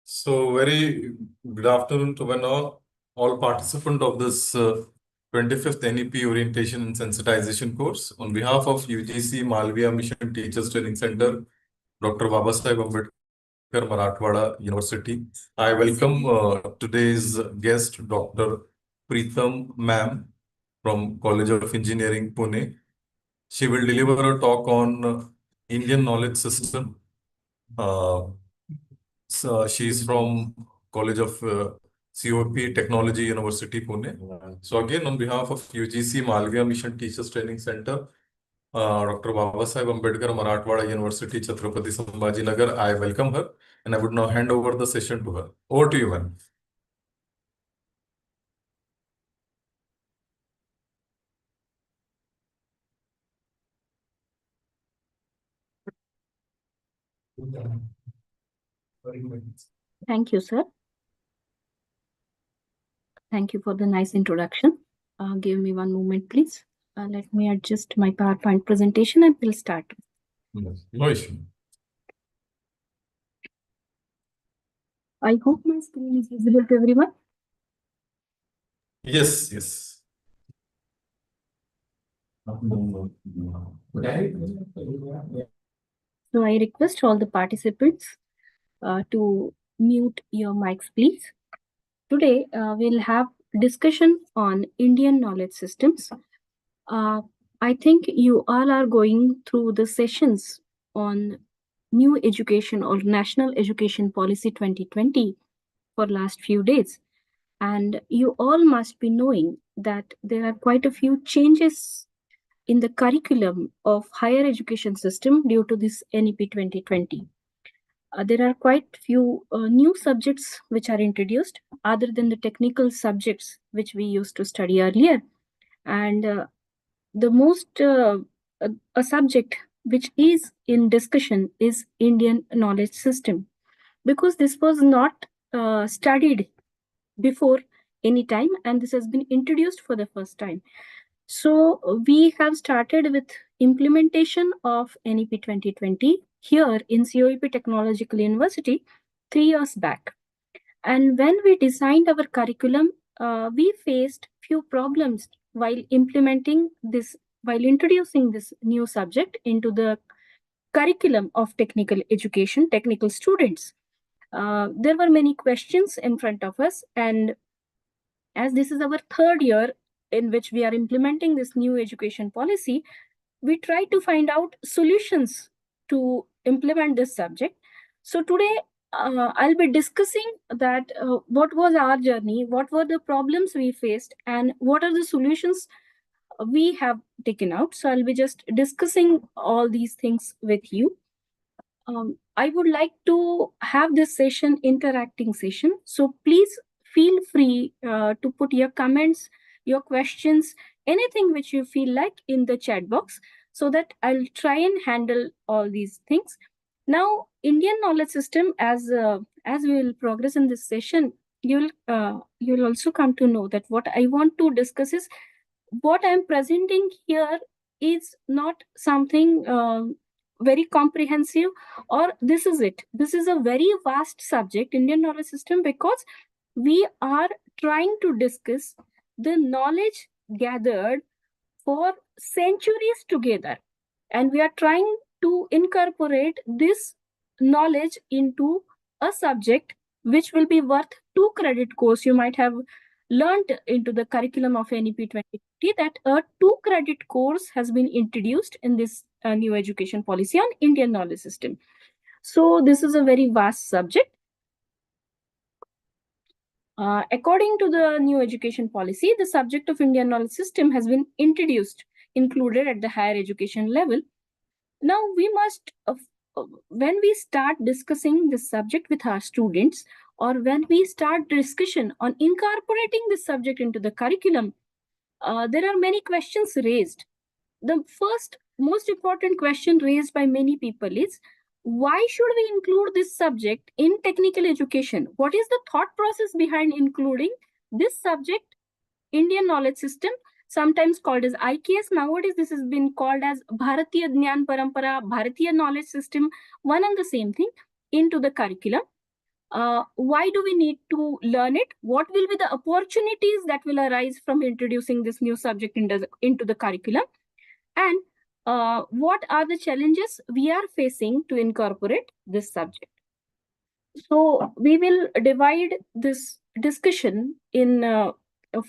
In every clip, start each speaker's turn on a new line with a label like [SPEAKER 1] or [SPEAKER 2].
[SPEAKER 1] So very good afternoon to all participants of this 25th NEP Orientation and Sensitization course. On behalf of UGC Malviya Mission Teachers Training Center, Dr. Babasaheb Ambedkar, Marathwada University, I welcome today's guest, Dr. Preetam Ma'am from College of Engineering, Pune. She will deliver a talk on Indian knowledge system. So she's from College of COP Technology University, Pune. So again, on behalf of UGC Malviya Mission Teachers Training Center, Dr. Babasaheb Ambedkar, Marathwada University, Chhatrapati Sambhajinagar, I welcome her and I would now hand over the session to her. Over to you, ma'am.
[SPEAKER 2] Thank you, sir. Thank you for the nice introduction. Give me one moment, please. Let me adjust my PowerPoint presentation and we'll start.
[SPEAKER 1] No issue.
[SPEAKER 2] I hope my screen is visible to everyone.
[SPEAKER 1] Yes, yes.
[SPEAKER 2] So I request all the participants to mute your mics, please. Today, we'll have discussion on Indian knowledge systems. I think you all are going through the sessions on new education or National Education Policy 2020 for last few days. And you all must be knowing that there are quite a few changes in the curriculum of higher education system due to this NEP 2020. There are quite few new subjects which are introduced other than the technical subjects which we used to study earlier. And the most a subject which is in discussion is Indian knowledge system, because this was not studied before any time and this has been introduced for the first time. So we have started with implementation of NEP 2020 here in COEP Technological University 3 years back. And when we designed our curriculum, we faced few problems while implementing this, while introducing this new subject into the curriculum of technical education, technical students. There were many questions in front of us, and as this is our third year in which we are implementing this new education policy, we try to find out solutions to implement this subject. So today, I'll be discussing that what was our journey, what were the problems we faced, and what are the solutions we have taken out. So I'll be just discussing all these things with you. I would like to have this session interacting session. So please feel free to put your comments, your questions, anything which you feel like in the chat box, so that I'll try and handle all these things. Now, Indian knowledge system, as we will progress in this session, you'll also come to know that what I want to discuss is what I'm presenting here is not something very comprehensive, or this is it. This is a very vast subject, Indian knowledge system, because we are trying to discuss the knowledge gathered for centuries together. And we are trying to incorporate this knowledge into a subject which will be worth 2 credit course. You might have learned into the curriculum of NEP 2050 that a 2 credit course has been introduced in this new education policy on Indian knowledge system. So this is a very vast subject. According to the new education policy, the subject of Indian knowledge system has been introduced, included at the higher education level. Now we must, when we start discussing this subject with our students, or when we start discussion on incorporating this subject into the curriculum, there are many questions raised. The first most important question raised by many people is, why should we include this subject in technical education? What is the thought process behind including this subject, Indian knowledge system, sometimes called as IKS? Nowadays, this has been called as Bharatiya Jnana Parampara, Bharatiya knowledge system, one and the same thing, into the curriculum. Why do we need to learn it? What will be the opportunities that will arise from introducing this new subject into the curriculum? And what are the challenges we are facing to incorporate this subject? So we will divide this discussion in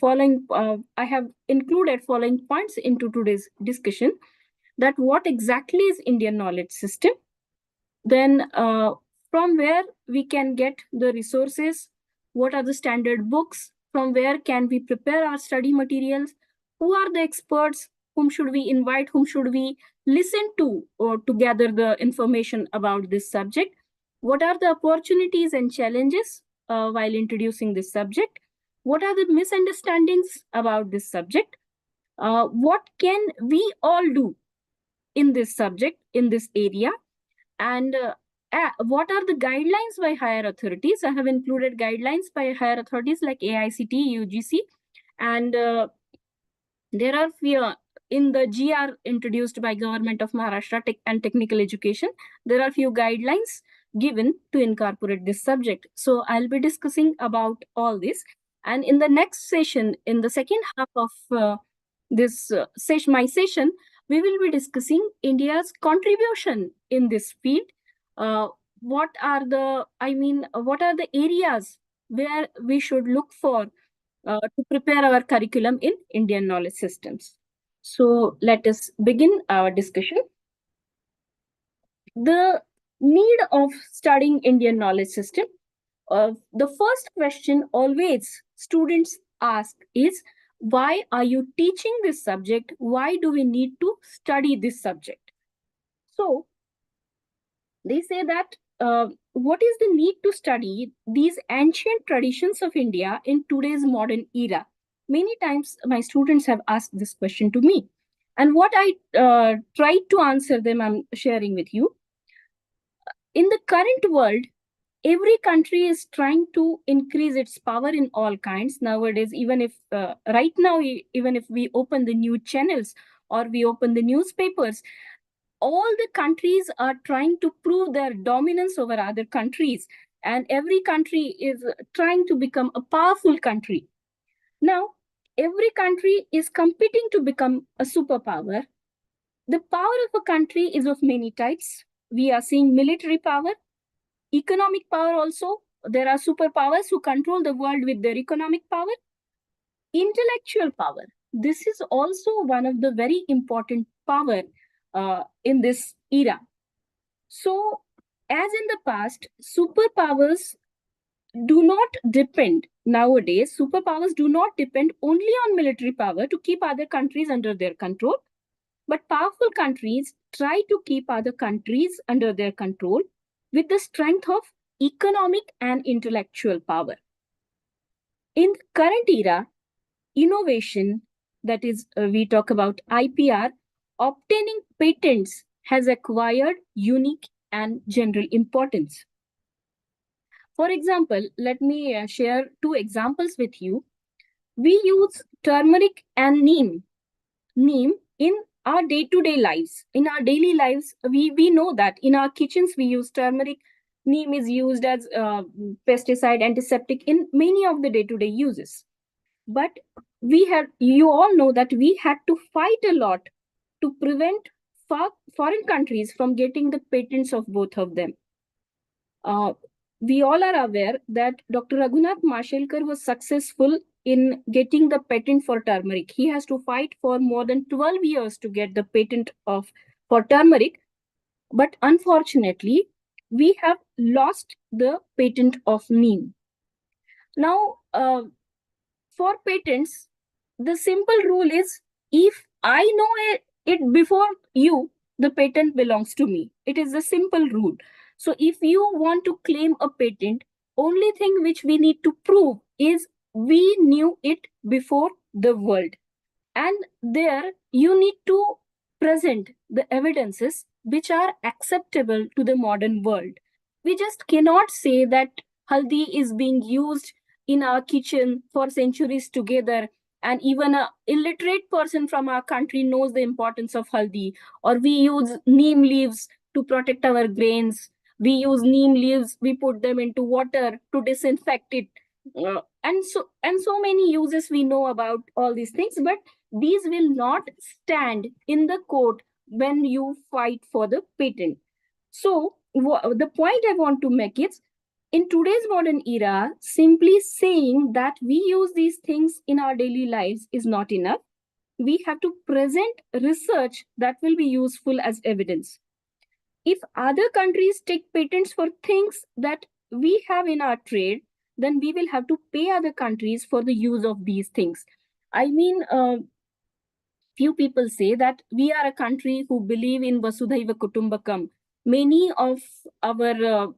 [SPEAKER 2] following. I have included following points into today's discussion. That what exactly is Indian knowledge system? Then from where we can get the resources? What are the standard books? From where can we prepare our study materials? Who are the experts? Whom should we invite? Whom should we listen to or to gather the information about this subject? What are the opportunities and challenges while introducing this subject? What are the misunderstandings about this subject? What can we all do in this subject, in this area? And what are the guidelines by higher authorities? I have included guidelines by higher authorities like AICT, UGC, and there are few in the GR introduced by Government of Maharashtra and Technical Education. There are few guidelines given to incorporate this subject. So I'll be discussing about all this. And in the next session, in the second half of this session, my session, we will be discussing India's contribution in this field. What are the areas where we should look for to prepare our curriculum in Indian knowledge systems. So let us begin our discussion. The need of studying Indian knowledge system. The first question always students ask is, why are you teaching this subject? Why do we need to study this subject? So they say that what is the need to study these ancient traditions of India in today's modern era? Many times my students have asked this question to me. And what I tried to answer them, I'm sharing with you. In the current world, every country is trying to increase its power in all kinds nowadays. Even if right now, even if we open the news channels or we open the newspapers, all the countries are trying to prove their dominance over other countries, and every country is trying to become a powerful country. Now, every country is competing to become a superpower. The power of a country is of many types. We are seeing military power, economic power also. There are superpowers who control the world with their economic power. Intellectual power. This is also one of the very important power in this era. So, as in the past, superpowers do not depend nowadays. Superpowers do not depend only on military power to keep other countries under their control, but powerful countries try to keep other countries under their control with the strength of economic and intellectual power. In the current era, innovation, that is, we talk about IPR, obtaining patents has acquired unique and general importance. For example, let me share two examples with you. We use turmeric and neem in our day-to-day lives. In our daily lives, we know that in our kitchens we use turmeric. Neem is used as pesticide, antiseptic in many of the day-to-day uses. But you all know that we had to fight a lot to prevent foreign countries from getting the patents of both of them. We all are aware that Dr. Raghunath Mashelkar was successful in getting the patent for turmeric. He has to fight for more than 12 years to get the patent for turmeric. But unfortunately, we have lost the patent of neem. Now, for patents, the simple rule is, if I know it before you, the patent belongs to me. It is a simple rule. So if you want to claim a patent, only thing which we need to prove is we knew it before the world. And there you need to present the evidences which are acceptable to the modern world. We just cannot say that haldi is being used in our kitchen for centuries together, and even an illiterate person from our country knows the importance of haldi, or we use neem leaves to protect our grains. We use neem leaves, we put them into water to disinfect it. And so many uses we know about all these things, but these will not stand in the court when you fight for the patent. So the point I want to make is, in today's modern era, simply saying that we use these things in our daily lives is not enough. We have to present research that will be useful as evidence. If other countries take patents for things that we have in our trade, then we will have to pay other countries for the use of these things. I mean, few people say that we are a country who believe in Vasudhaiva Kutumbakam. Many of our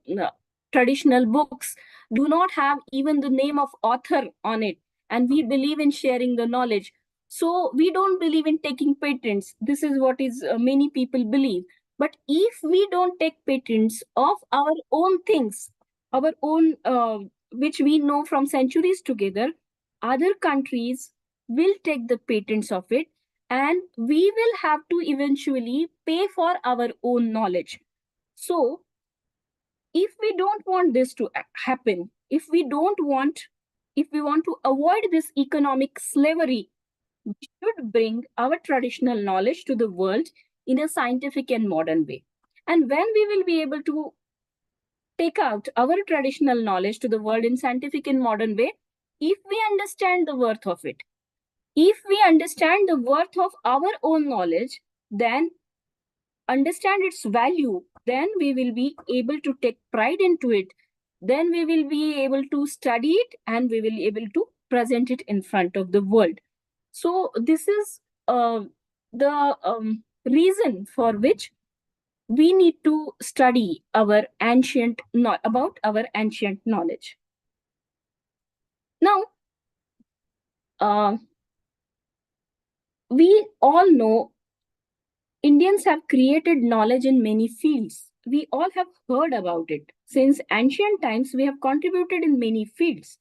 [SPEAKER 2] traditional books do not have even the name of author on it, and we believe in sharing the knowledge. So we don't believe in taking patents. This is what is many people believe. But if we don't take patents of our own things, our own which we know from centuries together, other countries will take the patents of it, and we will have to eventually pay for our own knowledge. So if we don't want this to happen, if we want to avoid this economic slavery, we should bring our traditional knowledge to the world in a scientific and modern way. And when we will be able to take out our traditional knowledge to the world in scientific and modern way, if we understand the worth of it, if we understand the worth of our own knowledge, then understand its value, then we will be able to take pride into it. Then we will be able to study it, and we will be able to present it in front of the world. So this is the reason for which we need to study our about our ancient knowledge. Now, we all know Indians have created knowledge in many fields. We all have heard about it. Since ancient times, we have contributed in many fields.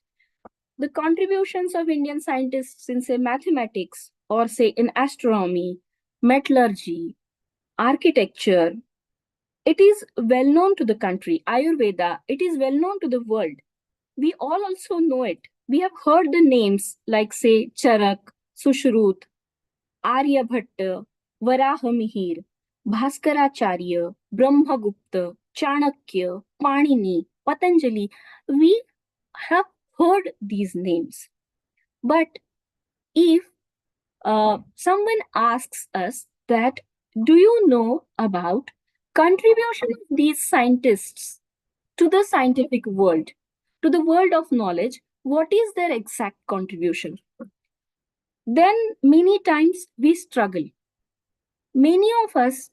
[SPEAKER 2] The contributions of Indian scientists in, say, mathematics, or say in astronomy, metallurgy, architecture, it is well known to the country. Ayurveda, it is well known to the world. We all also know it. We have heard the names like, say, Charak, Sushrut, Aryabhatta, Varahamihir, Bhaskaracharya, Brahmagupta, Chanakya, Panini, Patanjali. We have heard these names. But if someone asks us that, do you know about contribution of these scientists to the scientific world, to the world of knowledge, what is their exact contribution? Then many times we struggle. Many of us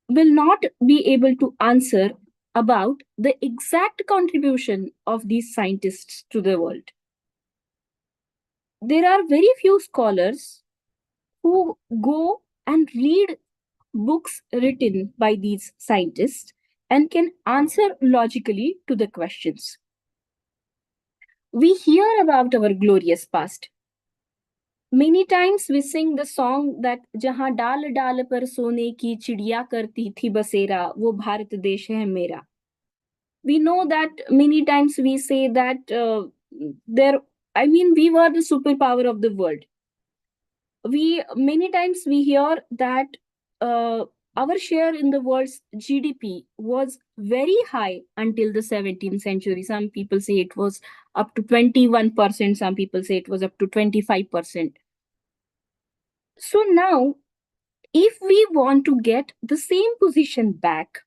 [SPEAKER 2] will not be able to answer about the exact contribution of these scientists to the world. There are very few scholars who go and read books written by these scientists and can answer logically to the questions. We hear about our glorious past. Many times we sing the song that जहां डाल डाल पर सोने की चिड़िया करती थी बसेरा, वो भारत देश है मेरा. We know that many times we say that we were the superpower of the world. Many times we hear that our share in the world's GDP was very high until the 17th century. Some people say it was up to 21%. Some people say it was up to 25%. So now, if we want to get the same position back,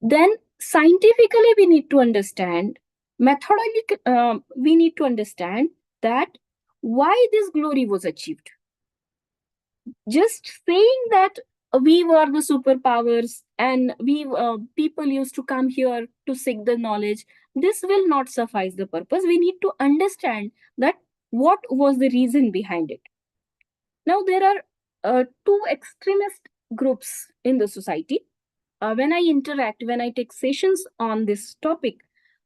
[SPEAKER 2] then scientifically we need to understand, methodically we need to understand that why this glory was achieved. Just saying that we were the superpowers and people used to come here to seek the knowledge, this will not suffice the purpose. We need to understand that what was the reason behind it. Now there are two extremist groups in the society. When I take sessions on this topic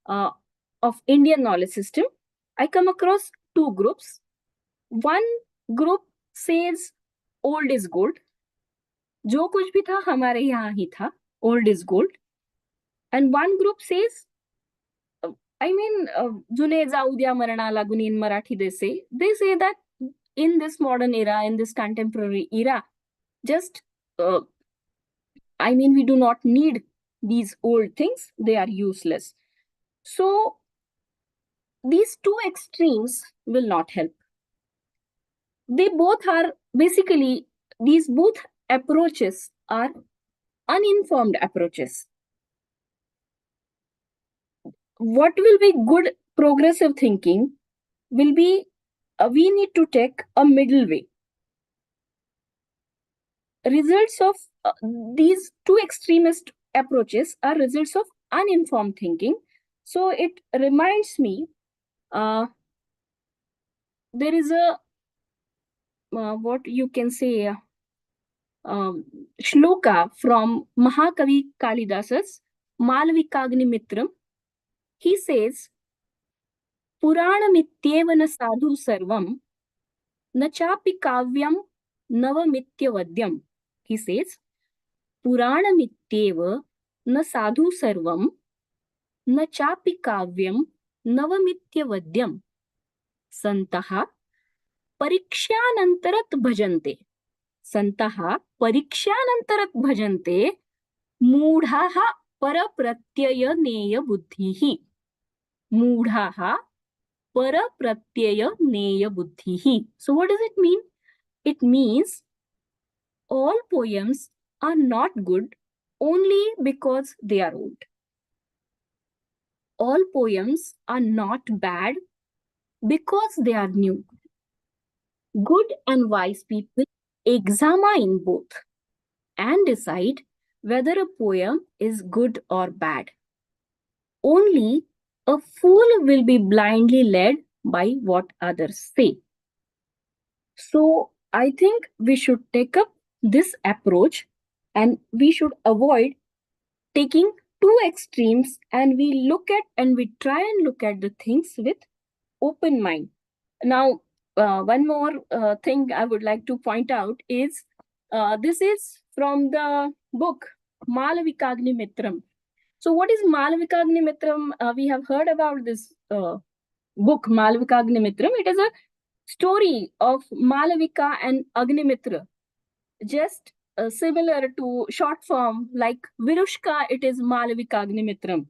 [SPEAKER 2] of Indian knowledge system, I come across two groups. One group says old is gold. जो कुछ भी था हमारे यहाँ ही था, old is gold. And one group says, जुने जाऊ द्या मरणा लागून in Marathi they say that in this modern era, in this contemporary era, just we do not need these old things, they are useless. So these two extremes will not help. They both are basically, these both approaches are uninformed approaches. What will be good progressive thinking will be, we need to take a middle way. Results of these two extremist approaches are results of uninformed thinking. So it reminds me, there is a, what you can say, shloka from Mahakavi Kalidasa's Malvikagnimitram. He says, Puranamityeva na sadhu sarvam, na chapi kavyam navamityavadyam. He says, Puranamityeva na sadhu sarvam, na chapi kavyam navamityavadyam. Santaha परीक्षानंतरत भजन्ते. संतः परीक्षानंतरत भजन्ते मूढाः परप्रत्ययनेय बुद्धिः. मूढाः परप्रत्ययनेय बुद्धिः. So what does it mean? It means all poems are not good only because they are old. All poems are not bad because they are new. Good and wise people examine both and decide whether a poem is good or bad. Only a fool will be blindly led by what others say. So I think we should take up this approach and we should avoid taking two extremes, and we try and look at the things with open mind. Now, one more thing I would like to point out is, this is from the book Malavikagnimitram. So what is Malavikagnimitram? We have heard about this book Malavikagnimitram. It is a story of Malavika and Agnimitra, just similar to short form like Virushka, it is Malavikagnimitram.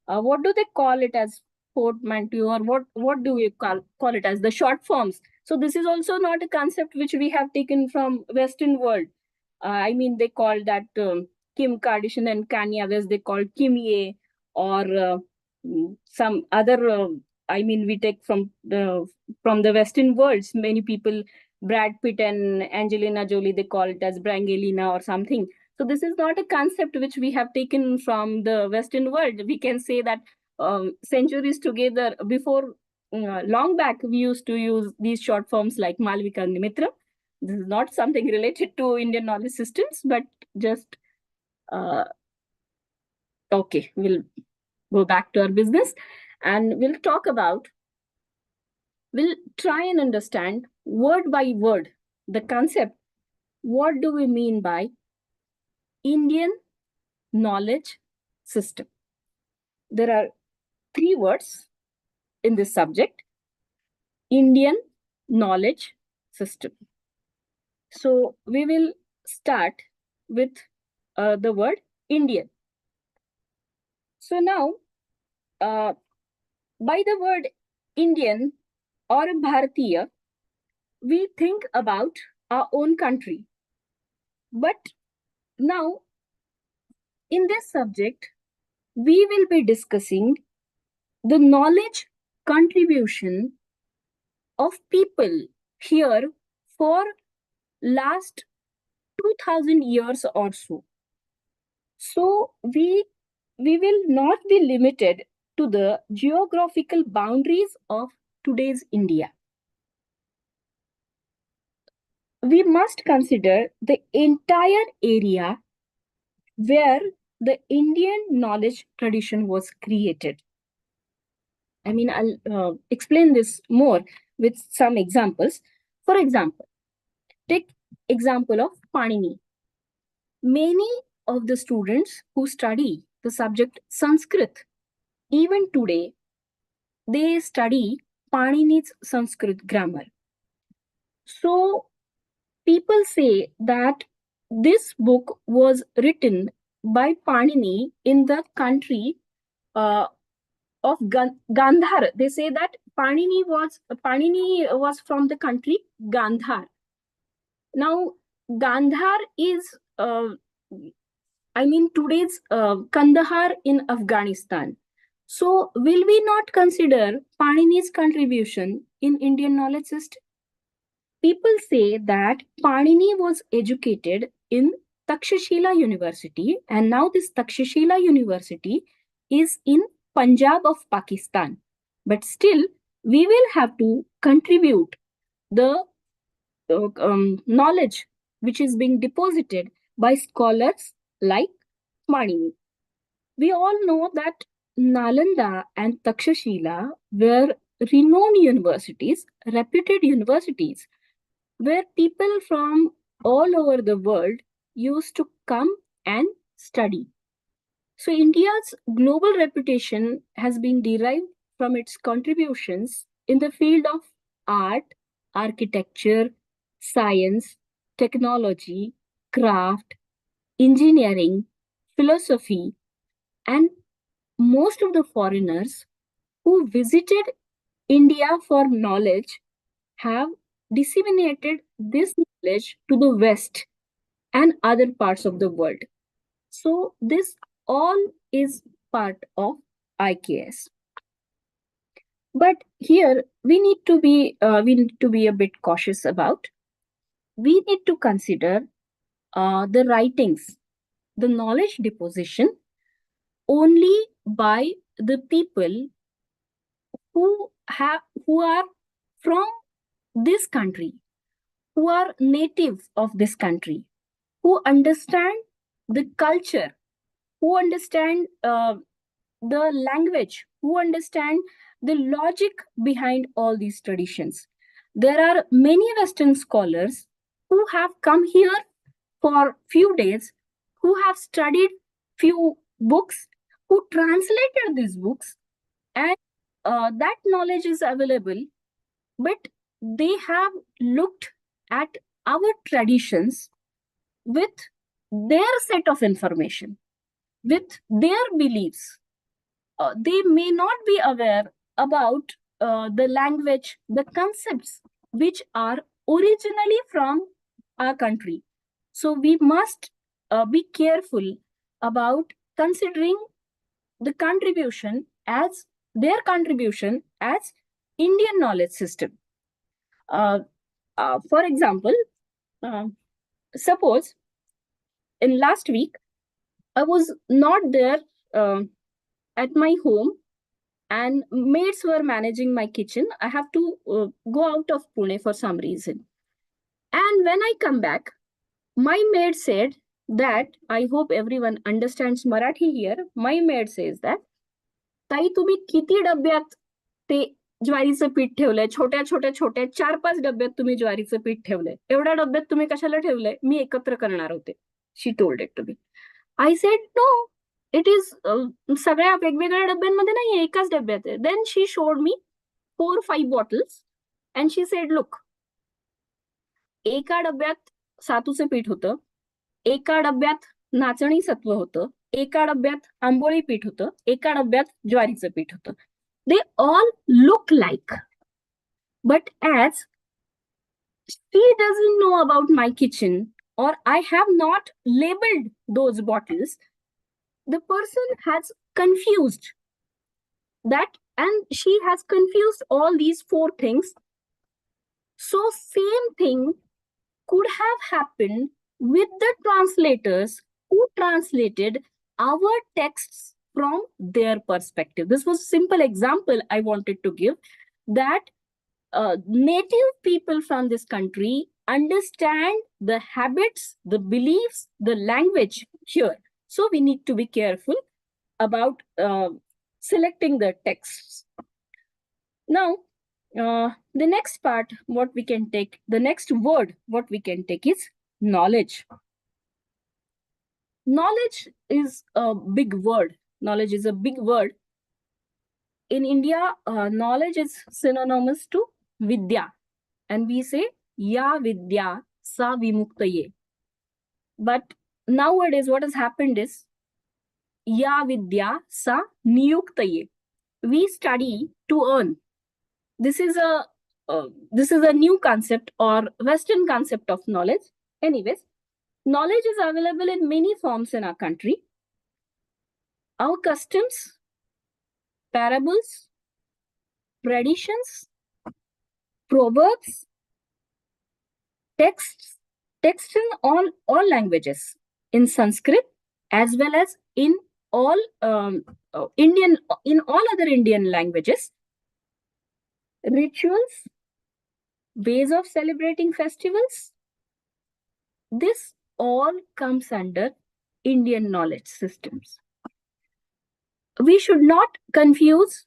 [SPEAKER 2] What do they call it as portmanteau, or what do we call it as the short forms? So this is also not a concept which we have taken from Western world. They call that Kim Kardashian and Kanye West, they call Kim Ye, or some other, we take from the Western worlds. Many people, Brad Pitt and Angelina Jolie, they call it as Brangelina or something. So this is not a concept which we have taken from the Western world. We can say that centuries together, before, long back, we used to use these short forms like Malvika and Nimitram. This is not something related to Indian knowledge systems, but just, okay, we'll go back to our business and we'll try and understand word by word the concept. What do we mean by Indian knowledge system? There are three words in this subject: Indian knowledge system. So we will start with the word Indian. So now, by the word Indian or Bharatiya, we think about our own country. But now, in this subject, we will be discussing the knowledge contribution of people here for last 2000 years or so. So we will not be limited to the geographical boundaries of today's India. We must consider the entire area where the Indian knowledge tradition was created. I'll explain this more with some examples. For example, take example of Panini. Many of the students who study the subject Sanskrit. Even today, they study Panini's Sanskrit grammar. So people say that this book was written by Panini in the country of Gandhar. They say that Panini was from the country Gandhar. Now, Gandhar is, today's Kandahar in Afghanistan. So, will we not consider Panini's contribution in Indian knowledge system? People say that Panini was educated in Takshashila University, and now this Takshashila University is in Punjab of Pakistan. But still, we will have to contribute the knowledge which is being deposited by scholars like Panini. We all know that Nalanda and Takshashila were renowned universities, reputed universities, where people from all over the world used to come and study. So, India's global reputation has been derived from its contributions in the field of art, architecture, science, technology, craft, engineering, philosophy, and most of the foreigners who visited India for knowledge have disseminated this knowledge to the West and other parts of the world. So this all is part of IKS. But here we need to be a bit cautious about. We need to consider the writings, the knowledge deposition only by the people who are from this country, who are native of this country, who understand the culture, who understand the language, who understand the logic behind all these traditions. There are many Western scholars who have come here for few days, who have studied few books, who translated these books, and that knowledge is available, but they have looked at our traditions with their set of information, with their beliefs. They may not be aware about the language, the concepts which are originally from our country. So we must be careful about considering the contribution as their contribution as Indian knowledge system. For example, suppose in last week, I was not there at my home and maids were managing my kitchen. I have to go out of Pune for some reason. And when I come back, my maid said that, I hope everyone understands Marathi here. My maid says that, ताई तुम्ही किती डब्यात ते ज्वारीचं पीठ ठेवलंय, छोट्या छोट्या छोट्या 4-5 डब्यात तुम्ही ज्वारीचं पीठ ठेवलंय, एवढ्या डब्यात तुम्ही कशाला ठेवलंय, मी एकत्र करणार होते. She told it to me. I said no, it is सगळ्या वेगवेगळ्या डब्यांमध्ये नाही, एकाच डब्यात आहे. Then she showed me 4-5 bottles and she said look, एका डब्यात सातूचं पीठ होतं, एका डब्यात नाचणी सत्व होतं, एका डब्यात आंबोळी पीठ होतं, एका डब्यात ज्वारीचं पीठ होतं. They all look like, but as she doesn't know about my kitchen or I have not labeled those bottles, the person has confused that, and she has confused all these 4 things. So same thing could have happened with the translators who translated our texts from their perspective. This was a simple example I wanted to give, that native people from this country understand the habits, the beliefs, the language here. So we need to be careful about selecting the texts. Now, the next part, what we can take, the next word, what we can take is knowledge. Knowledge is a big word. Knowledge is a big word. In India, knowledge is synonymous to vidya, and we say ya vidya sa vimuktaye. But nowadays, what has happened is ya vidya sa niyuktaye. We study to earn. This is a new concept or Western concept of knowledge. Anyways, knowledge is available in many forms in our country. Our customs, parables, traditions, proverbs, texts in all languages, in Sanskrit as well as in all in all other Indian languages, rituals, ways of celebrating festivals. This all comes under Indian knowledge systems. We should not confuse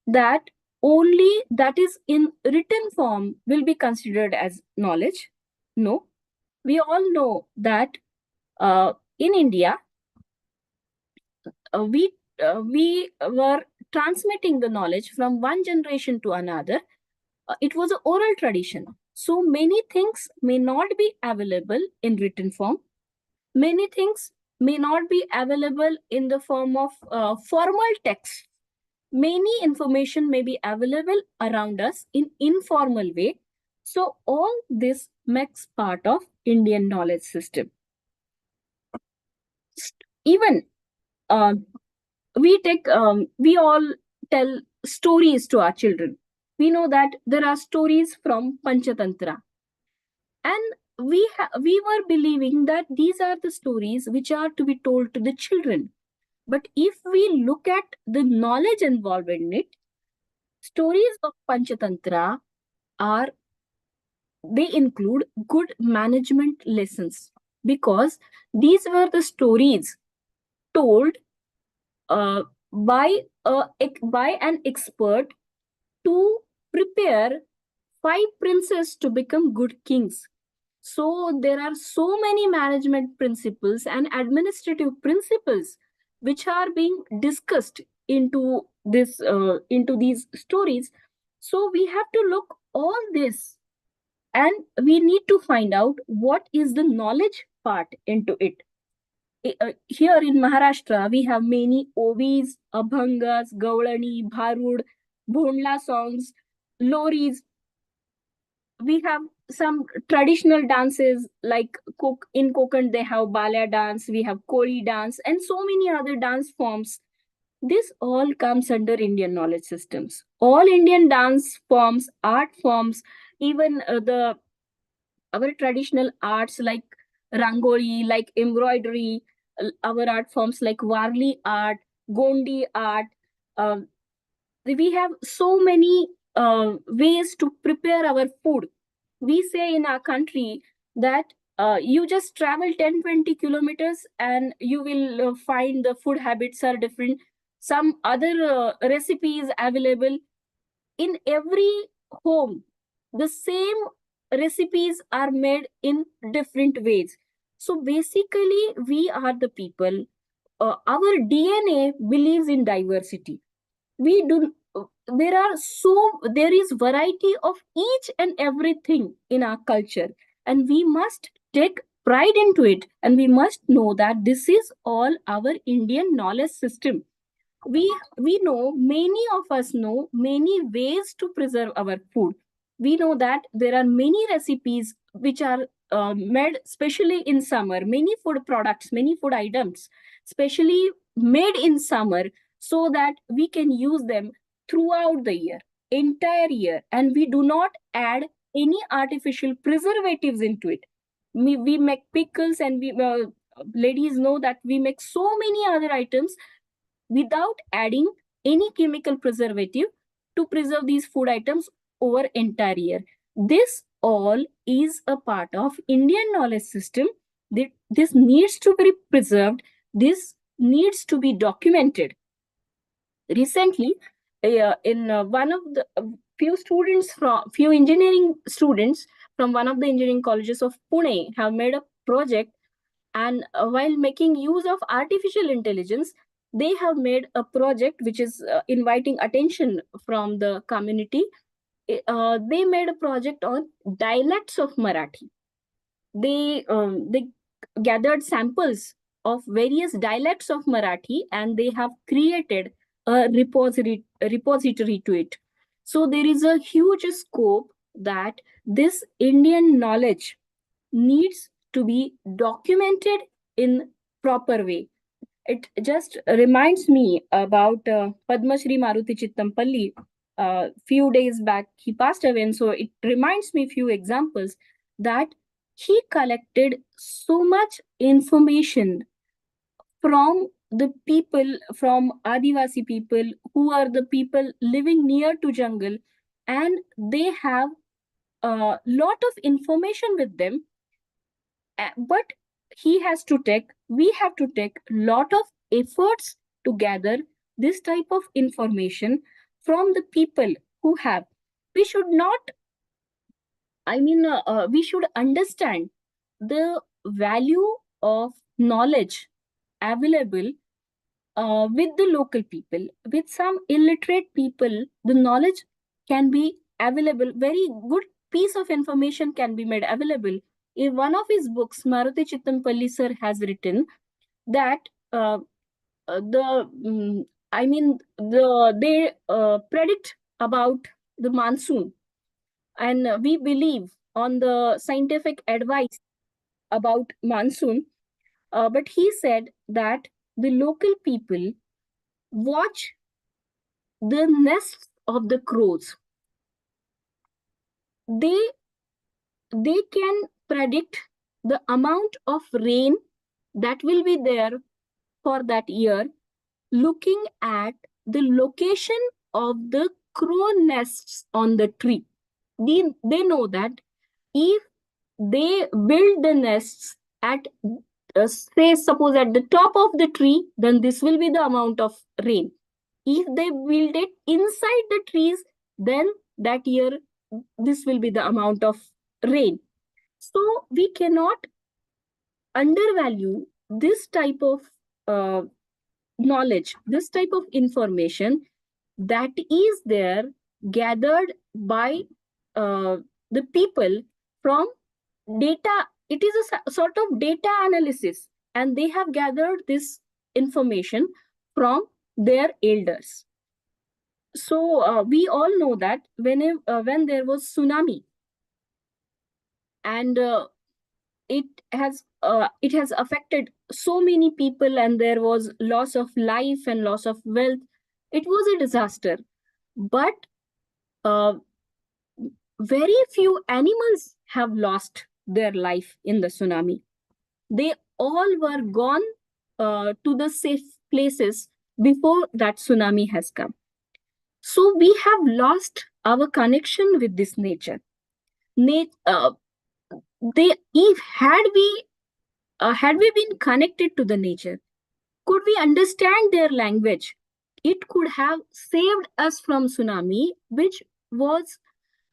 [SPEAKER 2] that only that is in written form will be considered as knowledge. No, we all know that in India, we were transmitting the knowledge from one generation to another. It was an oral tradition. So many things may not be available in written form. Many things may not be available in the form of formal text. Many information may be available around us in informal way. So all this makes part of Indian knowledge system. Even we all tell stories to our children. We know that there are stories from Panchatantra, and we were believing that these are the stories which are to be told to the children. But if we look at the knowledge involved in it, stories of Panchatantra are they include good management lessons, because these were the stories told by an expert to prepare 5 princes to become good kings. So there are so many management principles and administrative principles which are being discussed into these stories. So we have to look all this, and we need to find out what is the knowledge part into it. Here in Maharashtra, we have many ovis, abhangas, gaulani, bharud, bhondla songs, loris. We have some traditional dances like in Konkan they have balya dance, we have kori dance, and so many other dance forms. This all comes under Indian knowledge systems. All Indian dance forms, art forms, even the our traditional arts like rangoli, like embroidery, our art forms like Warli art, Gondi art. um, we have so many ways to prepare our food. We say in our country that you just travel 10-20 kilometers and you will find the food habits are different. Some other recipes available in every home. The same recipes are made in different ways. So basically, we are the people. Our DNA believes in diversity. We do. There is variety of each and everything in our culture, and we must take pride into it. And we must know that this is all our Indian knowledge system. We know, many of us know many ways to preserve our food. We know that there are many recipes which are made especially in summer, many food products, many food items specially made in summer, so that we can use them throughout the year, entire year, and we do not add any artificial preservatives into it. We make pickles, and we ladies know that we make so many other items without adding any chemical preservative to preserve these food items over entire year. This all is a part of Indian knowledge system. This needs to be preserved. This needs to be documented. Recently, in one of the few engineering students from one of the engineering colleges of Pune have made a project And while making use of artificial intelligence, they have made a project which is inviting attention from the community. They made a project on dialects of Marathi. They gathered samples of various dialects of Marathi, and they have created a repository to it. So there is a huge scope that this Indian knowledge needs to be documented in proper way. It just reminds me about Padma Shri Maruti Chittampalli. Few days back, he passed away, and so it reminds me few examples that he collected so much information from the people, from Adivasi people, who are the people living near to jungle, and they have a lot of information with them. But we have to take lot of efforts to gather this type of information from the people who have. We should not, we should understand the value of knowledge available with the local people. With some illiterate people, the knowledge can be available. Very good piece of information can be made available. In one of his books, Maruti Chittampalli sir has written that the they predict about the monsoon, and we believe on the scientific advice about monsoon. But he said that the local people watch the nests of the crows. They they can predict the amount of rain that will be there for that year, looking at the location of the crow nests on the tree. They know that if they build the nests at, say, suppose at the top of the tree, then this will be the amount of rain. If they build it inside the trees, then that year this will be the amount of rain. So we cannot undervalue this type of knowledge, this type of information that is there, gathered by the people from data. It is a sort of data analysis, and they have gathered this information from their elders. So we all know that when there was tsunami, and it has affected so many people, and there was loss of life and loss of wealth. It was a disaster, but uh, very few animals have lost their life in the tsunami. They all were gone to the safe places before that tsunami has come. So we have lost our connection with this nature. If had we been connected to the nature, could we understand their language, it could have saved us from tsunami, which was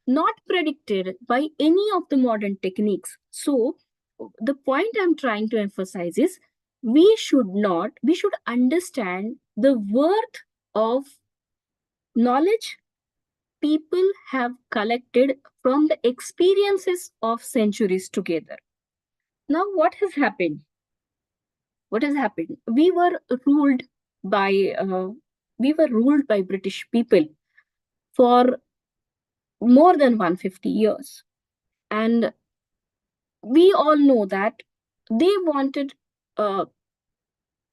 [SPEAKER 2] not predicted by any of the modern techniques. So the point I'm trying to emphasize is we should understand the worth of knowledge people have collected from the experiences of centuries together. Now, what has happened? What has happened? By we were ruled by British people for more than 150 years, and we all know that they wanted. Uh,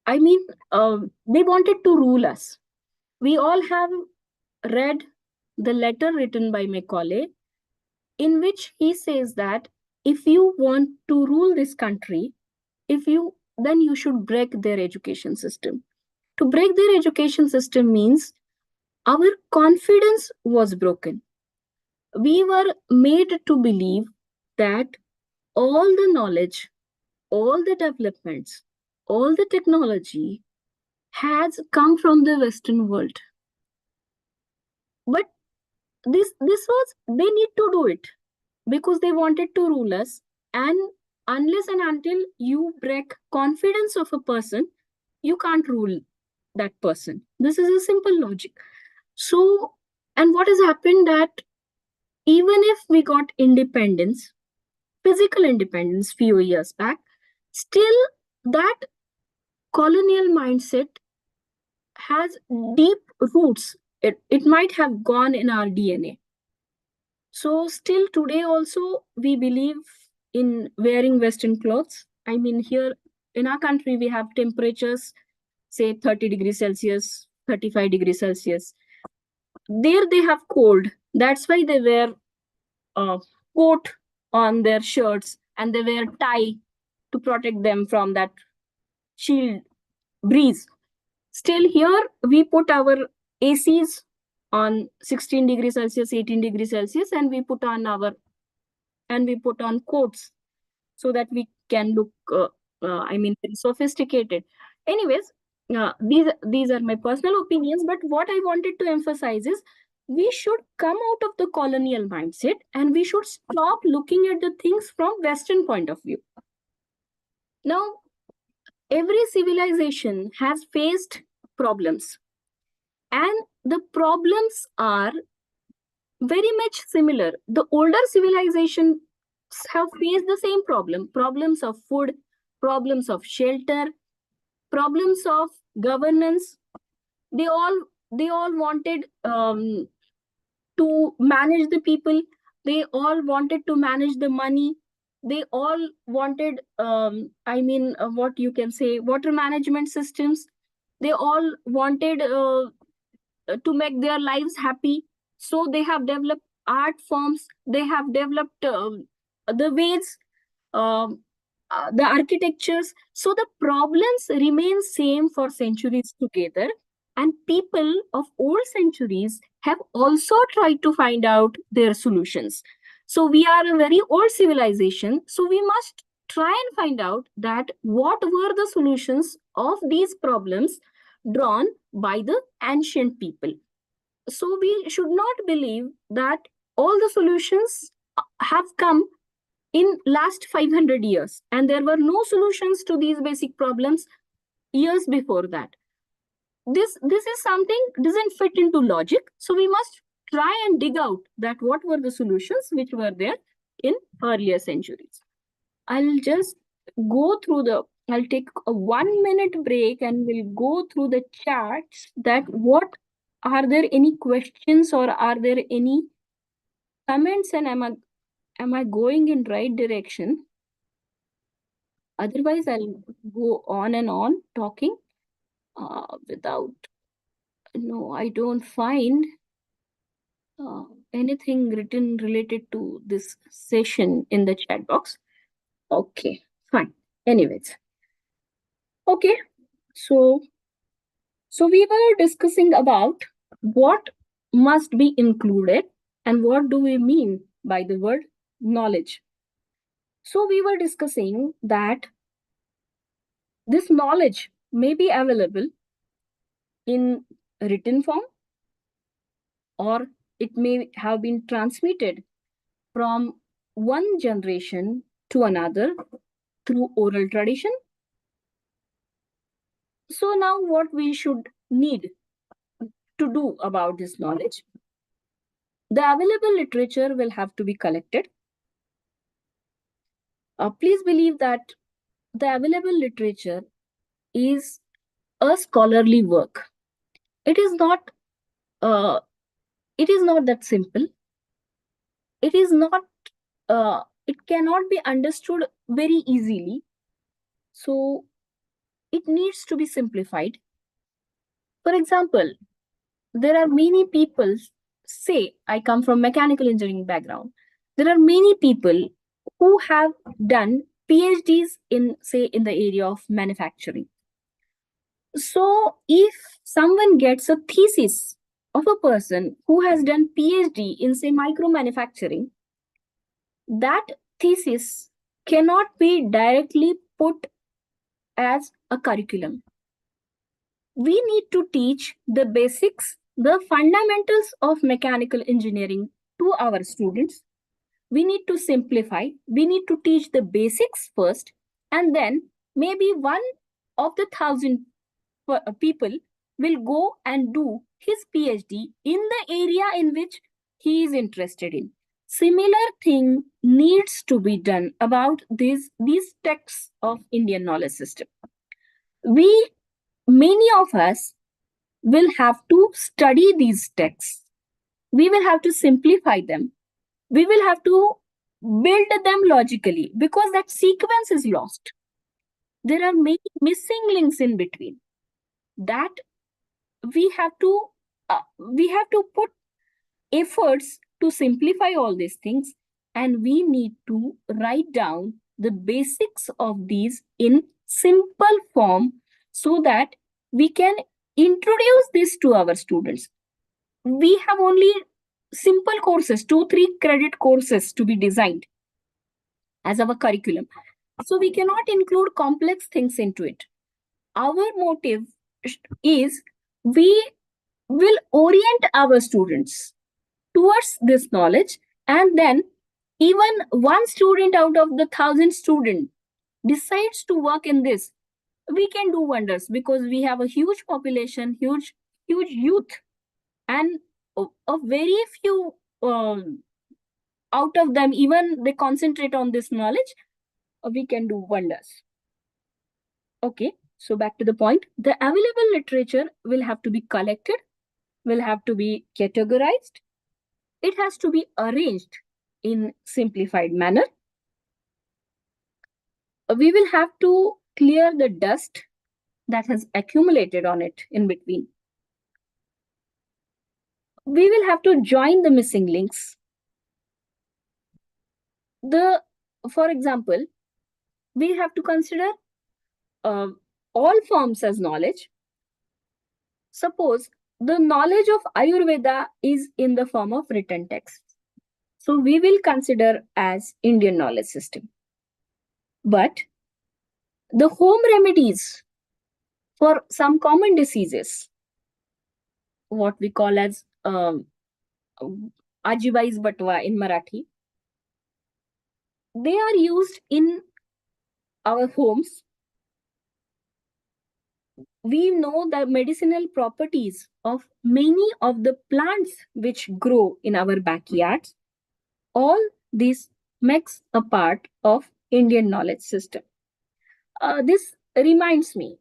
[SPEAKER 2] they wanted to rule us. We all have read the letter written by Macaulay, in which he says that if you want to rule this country, then you should break their education system. To break their education system means our confidence was broken. We were made to believe that all the knowledge, all the developments, all the technology has come from the Western world. But this was, they need to do it because they wanted to rule us, and unless and until you break confidence of a person, you can't rule that person. This is a simple logic. So, and what has happened that even if we got independence, physical independence few years back, still that colonial mindset has deep roots. It might have gone in our DNA. So still today also we believe in wearing Western clothes. I mean, here in our country we have temperatures, say 30 degrees Celsius, 35 degrees Celsius. There they have cold. That's why they wear a coat on their shirts and they wear tie to protect them from that shield breeze. Still here we put our ACs on 16 degrees Celsius, 18 degrees Celsius, and we put on coats so that we can look very sophisticated. Anyways, these are my personal opinions, but what I wanted to emphasize is we should come out of the colonial mindset and we should stop looking at the things from Western point of view. Now, every civilization has faced problems, and the problems are very much similar. The older civilizations have faced the same problems of food, problems of shelter, problems of governance. They all wanted to manage the people. They all wanted to manage the money. They all wanted what you can say, water management systems. They all wanted to make their lives happy. So they have developed art forms. They have developed the ways, um, the architectures. So the problems remain same for centuries together, and people of old centuries have also tried to find out their solutions. So we are a very old civilization, so we must try and find out that what were the solutions of these problems drawn by the ancient people. So we should not believe that all the solutions have come in last 500 years and there were no solutions to these basic problems years before that. This is something doesn't fit into logic, so we must try and dig out that what were the solutions which were there in earlier centuries. I'll just go through the I'll take a 1 minute break and we'll go through the charts that what are there any questions or are there any comments, and am I going in right direction? Otherwise, I'll go on and on talking without. No, I don't find uh, anything written related to this session in the chat box. Okay, fine. Anyways, okay. So we were discussing about what must be included and what do we mean by the word knowledge. So we were discussing that this knowledge may be available in written form or it may have been transmitted from one generation to another through oral tradition. So now what we should need to do about this knowledge? The available literature will have to be collected. Please believe that the available literature is a scholarly work. It is not. It is not that simple. It is not. It cannot be understood very easily. So it needs to be simplified. For example, there are many people. Say I come from mechanical engineering background. There are many people who have done PhDs in, say, in the area of manufacturing. So if someone gets a thesis of a person who has done PhD in, say, micro manufacturing, that thesis cannot be directly put as a curriculum. We need to teach the basics, the fundamentals of mechanical engineering to our students. we need to simplify, we need to teach the basics first, and then maybe one of the 1,000 people will go and do his PhD in the area in which he is interested in. Similar thing needs to be done about these texts of Indian knowledge system. Many of us will have to study these texts. We will have to simplify them. We will have to build them logically because that sequence is lost. There are many missing links in between that we have to put efforts to simplify all these things, and we need to write down the basics of these in simple form so that we can introduce this to our students. We have only simple courses, 2-3 credit courses to be designed as our curriculum, so we cannot include complex things into it. Our motive is we will orient our students towards this knowledge, and then even one student out of the 1,000 students decides to work in this, we can do wonders because we have a huge population, huge youth, and a very few out of them, even they concentrate on this knowledge, we can do wonders. Okay, so back to the point, the available literature will have to be collected, will have to be categorized, it has to be arranged in simplified manner. We will have to clear the dust that has accumulated on it in between. We will have to join the missing links. For example, we have to consider all forms as knowledge. Suppose the knowledge of Ayurveda is in the form of written text. So we will consider as Indian knowledge system. But the home remedies for some common diseases, what we call as Ajivais Batwa in Marathi, they are used in our homes. We know the medicinal properties of many of the plants which grow in our backyards. All this makes a part of Indian knowledge system. This reminds me,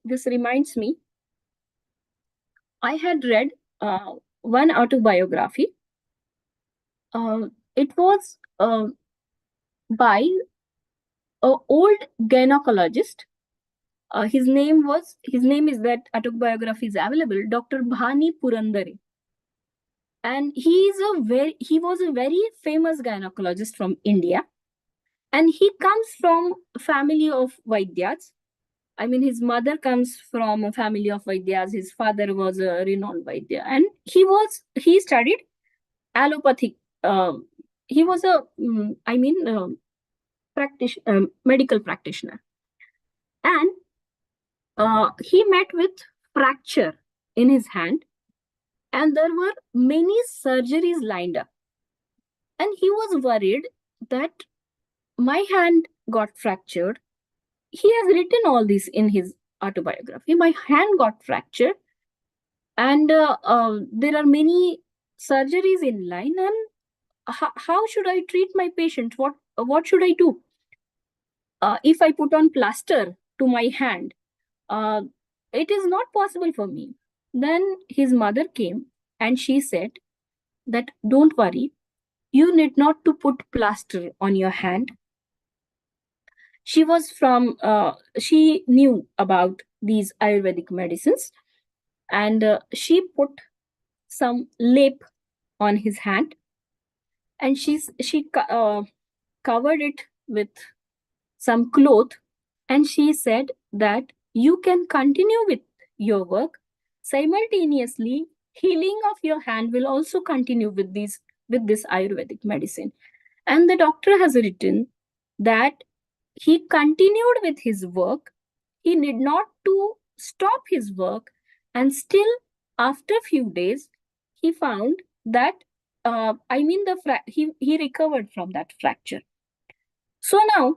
[SPEAKER 2] I had read one autobiography. It was by an old gynecologist. His name is, that autobiography is available, Dr. Bhani Purandare. And he was a very famous gynecologist from India. And he comes from a family of Vaidyas. I mean, his mother comes from a family of Vaidyas. His father was a renowned Vaidya. And he studied allopathic. He was a, medical practitioner. And he met with fracture in his hand. And there were many surgeries lined up. And he was worried that my hand got fractured. He has written all this in his autobiography. My hand got fractured, and there are many surgeries in line. And how should I treat my patient? What should I do? If I put on plaster to my hand, it is not possible for me. Then his mother came and she said that don't worry, you need not to put plaster on your hand. She knew about these Ayurvedic medicines, and she put some lep on his hand, and she covered it with some cloth, and she said that you can continue with your work. Simultaneously, healing of your hand will also continue with this Ayurvedic medicine. And the doctor has written that he continued with his work. He need not to stop his work, and still after few days he found that he recovered from that fracture. So now,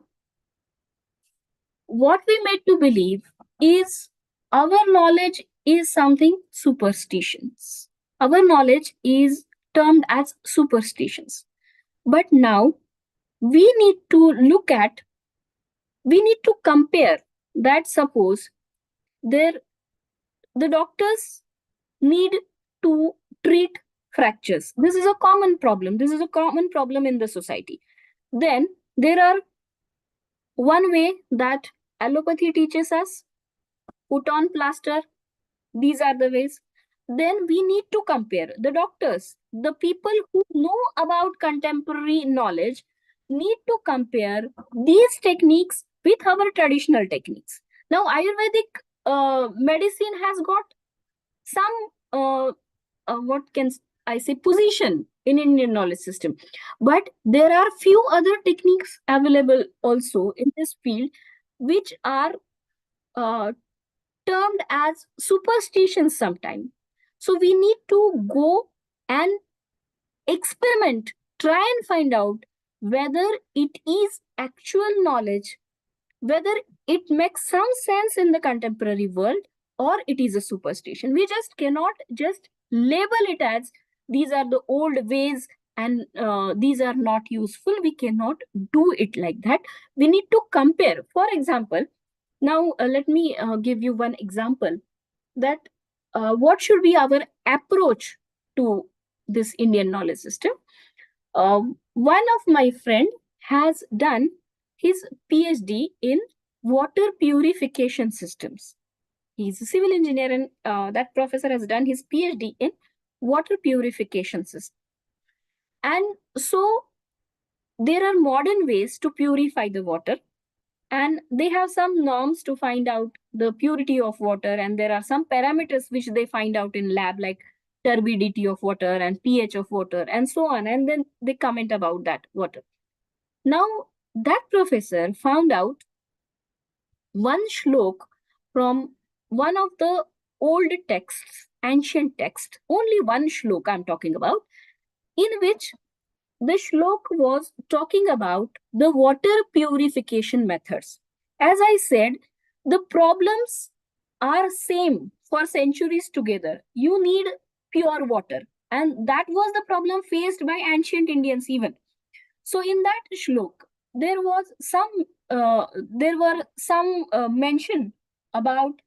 [SPEAKER 2] what we made to believe is our knowledge is something superstitions. Our knowledge is termed as superstitions. But now we need to we need to compare that. Suppose there the doctors need to treat fractures. This is a common problem. This is a common problem in the society. Then there are one way that allopathy teaches us, put on plaster. These are the ways. Then we need to compare the doctors, the people who know about contemporary knowledge need to compare these techniques with our traditional techniques. Now, Ayurvedic medicine has got some what can I say position in Indian knowledge system, but there are few other techniques available also in this field, which are termed as superstitions sometimes. So we need to go and experiment, try and find out whether it is actual knowledge, whether it makes some sense in the contemporary world, or it is a superstition. We just cannot just label it as these are the old ways and these are not useful. We cannot do it like that. We need to compare. For example, now let me give you one example that what should be our approach to this Indian knowledge system. One of my friend has done his PhD in water purification systems. He's a civil engineer, and that professor has done his PhD in water purification system. And so there are modern ways to purify the water, and they have some norms to find out the purity of water, and there are some parameters which they find out in lab, like turbidity of water and pH of water and so on, and then they comment about that water. Now that professor found out one shlok from one of the old texts, ancient text, only one shlok I'm talking about, in which the shlok was talking about the water purification methods. As I said, the problems are same for centuries together. You need pure water, and that was the problem faced by ancient Indians even. So in that shlok, there were some mention about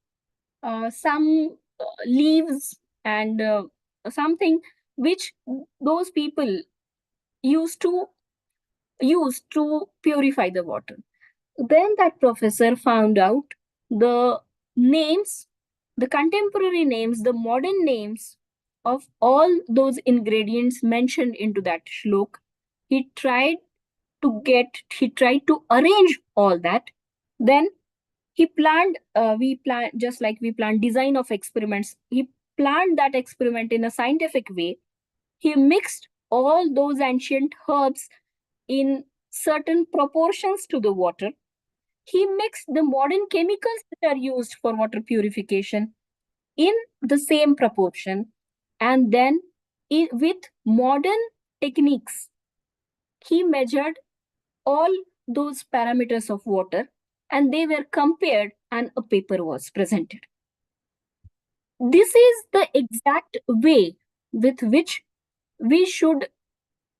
[SPEAKER 2] some leaves and something which those people used to use to purify the water. Then that professor found out the names, the contemporary names, the modern names of all those ingredients mentioned into that shlok. He tried to arrange all that. Then he planned, just like we planned design of experiments, he planned that experiment in a scientific way. He mixed all those ancient herbs in certain proportions to the water. He mixed the modern chemicals that are used for water purification in the same proportion. And then with modern techniques, he measured all those parameters of water and they were compared and a paper was presented. This is the exact way with which we should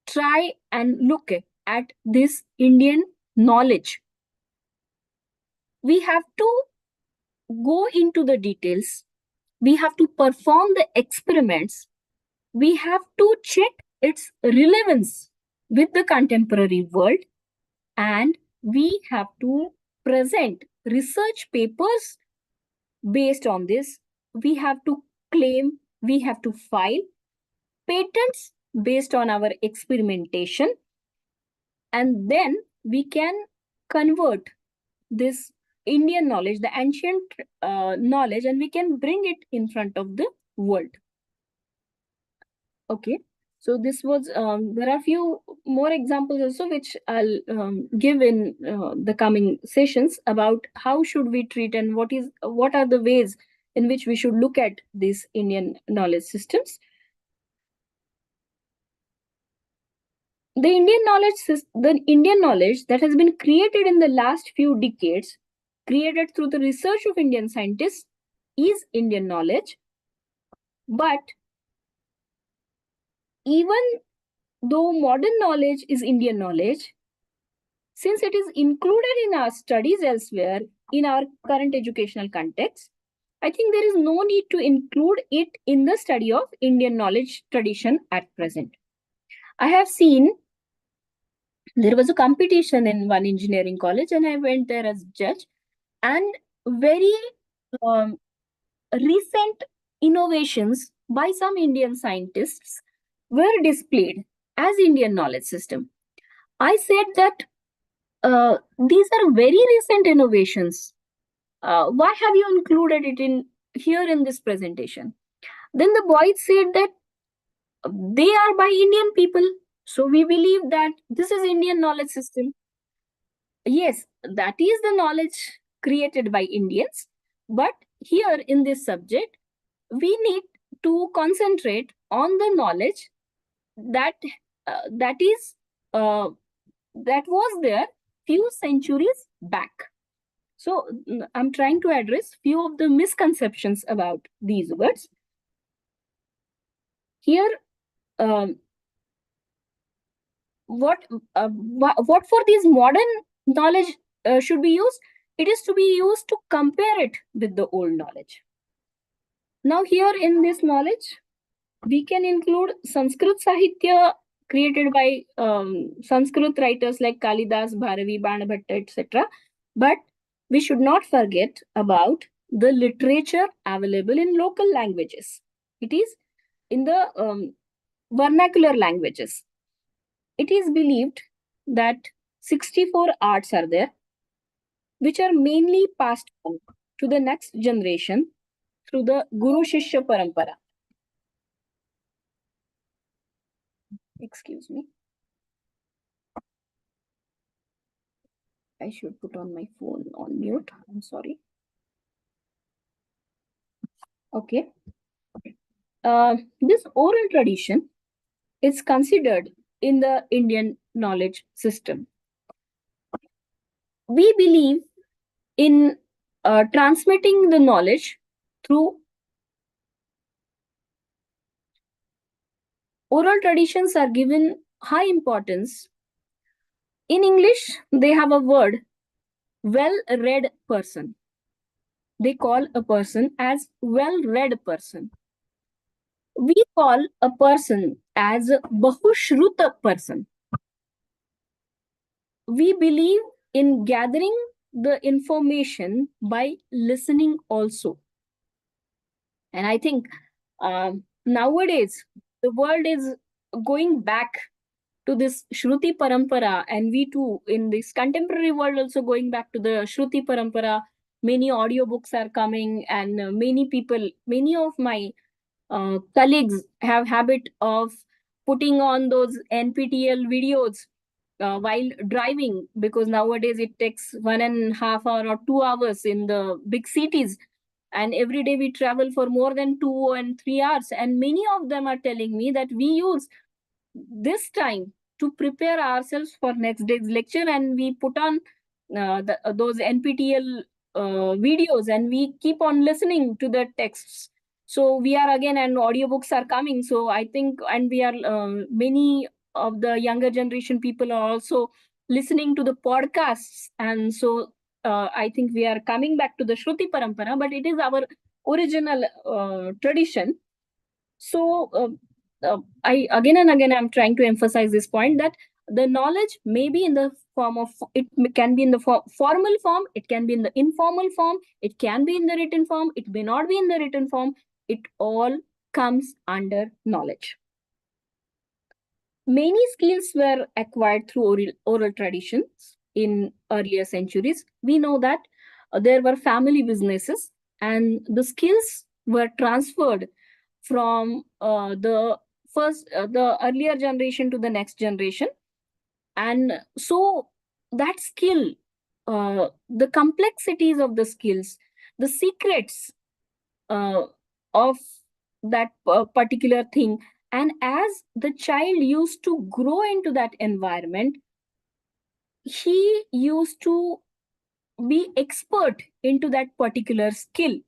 [SPEAKER 2] try and look at this Indian knowledge. We have to go into the details. We have to perform the experiments. We have to check its relevance with the contemporary world. And we have to present research papers based on this. We have to claim, we have to file patents based on our experimentation. And then we can convert this Indian knowledge, the ancient knowledge, and we can bring it in front of the world. Okay, so this was, there are a few more examples also, which I'll give in the coming sessions about how should we treat and what are the ways in which we should look at these Indian knowledge systems. The Indian knowledge that has been created in the last few decades, created through the research of Indian scientists, is Indian knowledge. But even though modern knowledge is Indian knowledge, since it is included in our studies elsewhere in our current educational context, I think there is no need to include it in the study of Indian knowledge tradition at present. I have seen there was a competition in one engineering college, and I went there as judge. And very um, recent innovations by some Indian scientists were displayed as Indian knowledge system. I said that these are very recent innovations. Why have you included it in here in this presentation? Then the boys said that they are by Indian people, so we believe that this is Indian knowledge system. Yes, that is the knowledge created by Indians, but here in this subject, we need to concentrate on the knowledge that that is that was there few centuries back. So I'm trying to address few of the misconceptions about these words. Here, um, what for these modern knowledge should be used? It is to be used to compare it with the old knowledge. Now, here in this knowledge, we can include Sanskrit Sahitya created by Sanskrit writers like Kalidas, Bharavi, Banabhatta, etc. But we should not forget about the literature available in local languages. It is in the vernacular languages. It is believed that 64 arts are there, which are mainly passed on to the next generation through the Guru Shishya Parampara. Excuse me. I should put on my phone on mute. I'm sorry. Okay. This oral tradition is considered in the Indian knowledge system. We believe in transmitting the knowledge through oral traditions are given high importance. In English, they have a word, well-read person. They call a person as well-read person. We call a person as a bahushruta person. We believe in gathering the information by listening also. And I think nowadays the world is going back to this Shruti Parampara, and we too, in this contemporary world, also going back to the Shruti Parampara. Many audiobooks are coming, and many people, many of my colleagues have habit of putting on those NPTL videos while driving, because nowadays it takes 1.5 hours or 2 hours in the big cities, and every day we travel for more than 2 and 3 hours, and many of them are telling me that we use this time to prepare ourselves for next day's lecture, and we put on those NPTL videos, and we keep on listening to the texts. So we are again, and audiobooks are coming, so I think, and we are many of the younger generation people are also listening to the podcasts, and so I think we are coming back to the Shruti Parampara, but it is our original tradition. So I again and again I'm trying to emphasize this point, that the knowledge may be in the form of, it can be in the formal form, it can be in the informal form, it can be in the written form, it may not be in the written form. It all comes under knowledge. Many skills were acquired through oral traditions in earlier centuries. We know that there were family businesses, and the skills were transferred from the earlier generation to the next generation. And so that skill, the complexities of the skills, the secrets of that particular thing, And as the child used to grow into that environment, he used to be expert into that particular skill,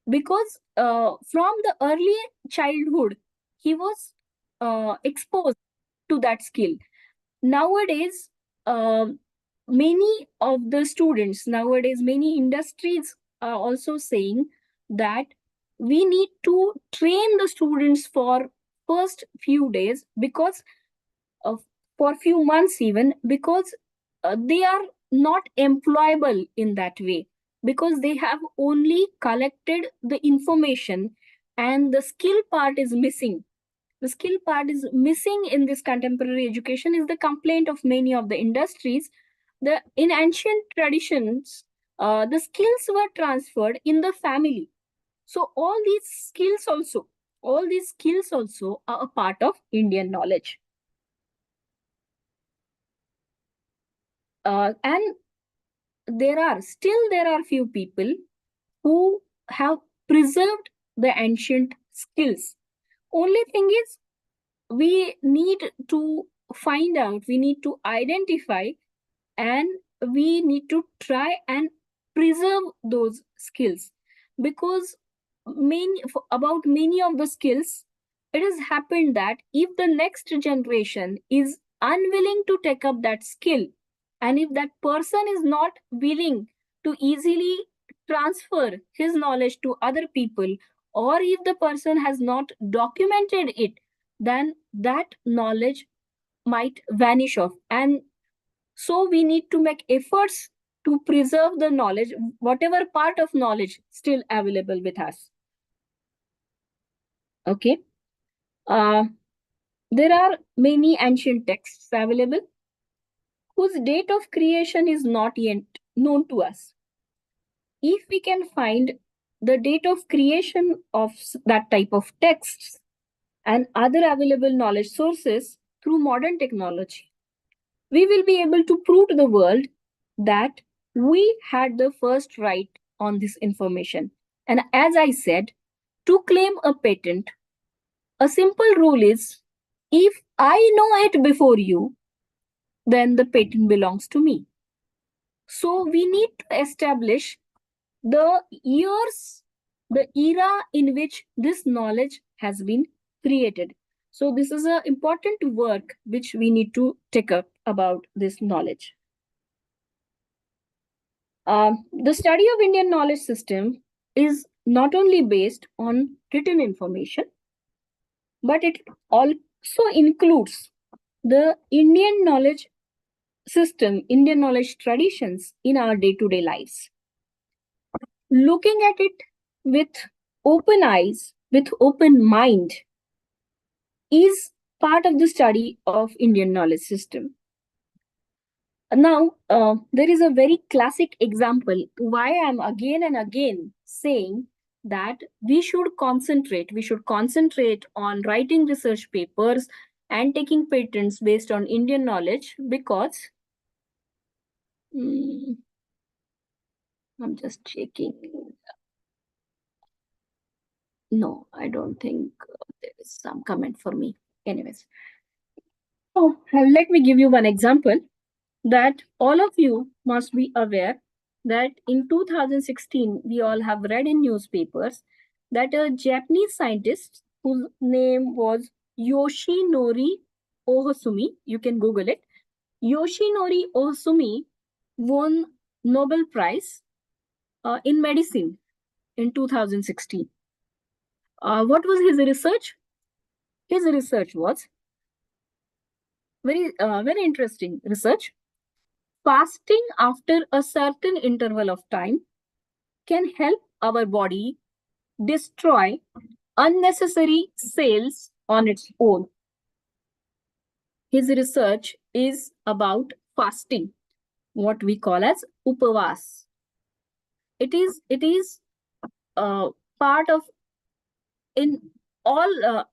[SPEAKER 2] because from the early childhood he was exposed to that skill. Nowadays, many of the students, nowadays many industries are also saying that we need to train the students for first few days, because of for few months even, because they are not employable in that way, because they have only collected the information and the skill part is missing. The skill part is missing in this contemporary education is the complaint of many of the industries. The in ancient traditions, the skills were transferred in the family. So all these skills also are a part of Indian knowledge. And there are few people who have preserved the ancient skills. Only thing is, we need to find out, we need to identify, and we need to try and preserve those skills, because about many of the skills, it has happened that if the next generation is unwilling to take up that skill, and if that person is not willing to easily transfer his knowledge to other people, or if the person has not documented it, then that knowledge might vanish off. And so we need to make efforts to preserve the knowledge, whatever part of knowledge still available with us. Okay. Uh, there are many ancient texts available whose date of creation is not yet known to us. If we can find the date of creation of that type of texts and other available knowledge sources through modern technology, we will be able to prove to the world that we had the first right on this information. And as I said, to claim a patent, a simple rule is, if I know it before you, then the patent belongs to me. So we need to establish the years, the era in which this knowledge has been created. So this is an important work which we need to take up about this knowledge. The study of Indian knowledge system is not only based on written information, but it also includes the Indian knowledge system, Indian knowledge traditions in our day-to-day lives. Looking at it with open eyes, with open mind, is part of the study of Indian knowledge system. Now, there is a very classic example why I'm again and again saying that we should concentrate on writing research papers and taking patents based on Indian knowledge, because I'm just checking. No, I don't think there is some comment for me. Anyways, so let me give you one example that all of you must be aware that in 2016, we all have read in newspapers that a Japanese scientist whose name was Yoshinori Ohsumi, you can Google it, Yoshinori Ohsumi won Nobel Prize in medicine in 2016. What was his research? His research was very interesting research. Fasting after a certain interval of time can help our body destroy unnecessary cells on its own. His research is about fasting, what we call as upavas. It is part of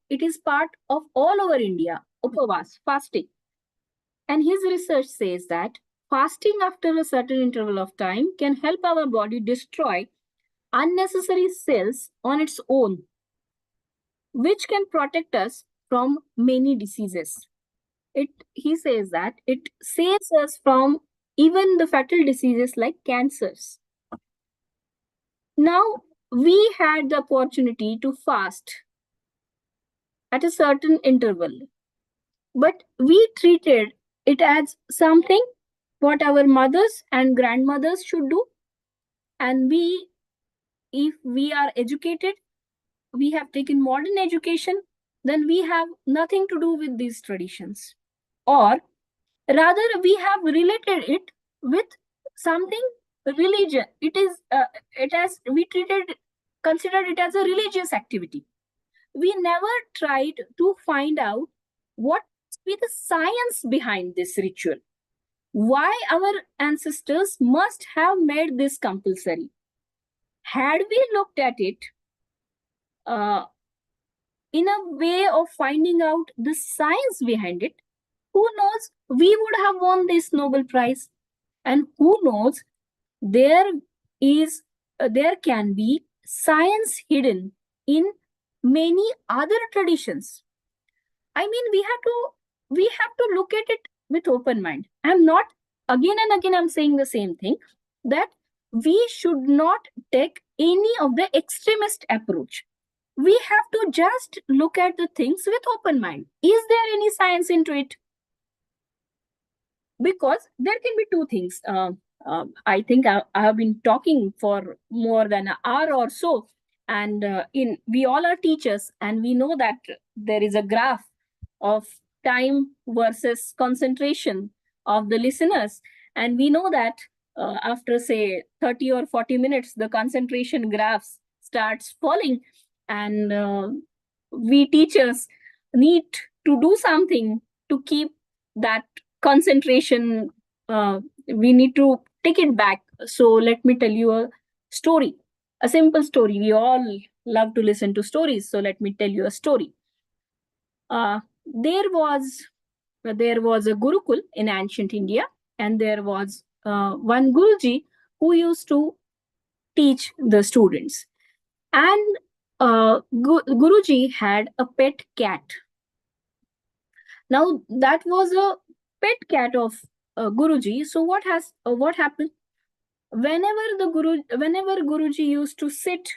[SPEAKER 2] it is part of all over India, upavas, fasting. And his research says that fasting after a certain interval of time can help our body destroy unnecessary cells on its own, which can protect us from many diseases. He says that it saves us from even the fatal diseases like cancers. Now, we had the opportunity to fast at a certain interval, but we treated it as something what our mothers and grandmothers should do. And if we are educated, we have taken modern education, then we have nothing to do with these traditions. Or rather, we have related it with something religion. Considered it as a religious activity. We never tried to find out what be the science behind this ritual. Why our ancestors must have made this compulsory. Had we looked at it in a way of finding out the science behind it, who knows, we would have won this Nobel Prize. And who knows, there can be science hidden in many other traditions. I mean, we have to look at it with open mind. I'm not, again and again, I'm saying the same thing, that we should not take any of the extremist approach. We have to just look at the things with open mind. Is there any science into it? Because there can be two things. I think I have been talking for more than an hour or so, and we all are teachers, and we know that there is a graph of time versus concentration of the listeners, and we know that after say 30 or 40 minutes, the concentration graphs starts falling, and we teachers need to do something to keep that concentration. We need to take it back. So let me tell you a story, a simple story. We all love to listen to stories, so let me tell you a story. There was a Gurukul in ancient India, and there was one Guruji who used to teach the students. And Guruji had a pet cat. Now that was a pet cat of Guruji. So what happened? Whenever Guruji used to sit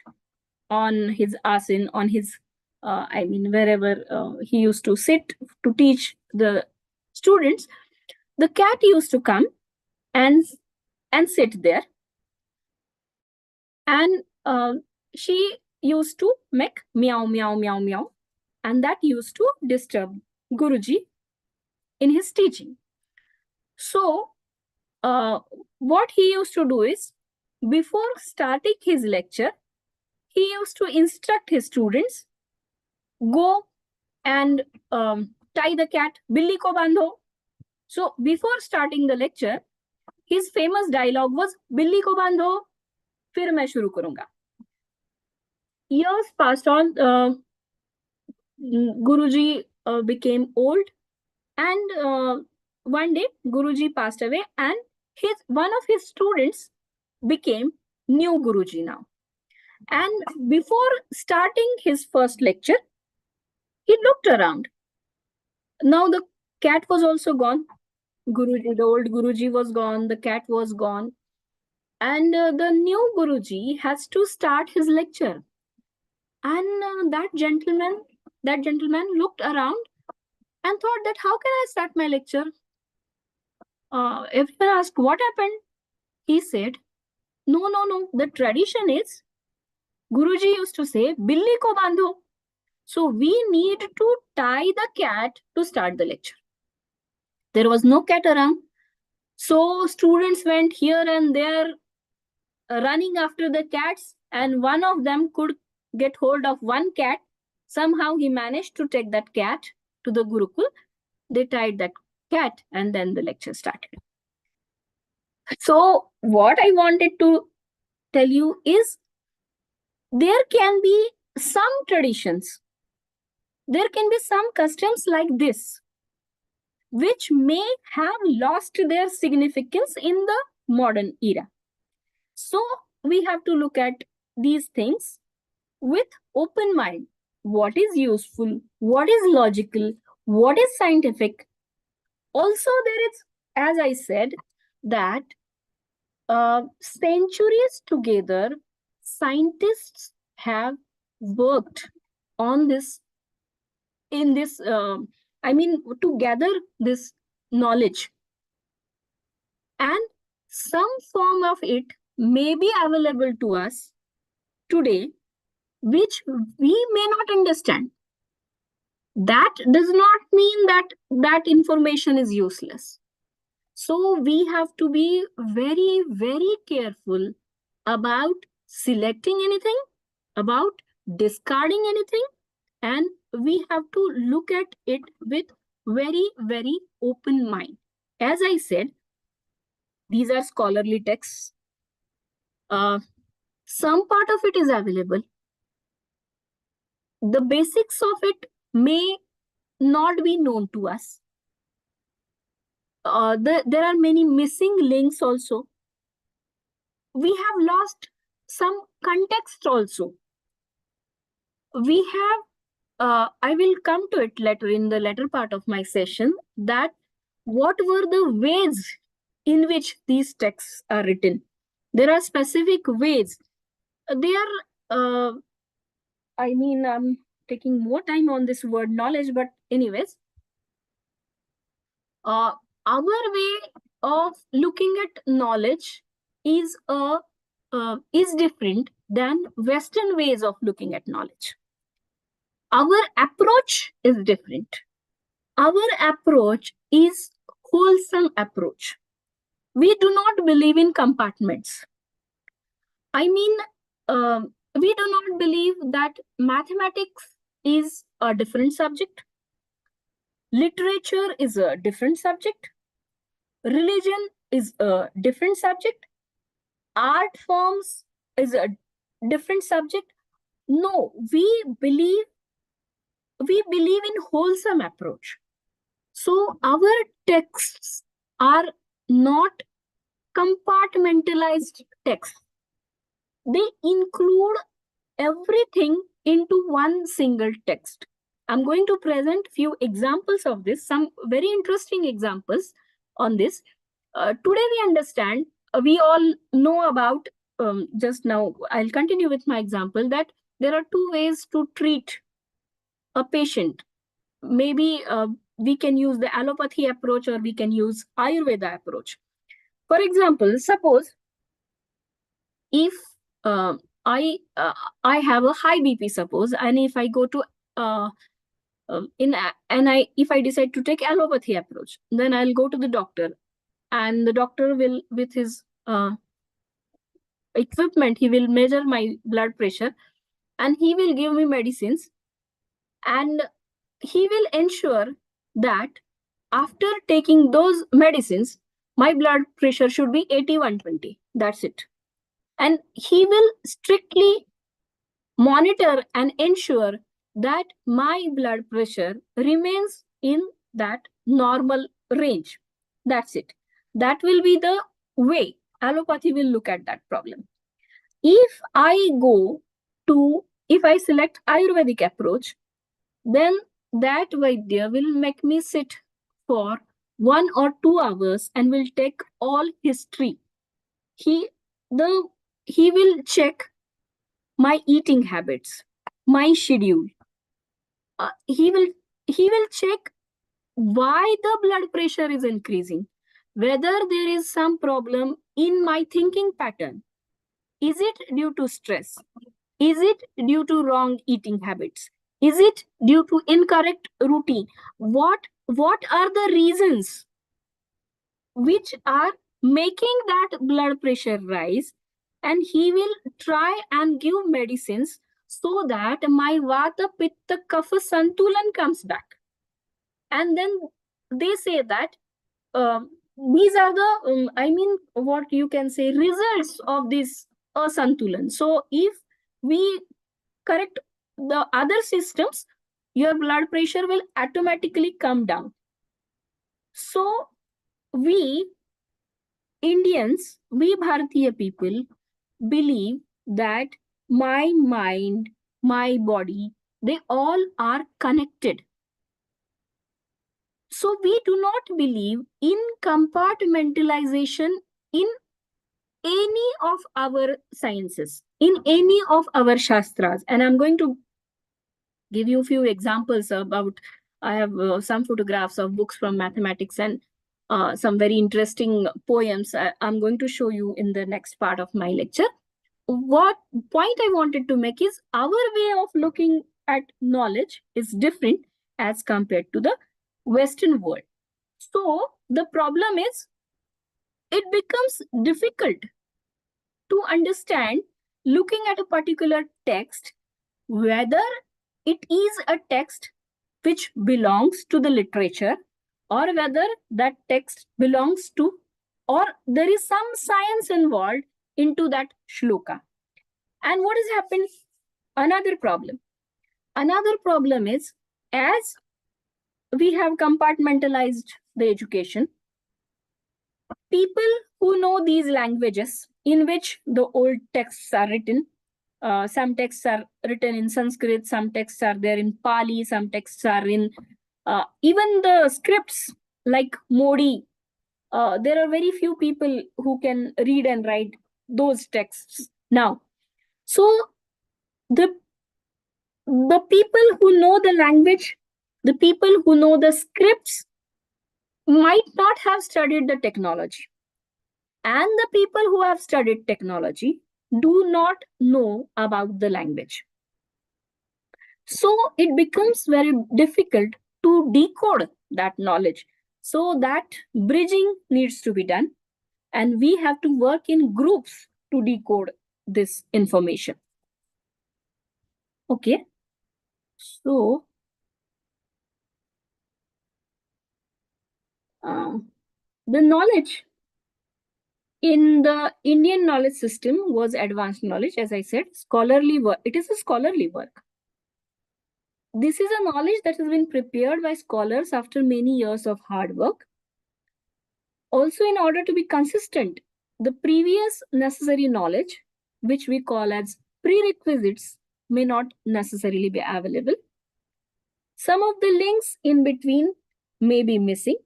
[SPEAKER 2] on his asin, on his wherever he used to sit to teach the students, the cat used to come and sit there, and she used to make meow meow meow meow, and that used to disturb Guruji in his teaching. So what he used to do is, before starting his lecture, he used to instruct his students, go and tie the cat, billi ko bandho. So before starting the lecture, his famous dialogue was, billi ko bandho, fir main shuru karunga. Years passed on, Guruji became old, and one day Guruji passed away, and one of his students became new Guruji now. And before starting his first lecture, he looked around. Now the cat was also gone. The old Guruji was gone, the cat was gone. And the new Guruji has to start his lecture. And that gentleman looked around and thought that, how can I start my lecture? Everyone asked, what happened? He said, no. The tradition is, Guruji used to say, billi ko bandho. So we need to tie the cat to start the lecture. There was no cat around. So students went here and there running after the cats, and one of them could get hold of one cat. Somehow he managed to take that cat to the Gurukul. They tied that cat, and then the lecture started. So what I wanted to tell you is, there can be some traditions, there can be some customs like this, which may have lost their significance in the modern era. So we have to look at these things with open mind. what is useful, what is logical, what is scientific. Also, there is, as I said, that centuries together, scientists have worked on this, in this, to gather this knowledge, and some form of it may be available to us today, which we may not understand. That does not mean that that information is useless. So we have to be very, very careful about selecting anything, about discarding anything, and we have to look at it with very, very open mind. As I said, these are scholarly texts. Some part of it is available. The basics of it may not be known to us. There are many missing links also. We have lost some context also. We have, I will come to it later in the latter part of my session, that what were the ways in which these texts are written. There are specific ways. They are, I'm taking more time on this word knowledge, but anyways, our way of looking at knowledge is different than Western ways of looking at knowledge. Our approach is different. Our approach is wholesome approach. We do not believe in compartments. I mean, we do not believe that mathematics is a different subject, literature is a different subject, religion is a different subject, art forms is a different subject. No, we believe in wholesome approach. So our texts are not compartmentalized texts. They include everything into one single text. I'm going to present few examples of this, some very interesting examples on this. Today we understand, we all know about, just now, I'll continue with my example, that there are two ways to treat a patient. Maybe we can use the allopathy approach or we can use Ayurveda approach. For example, suppose if uh, I have a high BP, suppose, and if I go to if I decide to take allopathy approach, then I'll go to the doctor, and the doctor will, with his equipment, he will measure my blood pressure, and he will give me medicines, and he will ensure that after taking those medicines, my blood pressure should be 80/120. That's it. And he will strictly monitor and ensure that my blood pressure remains in that normal range. That's it. That will be the way allopathy will look at that problem. If I select Ayurvedic approach, then that Vaidya will make me sit for 1 or 2 hours and will take all history. He will check my eating habits, my schedule. He will check why the blood pressure is increasing, whether there is some problem in my thinking pattern. Is it due to stress? Is it due to wrong eating habits? Is it due to incorrect routine? What are the reasons which are making that blood pressure rise? And he will try and give medicines so that my vata pitta kapha santulan comes back. And then they say that these are the what you can say, results of this asantulan. So if we correct the other systems, your blood pressure will automatically come down. So we Indians, we Bharatiya people, believe that my mind, my body They all are connected. So we do not believe in compartmentalization in any of our sciences, in any of our shastras. And I'm going to give you a few examples about, I have some photographs of books from mathematics and some very interesting poems I'm going to show you in the next part of my lecture. What point I wanted to make is our way of looking at knowledge is different as compared to the Western world. So the problem is it becomes difficult to understand looking at a particular text whether it is a text which belongs to the literature or whether that text belongs to, or there is some science involved into that shloka. And what has happened? Another problem. Another problem is, as we have compartmentalized the education, people who know these languages in which the old texts are written, some texts are written in Sanskrit, some texts are there in Pali, some texts are in even the scripts like Modi. There are very few people who can read and write those texts now. So the people who know the language, the people who know the scripts might not have studied the technology. And the people who have studied technology do not know about the language. So it becomes very difficult to decode that knowledge. So that bridging needs to be done. And we have to work in groups to decode this information. Okay. So the knowledge in the Indian knowledge system was advanced knowledge, as I said, scholarly work. It is a scholarly work. This is a knowledge that has been prepared by scholars after many years of hard work. Also, in order to be consistent, the previous necessary knowledge, which we call as prerequisites, may not necessarily be available. Some of the links in between may be missing.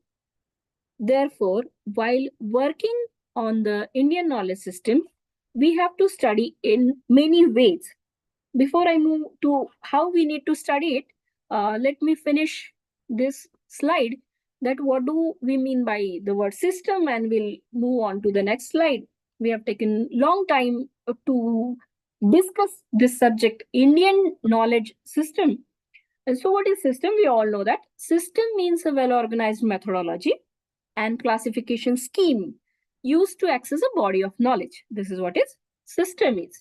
[SPEAKER 2] Therefore, while working on the Indian knowledge system, we have to study in many ways. Before I move to how we need to study it, let me finish this slide, that what do we mean by the word system, and we'll move on to the next slide. We have taken long time to discuss this subject, Indian knowledge system. And so what is system? We all know that system means a well-organized methodology and classification scheme used to access a body of knowledge. This is what is system is.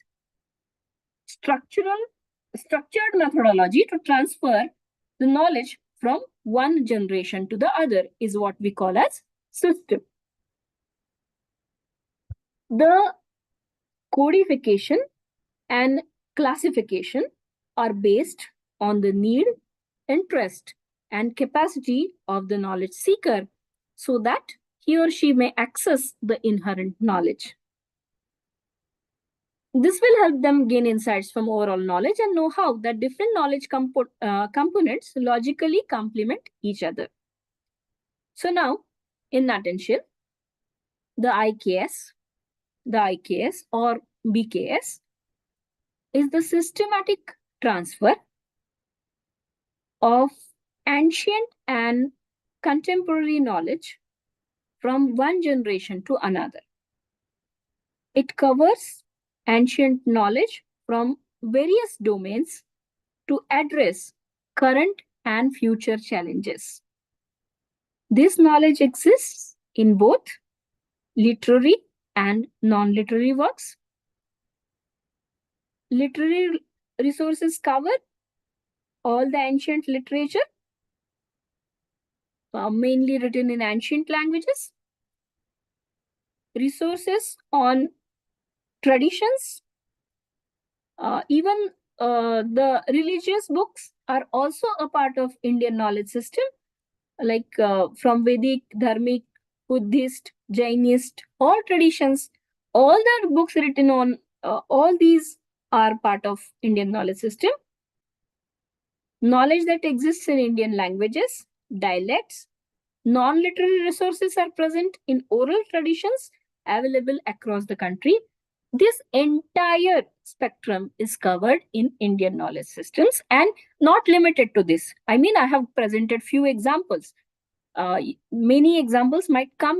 [SPEAKER 2] Structured methodology to transfer the knowledge from one generation to the other is what we call as system. The codification and classification are based on the need, interest, and capacity of the knowledge seeker so that he or she may access the inherent knowledge. This will help them gain insights from overall knowledge and know-how that different knowledge components logically complement each other. So now, in nutshell, the IKS or BKS is the systematic transfer of ancient and contemporary knowledge from one generation to another. It covers ancient knowledge from various domains to address current and future challenges. This knowledge exists in both literary and non-literary works. Literary resources cover all the ancient literature, mainly written in ancient languages. Resources on traditions, even the religious books are also a part of Indian knowledge system, like from Vedic, Dharmic, Buddhist, Jainist, all traditions, all the books written on all these are part of Indian knowledge system. knowledge that exists in Indian languages, dialects, non-literary resources are present in oral traditions available across the country. This entire spectrum is covered in Indian knowledge systems and not limited to this. I mean, I have presented few examples. Many examples might come.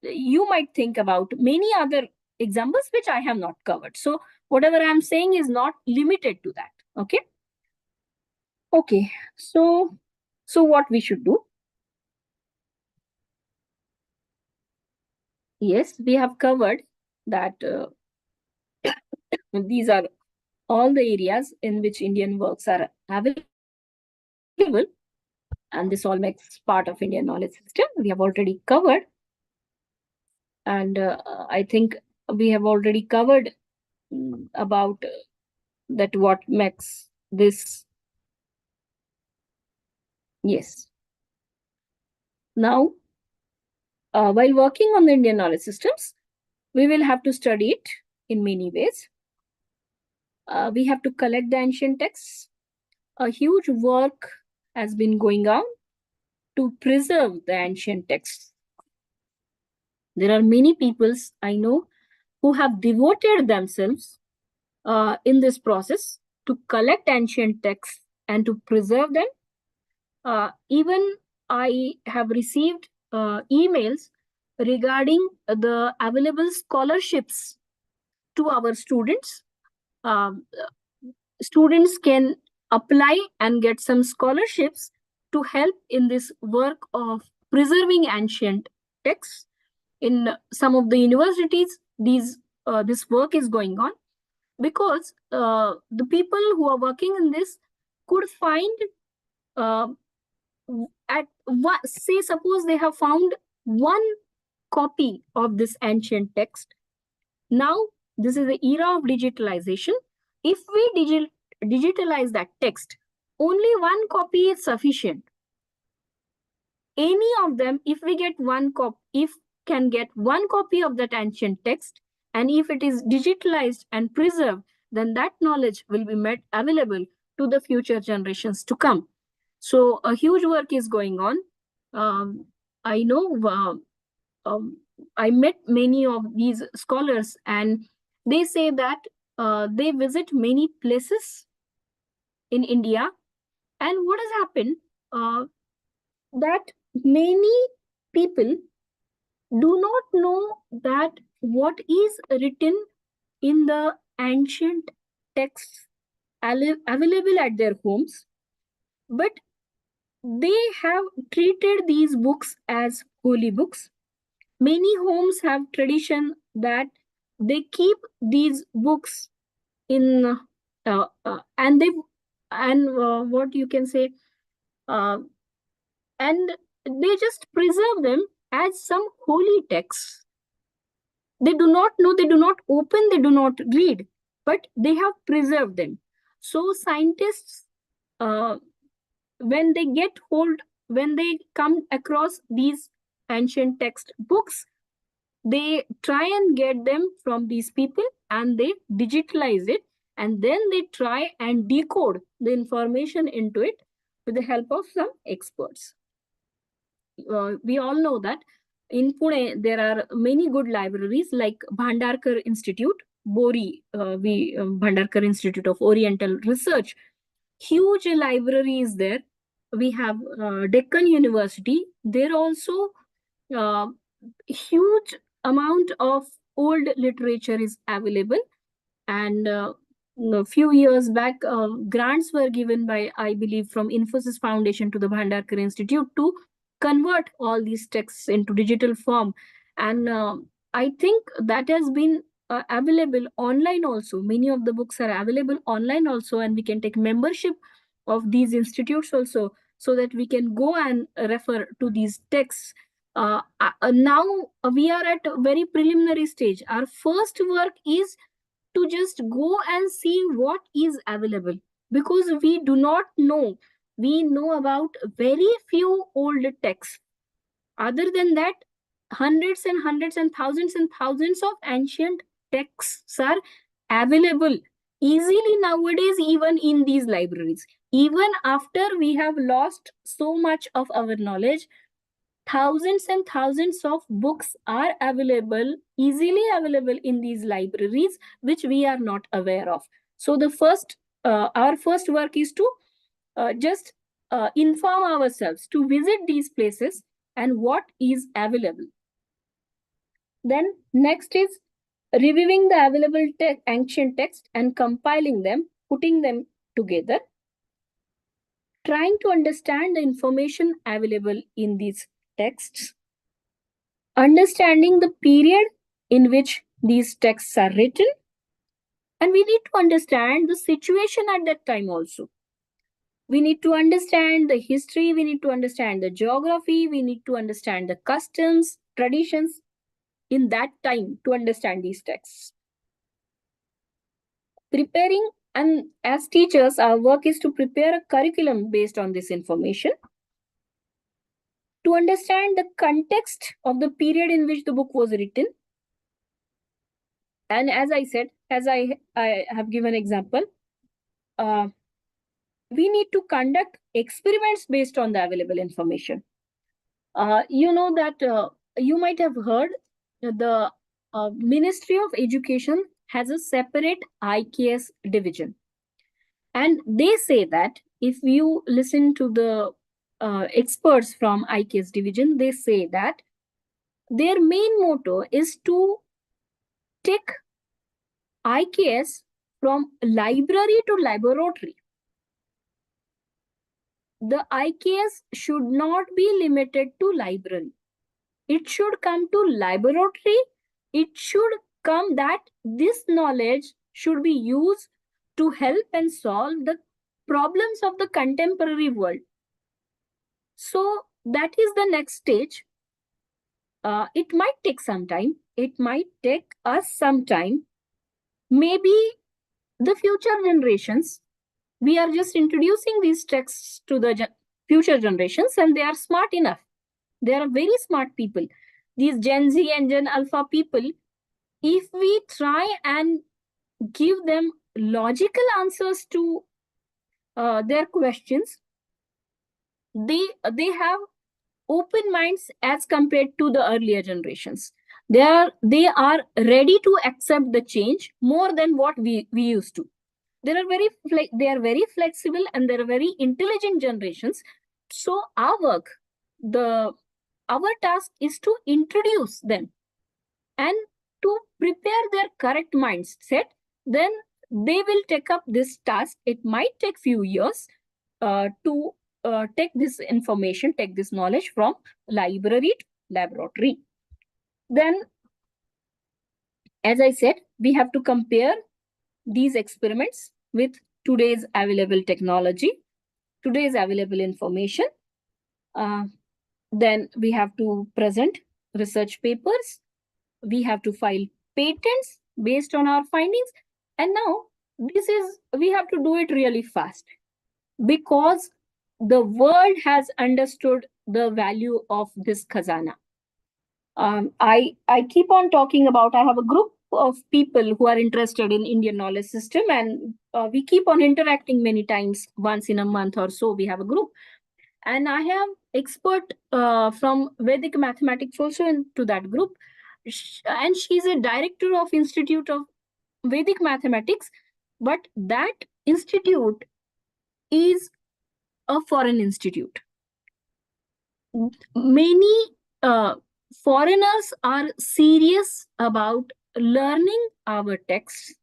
[SPEAKER 2] You might think about many other examples which I have not covered. So whatever I'm saying is not limited to that. Okay. Okay. So what we should do? Yes, we have covered that these are all the areas in which Indian works are available, and this all makes part of Indian knowledge system. We have already covered, and I think we have already covered about that what makes this. Yes. Now, while working on the Indian knowledge systems, we will have to study it in many ways. We have to collect the ancient texts. A huge work has been going on to preserve the ancient texts. There are many peoples I know who have devoted themselves in this process to collect ancient texts and to preserve them. Even I have received emails regarding the available scholarships to our students. Students can apply and get some scholarships to help in this work of preserving ancient texts. In some of the universities, this work is going on because the people who are working in this could find uh, say suppose they have found one copy of this ancient text. Now this is the era of digitalization. If we digitalize that text, only one copy is sufficient. Any of them, if we get one copy, if can get one copy of that ancient text, and if it is digitalized and preserved, then that knowledge will be made available to the future generations to come. So a huge work is going on. I know I met many of these scholars, and they say that they visit many places in India, and what has happened that many people do not know that what is written in the ancient texts available at their homes, but they have treated these books as holy books. Many homes have tradition that they keep these books in and they and what you can say and they just preserve them as some holy texts. They do not know, they do not open, they do not read, but they have preserved them. So scientists, uh, when they get hold, when they come across these ancient text books, they try and get them from these people and they digitalize it, and then they try and decode the information into it with the help of some experts. We all know that in Pune there are many good libraries like Bhandarkar Institute, Bhandarkar Institute of Oriental Research. Huge library is there. We have Deccan University. There also uh, huge amount of old literature is available, and a few years back grants were given by, I believe, from Infosys Foundation to the Bhandarkar Institute to convert all these texts into digital form, and I think that has been available online also. Many of the books are available online also, and we can take membership of these institutes also, so that we can go and refer to these texts. Now we are at a very preliminary stage. Our first work is to just go and see what is available, because we do not know. We know about very few old texts. Other than that, hundreds and thousands of ancient texts are available easily nowadays, even in these libraries. Even after we have lost so much of our knowledge, thousands and thousands of books are available, easily available in these libraries, which we are not aware of. So our first work is to just inform ourselves to visit these places and what is available. Then next is reviewing the available ancient text and compiling them, putting them together, trying to understand the information available in these texts, understanding the period in which these texts are written, and we need to understand the situation at that time also. We need to understand the history, we need to understand the geography, we need to understand the customs, traditions in that time to understand these texts. Preparing, and as teachers, our work is to prepare a curriculum based on this information, to understand the context of the period in which the book was written. And as I said, as I have given example, we need to conduct experiments based on the available information. You know that you might have heard the Ministry of Education has a separate IKS division. And they say that if you listen to the experts from IKS division, they say that their main motto is to take IKS from library to laboratory. The IKS should not be limited to library. It should come to laboratory. It should come that this knowledge should be used to help and solve the problems of the contemporary world. So that is the next stage. It might take some time. It might take us some time. Maybe the future generations, we are just introducing these texts to the future generations, and they are smart enough. They are very smart people. These Gen Z and Gen Alpha people, if we try and give them logical answers to their questions, they have open minds as compared to the earlier generations. They are ready to accept the change more than what we used to. They are very flexible, and they're very intelligent generations. So our task is to introduce them and to prepare their correct mindset. Then they will take up this task. It might take few years to take this information, take this knowledge from library to laboratory. Then, as I said, we have to compare these experiments with today's available technology, today's available information. Then we have to present research papers. We have to file patents based on our findings. And now we have to do it really fast, because the world has understood the value of this khazana. I keep on talking about, I have a group of people who are interested in Indian knowledge system, and we keep on interacting many times, once in a month or so we have a group. And I have expert from Vedic mathematics also into that group. And she's a director of Institute of Vedic Mathematics, but that institute is a foreign institute. Many foreigners are serious about learning our texts.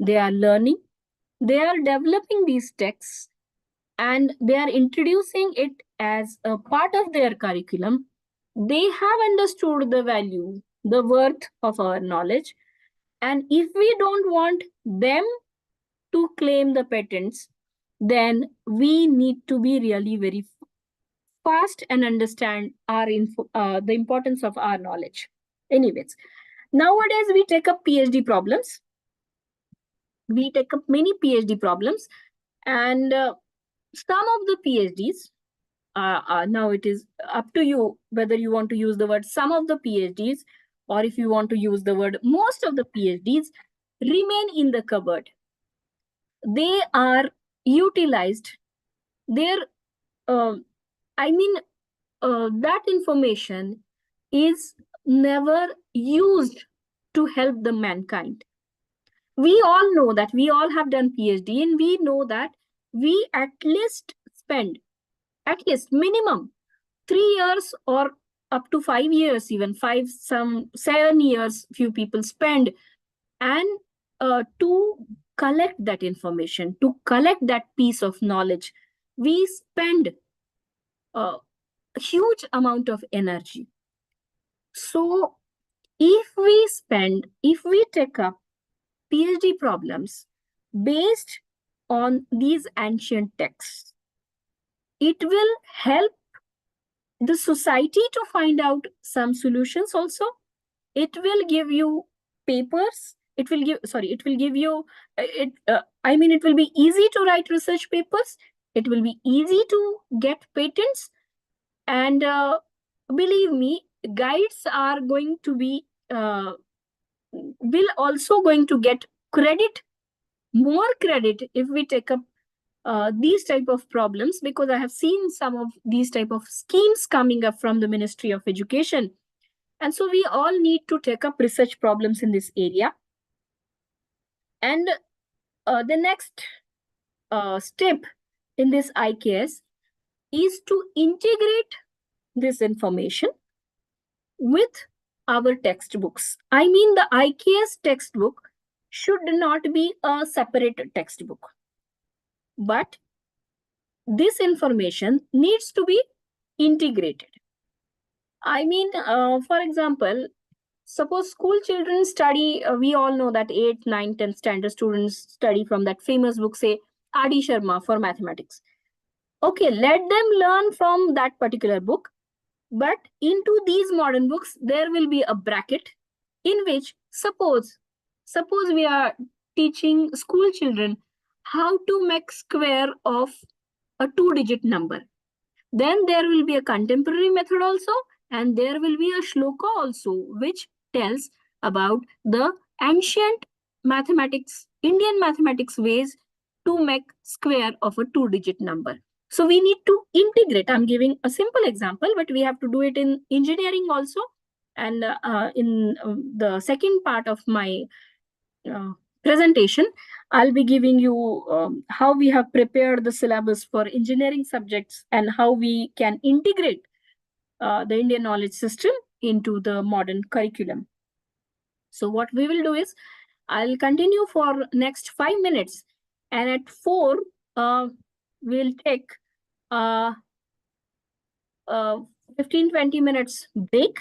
[SPEAKER 2] They are learning, they are developing these texts, and they are introducing it as a part of their curriculum. They have understood the value, the worth of our knowledge. And if we don't want them to claim the patents, then we need to be really very fast and understand the importance of our knowledge. Anyways, nowadays we take up PhD problems. We take up many PhD problems, and some of the PhDs, now it is up to you whether you want to use the word some of the PhDs, or if you want to use the word most of the PhDs, remain in the cupboard. they are utilized. Their, that information is never used to help the mankind. We all know that, we all have done PhD, and we know that we at least spend, at least minimum 3 years or up to 5 years, even five, some 7 years, few people spend, and to collect that information, to collect that piece of knowledge, we spend a huge amount of energy. So if we take up PhD problems based on these ancient texts, it will help the society to find out some solutions also. It will give you papers. It will give you, it will be easy to write research papers. It will be easy to get patents. And believe me, guides are going to be, will also going to get credit, more credit, if we take up these type of problems, because I have seen some of these type of schemes coming up from the Ministry of Education. And so we all need to take up research problems in this area. And the next step in this IKS is to integrate this information with our textbooks. I mean, the IKS textbook should not be a separate textbook, but this information needs to be integrated. I mean, for example, suppose school children study, we all know that 8th, 9th, 10th standard students study from that famous book, say, R.D. Sharma for mathematics. Okay, let them learn from that particular book. But into these modern books, there will be a bracket in which, suppose we are teaching school children how to make square of a 2-digit number. Then there will be a contemporary method also, and there will be a shloka also, which tells about the ancient mathematics, Indian mathematics ways to make square of a 2-digit number. So we need to integrate. I'm giving a simple example, but we have to do it in engineering also. And in the second part of my presentation, I'll be giving you how we have prepared the syllabus for engineering subjects and how we can integrate the Indian knowledge system into the modern curriculum. So what we will do is, I'll continue for next 5 minutes, and at 4, we'll take 15-20 minutes break,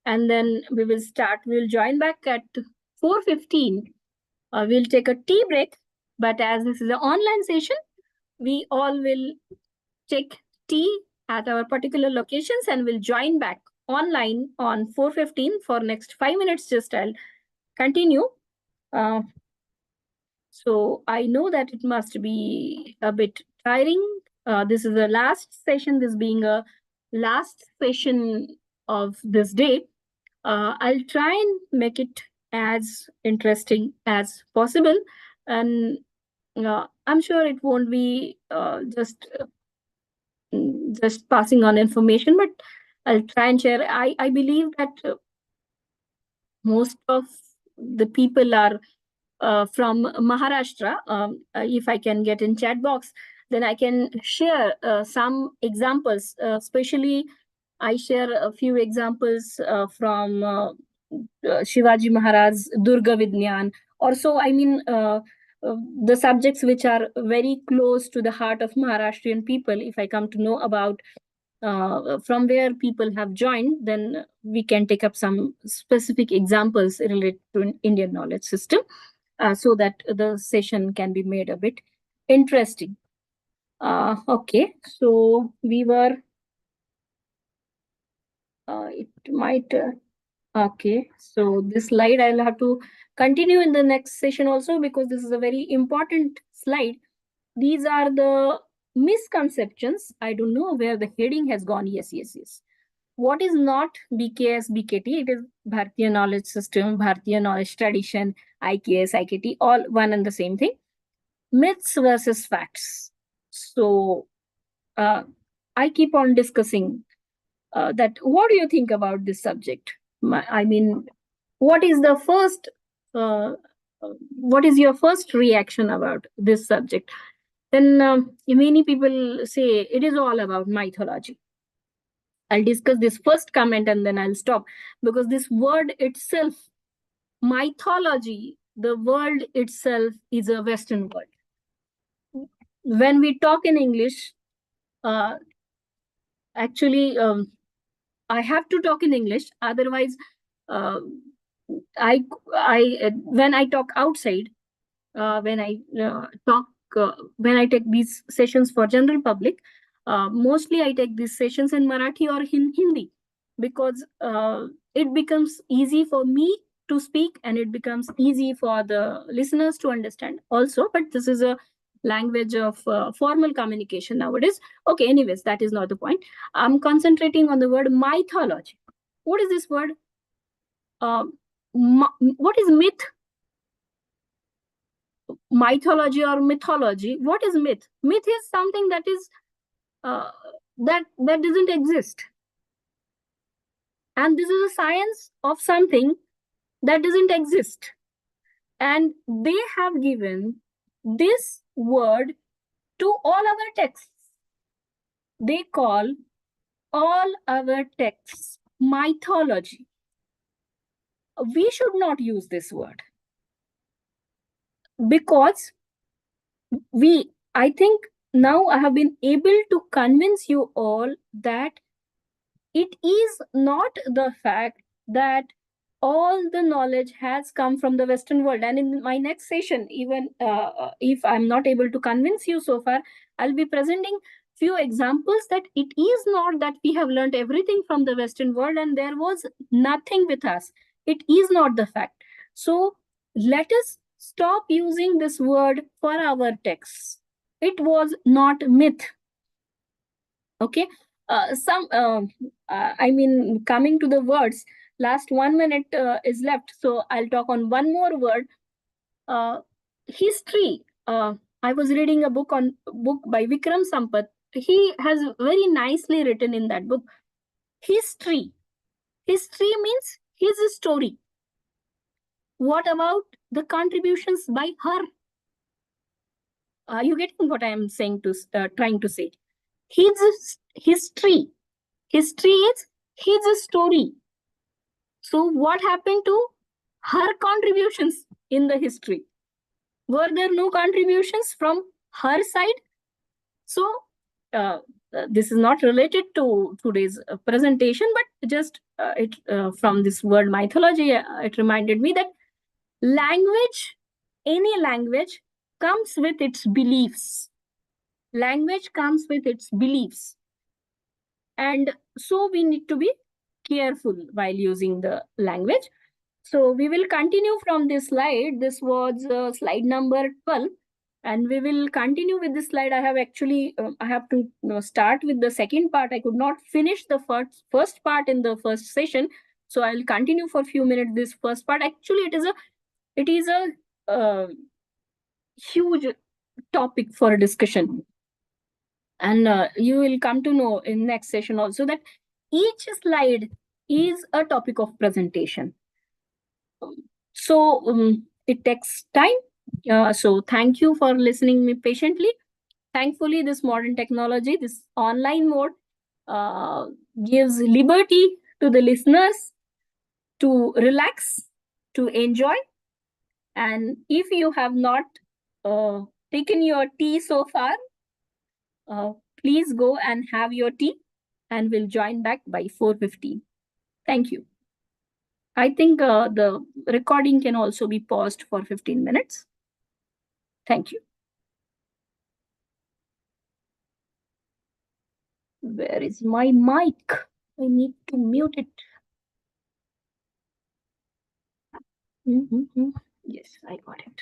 [SPEAKER 2] and then we will start. We'll join back at 4:15. We'll take a tea break, but as this is an online session, we all will take tea at our particular locations, and we'll join back online on 4:15 for next 5 minutes. Just I'll continue. So I know that it must be a bit tiring. This is the last session, this being a last session of this day. I'll try and make it as interesting as possible. And I'm sure it won't be just passing on information, but I'll try and share. I believe that most of the people are from Maharashtra. If I can get in chat box, then I can share some examples. Especially, I share a few examples from Shivaji Maharaj's Durga Vidyan. Also, I mean, the subjects which are very close to the heart of Maharashtrian people. If I come to know about from where people have joined, then we can take up some specific examples related to Indian knowledge system, so that the session can be made a bit interesting. Okay, so we were, it might, okay, so this slide I'll have to continue in the next session also, because this is a very important slide. These are the misconceptions. I don't know where the heading has gone. Yes. What is not BKS, BKT? It is Bharatiya Knowledge System, Bharatiya Knowledge Tradition, IKS, IKT, all one and the same thing. myths versus facts. So I keep on discussing that. What do you think about this subject? I mean, what is the first? Uh, what is your first reaction about this subject? Then many people say it is all about mythology. I'll discuss this first comment and then I'll stop, because this word itself, mythology, the word itself is a Western word. When we talk in English, uh, actually, I have to talk in English. Otherwise, uh, when I talk outside, when I talk, when I take these sessions for general public, mostly I take these sessions in Marathi or in Hindi, because it becomes easy for me to speak and it becomes easy for the listeners to understand also. But this is a language of formal communication nowadays. Okay, anyways, that is not the point. I'm concentrating on the word mythology. What is this word? What is myth? Mythology or mythology? What is myth? Myth is something that is uh, that doesn't exist, and this is a science of something that doesn't exist. And they have given this word to all our texts. They call all our texts mythology. We should not use this word, because I think now I have been able to convince you all that it is not the fact that all the knowledge has come from the Western world. And in my next session, even if I'm not able to convince you so far, I'll be presenting few examples that it is not that we have learned everything from the Western world and there was nothing with us. It is not the fact. So let us stop using this word for our texts. It was not myth. Okay. I mean, coming to the words, last 1 minute is left, so I'll talk on one more word. History. I was reading a book by Vikram Sampath. He has very nicely written in that book. History. History means his story. What about the contributions by her? Are you getting what I am saying to trying to say? His history. History is his story. So what happened to her contributions in the history? Were there no contributions from her side? So this is not related to today's presentation, but just it from this word mythology, it reminded me that language, any language, comes with its beliefs. Language comes with its beliefs. And so we need to be careful while using the language. So we will continue from this slide. This was slide number 12. And we will continue with this slide. I have actually, I have to start with the second part. I could not finish the first part in the first session. So I'll continue for a few minutes this first part. Actually, it is a huge topic for discussion. And you will come to know in next session also that each slide is a topic of presentation. So it takes time. So thank you for listening me patiently. Thankfully, this modern technology, this online mode, uh, gives liberty to the listeners to relax, to enjoy. And if you have not uh, taken your tea so far, uh, please go and have your tea, and we'll join back by 4:15. Thank you. I think the recording can also be paused for 15 minutes. Thank you. Where is my mic? I need to mute it. Yes, I got it.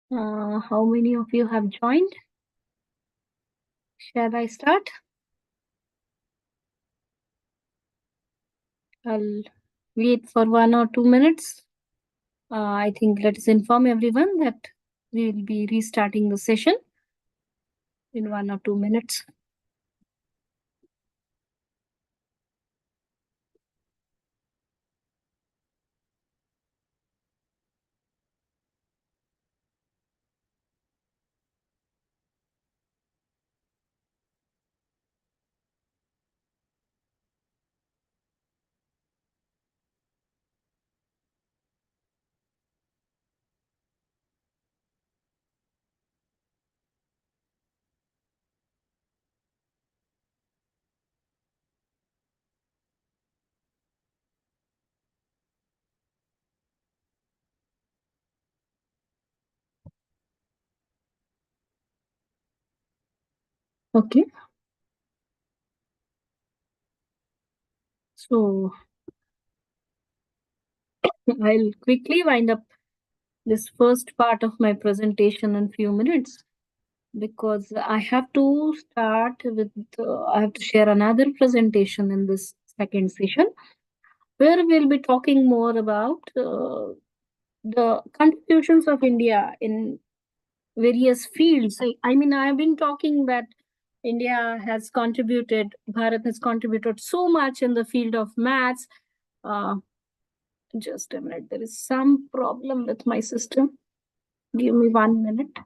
[SPEAKER 2] How many of you have joined? Shall I start? I'll wait for 1 or 2 minutes. I think let us inform everyone that we will be restarting the session in 1 or 2 minutes. Okay. So I'll quickly wind up this first part of my presentation in few minutes because I have to start with, I have to share another presentation in this second session where we'll be talking more about the contributions of India in various fields. I mean, I've been talking that India has contributed, Bharat has contributed so much in the field of maths. Just a minute, there is some problem with my system. Give me 1 minute.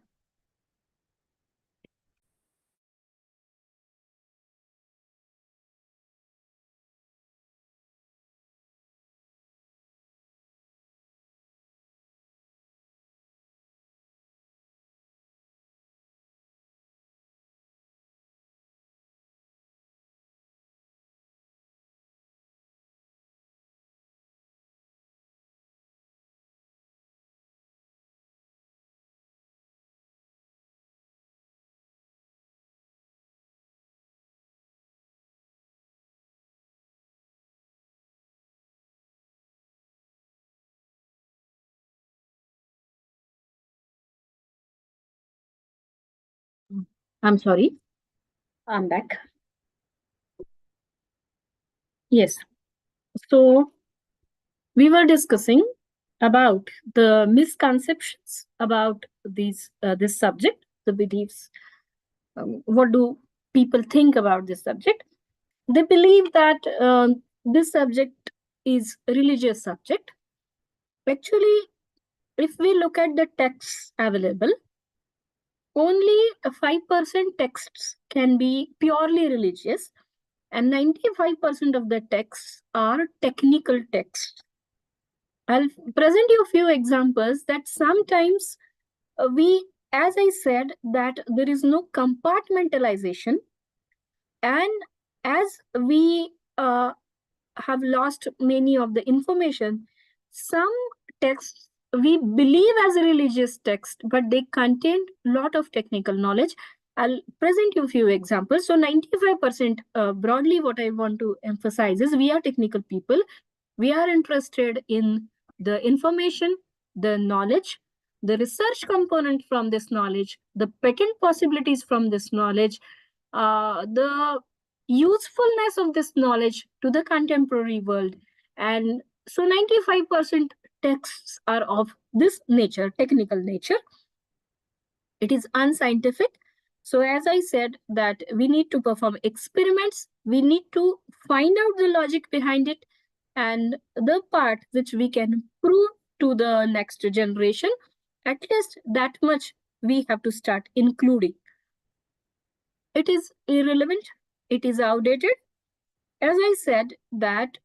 [SPEAKER 2] I'm sorry. I'm back. Yes. So we were discussing about the misconceptions about this subject, the beliefs. What do people think about this subject? They believe that this subject is a religious subject. Actually, if we look at the texts available, only 5% texts can be purely religious, and 95% of the texts are technical texts. I'll present you a few examples that sometimes as I said, that there is no compartmentalization, and as we have lost many of the information, some texts we believe as a religious text, but they contain lot of technical knowledge. I'll present you a few examples. So 95%, broadly what I want to emphasize is we are technical people. We are interested in the information, the knowledge, the research component from this knowledge, the patent possibilities from this knowledge, the usefulness of this knowledge to the contemporary world. And so 95% texts are of this nature, technical nature. It is unscientific. So as I said, that we need to perform experiments, we need to find out the logic behind it, and the part which we can prove to the next generation, at least that much we have to start including. It is irrelevant, it is outdated. As I said, that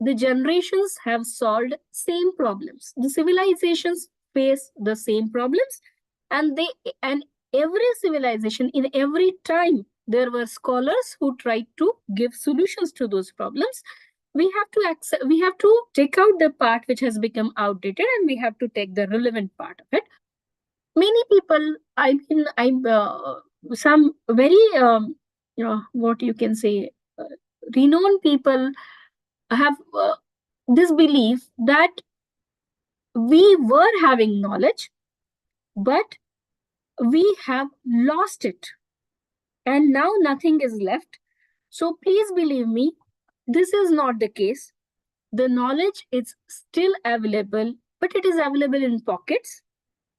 [SPEAKER 2] the generations have solved same problems. The civilizations face the same problems, and every civilization in every time there were scholars who tried to give solutions to those problems. We have to accept, we have to take out the part which has become outdated, and we have to take the relevant part of it. Many people, I'm some very what you can say, renowned people have this belief that we were having knowledge, but we have lost it. And now nothing is left. So please believe me, this is not the case. The knowledge is still available, but it is available in pockets.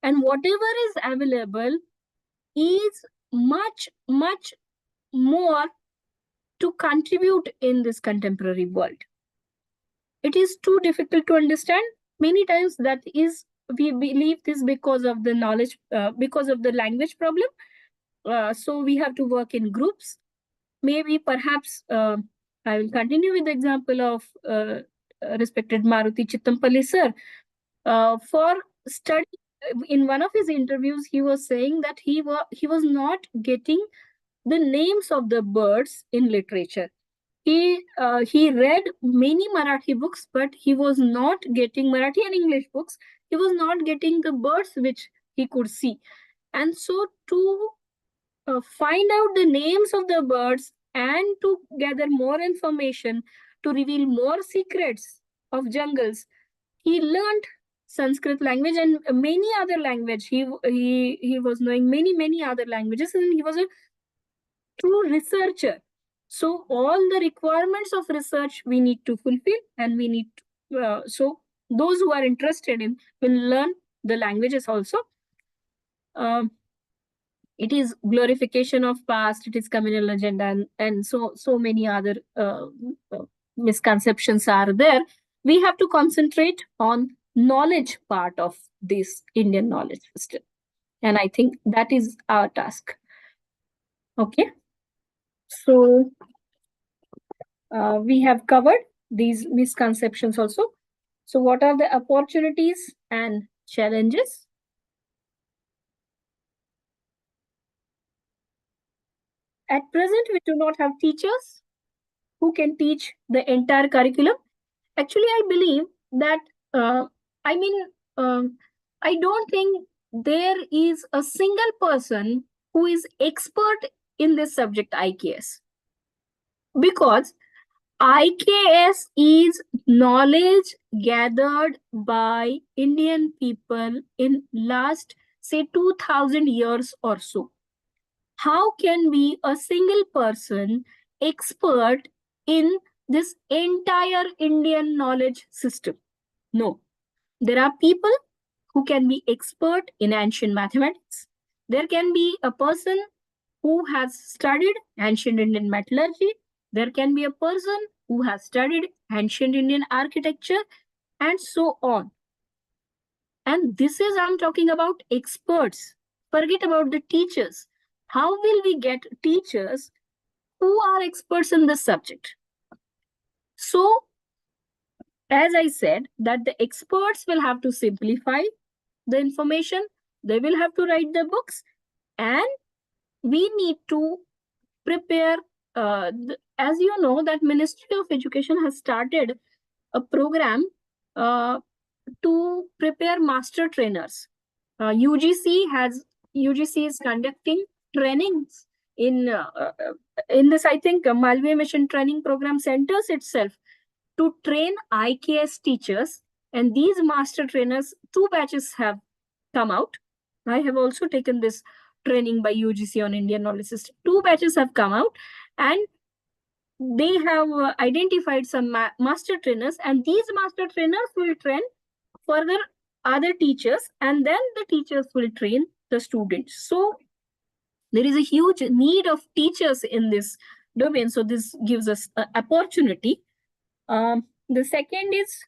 [SPEAKER 2] And whatever is available is much, much more to contribute in this contemporary world. It is too difficult to understand. Many times that is, we believe this because of the knowledge, because of the language problem. So we have to work in groups. Maybe perhaps I will continue with the example of respected Maruti Chittampalli sir. For study, in one of his interviews, he was saying that he was not getting the names of the birds in literature. He read many Marathi books, but he was not getting Marathi and English books. He was not getting the birds which he could see. And so to find out the names of the birds and to gather more information, to reveal more secrets of jungles, he learned Sanskrit language and many other language. He was knowing many other languages, and he was a true researcher. So all the requirements of research we need to fulfill, and we need to, so those who are interested in will learn the languages also. It is glorification of past, it is communal agenda, and so many other misconceptions are there. We have to concentrate on knowledge part of this Indian knowledge system. And I think that is our task. Okay. So we have covered these misconceptions also. So what are the opportunities and challenges? At present, we do not have teachers who can teach the entire curriculum. Actually, I believe that, I don't think there is a single person who is expert in this subject IKS. Because IKS is knowledge gathered by Indian people in last, say, 2000 years or so. How can be a single person expert in this entire Indian knowledge system? No. There are people who can be expert in ancient mathematics. There can be a person who has studied ancient Indian metallurgy. There can be a person who has studied ancient Indian architecture, and so on. And this is, I'm talking about experts. Forget about the teachers. How will we get teachers who are experts in this subject? So, as I said, that the experts will have to simplify the information, they will have to write the books, and we need to prepare, as you know, that Ministry of Education has started a program to prepare master trainers. UGC is conducting trainings in this, I think, Malviya Mission Training Program centers itself to train IKS teachers. And these master trainers, 2 batches have come out. I have also taken this training by UGC on Indian knowledge system. 2 batches have come out, and they have identified some master trainers, and these master trainers will train further other teachers, and then the teachers will train the students. So there is a huge need of teachers in this domain. So this gives us an opportunity. The second is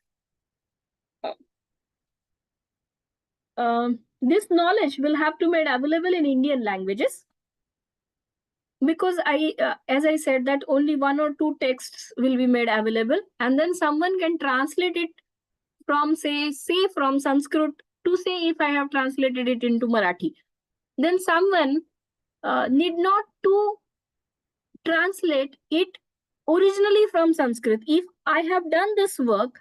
[SPEAKER 2] this knowledge will have to be made available in Indian languages, because as I said, that only 1 or 2 texts will be made available, and then someone can translate it from say from Sanskrit to, say, if I have translated it into Marathi, then someone need not to translate it originally from Sanskrit. If I have done this work,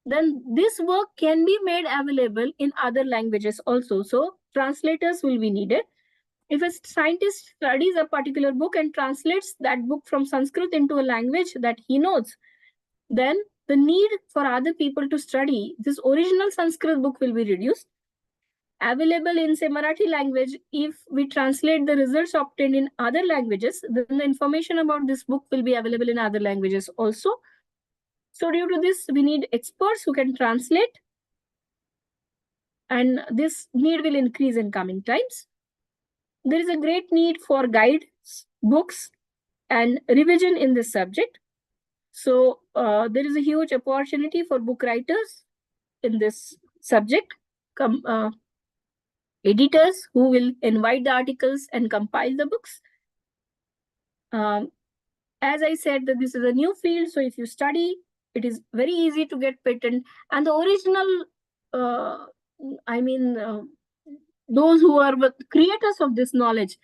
[SPEAKER 2] then this work can be made available in other languages also. So translators will be needed. If a scientist studies a particular book and translates that book from Sanskrit into a language that he knows, then the need for other people to study this original Sanskrit book will be reduced. available in, say, Marathi language. If we translate the results obtained in other languages, then the information about this book will be available in other languages also. So due to this, we need experts who can translate, and this need will increase in coming times. There is a great need for guides, books, and revision in this subject. So there is a huge opportunity for book writers in this subject, editors who will invite the articles and compile the books. As I said, that this is a new field, so if you study, it is very easy to get patent. And the original, uh, I mean, those who are the creators of this knowledge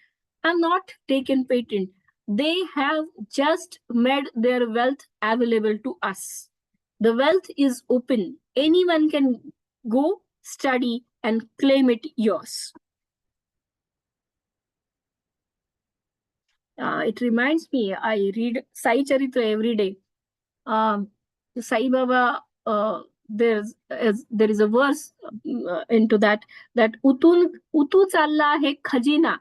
[SPEAKER 2] have not taken patent. They have just made their wealth available to us. The wealth is open. Anyone can go study and claim it yours. It reminds me, I read Sai Charitra every day. Sai Baba, there is a verse into that उतू चालला है खजिना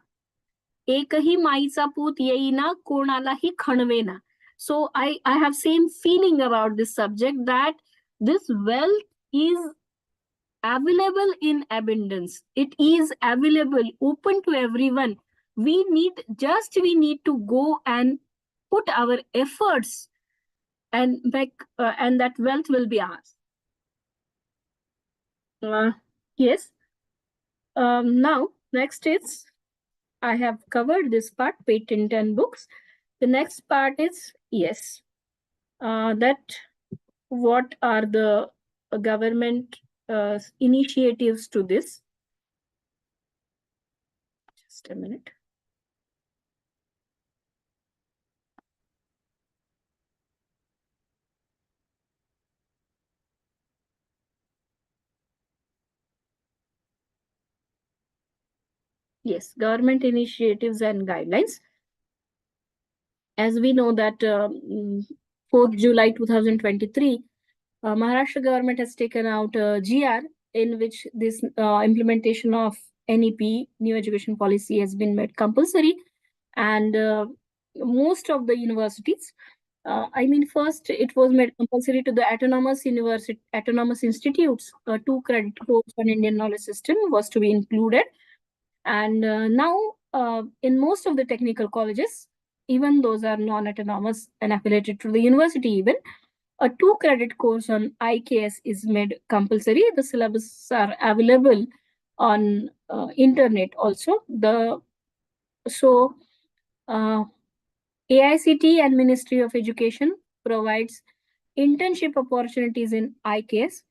[SPEAKER 2] एकही माईचा पूत येईना कोणालाही खणवेना. So I have same feeling about this subject, that this wealth is available in abundance. It is available, open to everyone. We need to go and put our efforts and make and that wealth will be ours. Yes. Now next is, I have covered this part, patent and books. The next part is, yes, that what are the government initiatives to this. Just a minute. Yes, government initiatives and guidelines. As we know that 4th July 2023, Maharashtra government has taken out a GR in which this implementation of NEP, new education policy, has been made compulsory. And most of the universities, first it was made compulsory to the autonomous institutes. 2 credit course on Indian knowledge system was to be included. And now in most of the technical colleges, even those are non-autonomous and affiliated to the university, even a 2 credit course on IKS is made compulsory. The syllabus are available on internet also. AICT and Ministry of Education provides internship opportunities in IKS.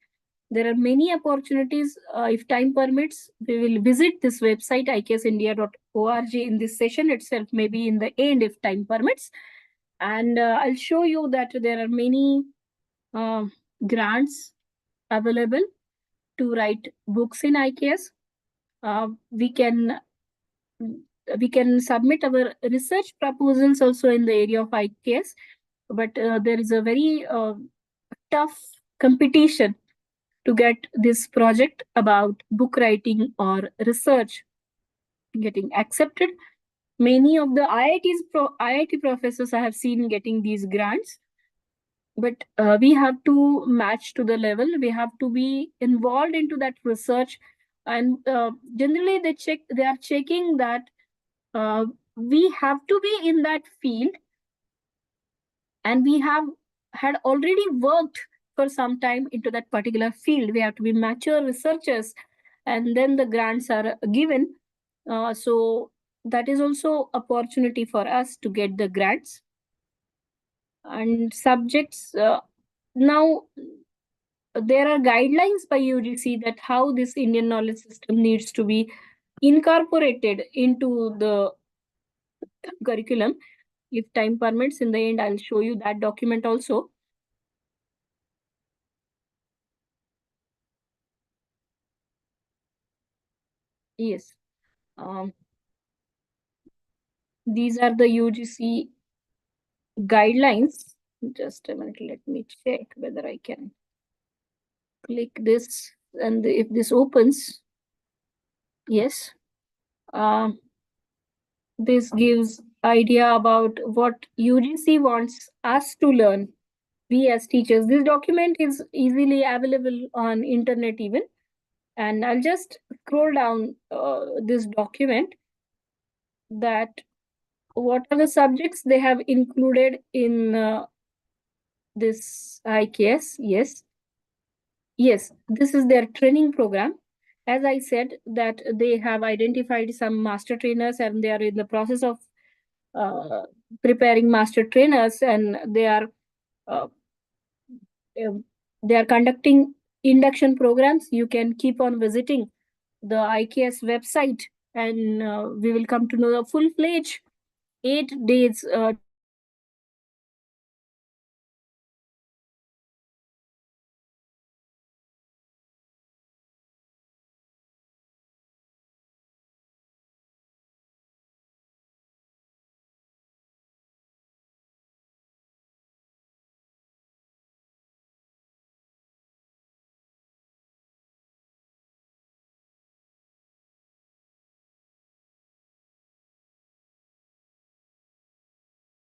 [SPEAKER 2] There are many opportunities. If time permits, we will visit this website, iksindia.org, in this session itself, maybe in the end, if time permits. And I'll show you that there are many grants available to write books in IKS. We can submit our research proposals also in the area of IKS, but there is a very tough competition to get this project about book writing or research getting accepted. Many of the IIT professors I have seen getting these grants, but we have to match to the level. We have to be involved into that research, and generally they are checking that we have to be in that field, and we have had already worked for some time into that particular field. We have to be mature researchers, and then the grants are given. So that is also opportunity for us to get the grants. And subjects, now there are guidelines by UGC that how this Indian knowledge system needs to be incorporated into the curriculum. If time permits, in the end, I'll show you that document also. Yes. These are the UGC guidelines. Just a minute, let me check whether I can click this, and if this opens. Yes. Um, this gives idea about what UGC wants us to learn. We as teachers, this document is easily available on internet even, and I'll just scroll down this document, that what are the subjects they have included in this IKS. Yes, this is their training program. As I said, that they have identified some master trainers and they are in the process of uh, preparing master trainers, and uh, they are conducting induction programs. You can keep on visiting the IKS website, and we will come to know the full-fledged 8 days training program that will be conducted in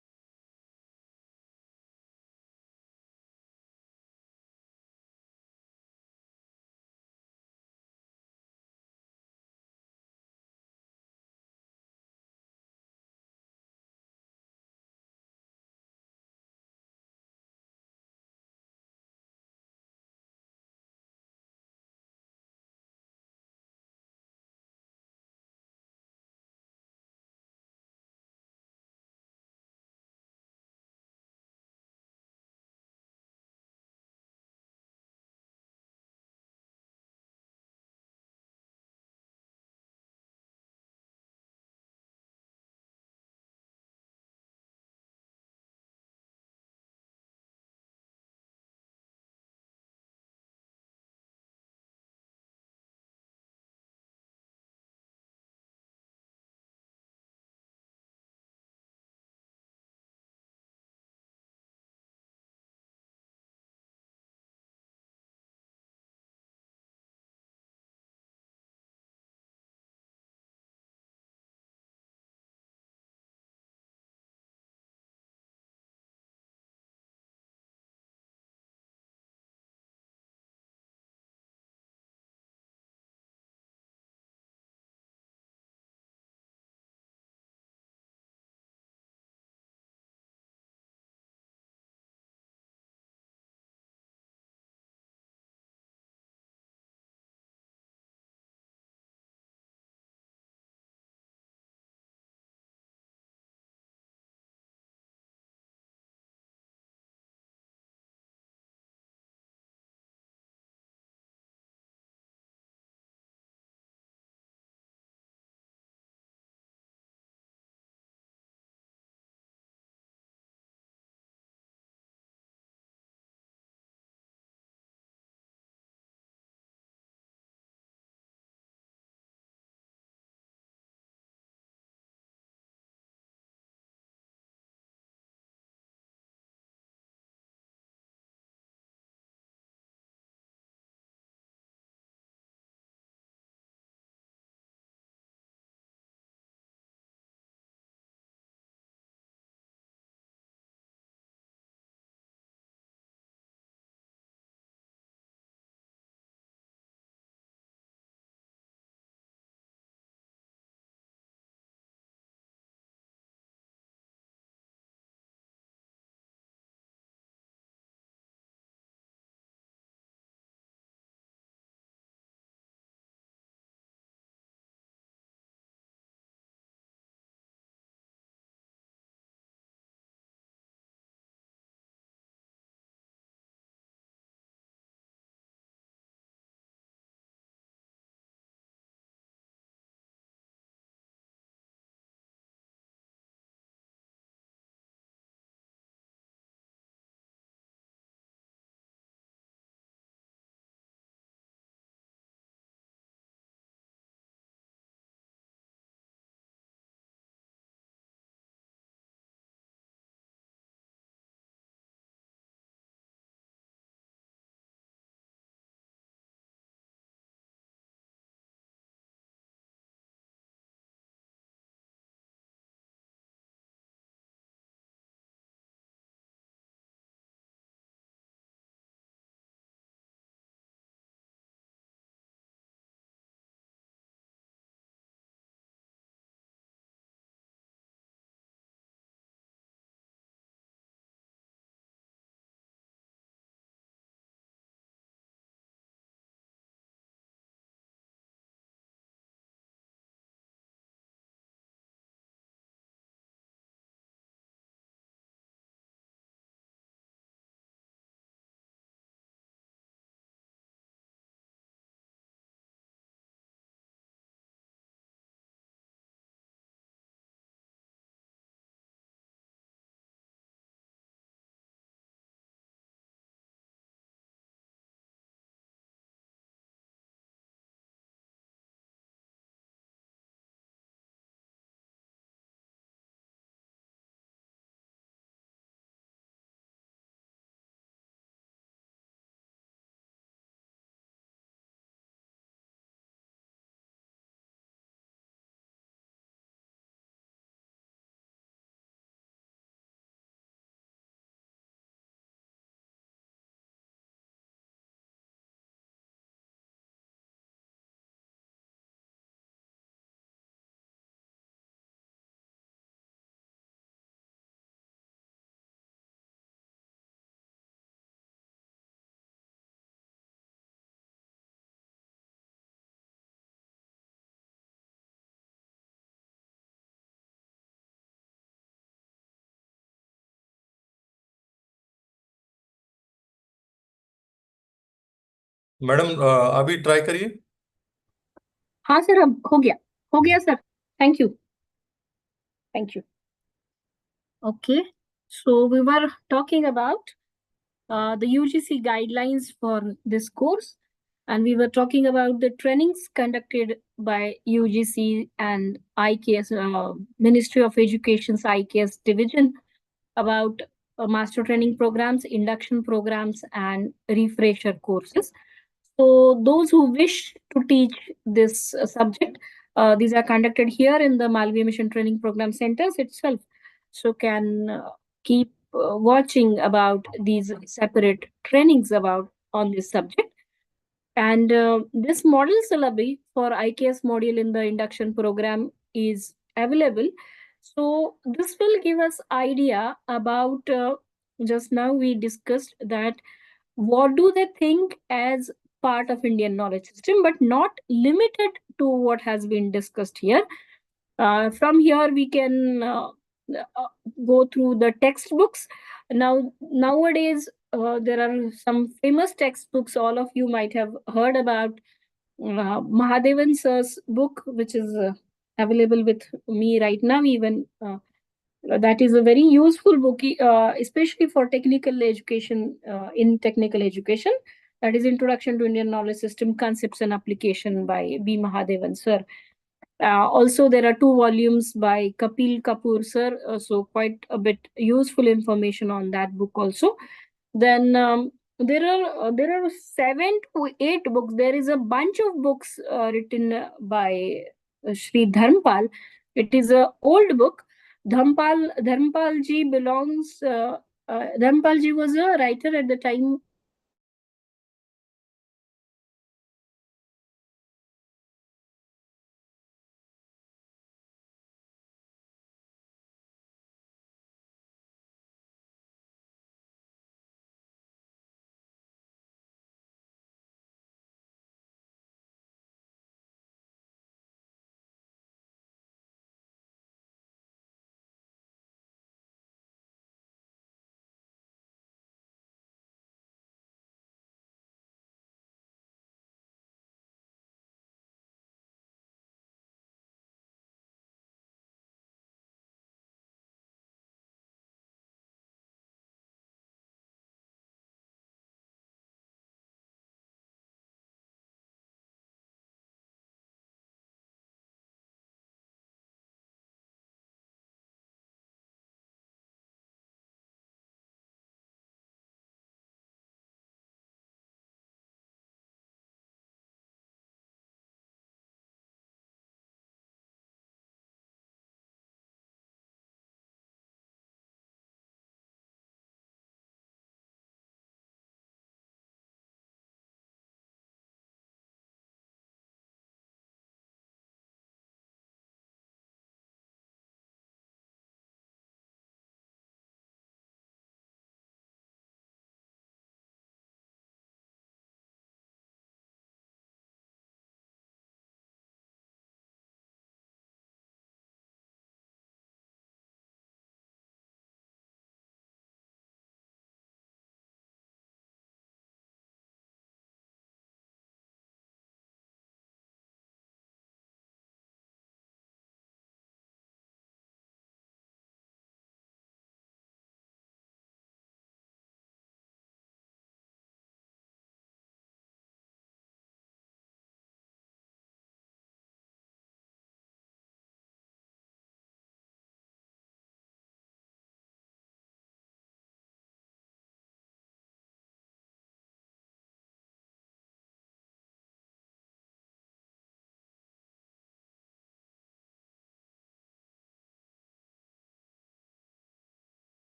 [SPEAKER 1] madam अभी try करिए।
[SPEAKER 2] हाँ sir, अब हो गया sir. Thank you. Thank you. Okay, so we were talking about the UGC guidelines for this course, and we were talking about the trainings conducted by UGC and IKS, Ministry of Education's IKS division, about master training programs, induction programs, and refresher courses. So, those who wish to teach this subject, these are conducted here in the Malviya Mission Training Program Centers itself. So, can keep watching about these separate trainings about on this subject. And this model syllabi for IKS module in the induction program is available. So this will give us idea about, just now we discussed that what do they think as part of Indian knowledge system, but not limited to what has been discussed here. From here we can uh, go through the textbooks. Nowadays there are some famous textbooks all of you might have heard about. Mahadevan sir's book, which is available with me right now, even that is a very useful book, especially for technical education. In technical education, that is Introduction to Indian Knowledge System Concepts and Application by B. Mahadevan sir. Also, there are two volumes by Kapil Kapoor sir, so quite a bit useful information on that book also. Then there are 7 to 8 books. There is a bunch of books written by Sri Dharmpal. It is a old book. Dharmpal ji belongs. Dharmpal ji was a writer at the time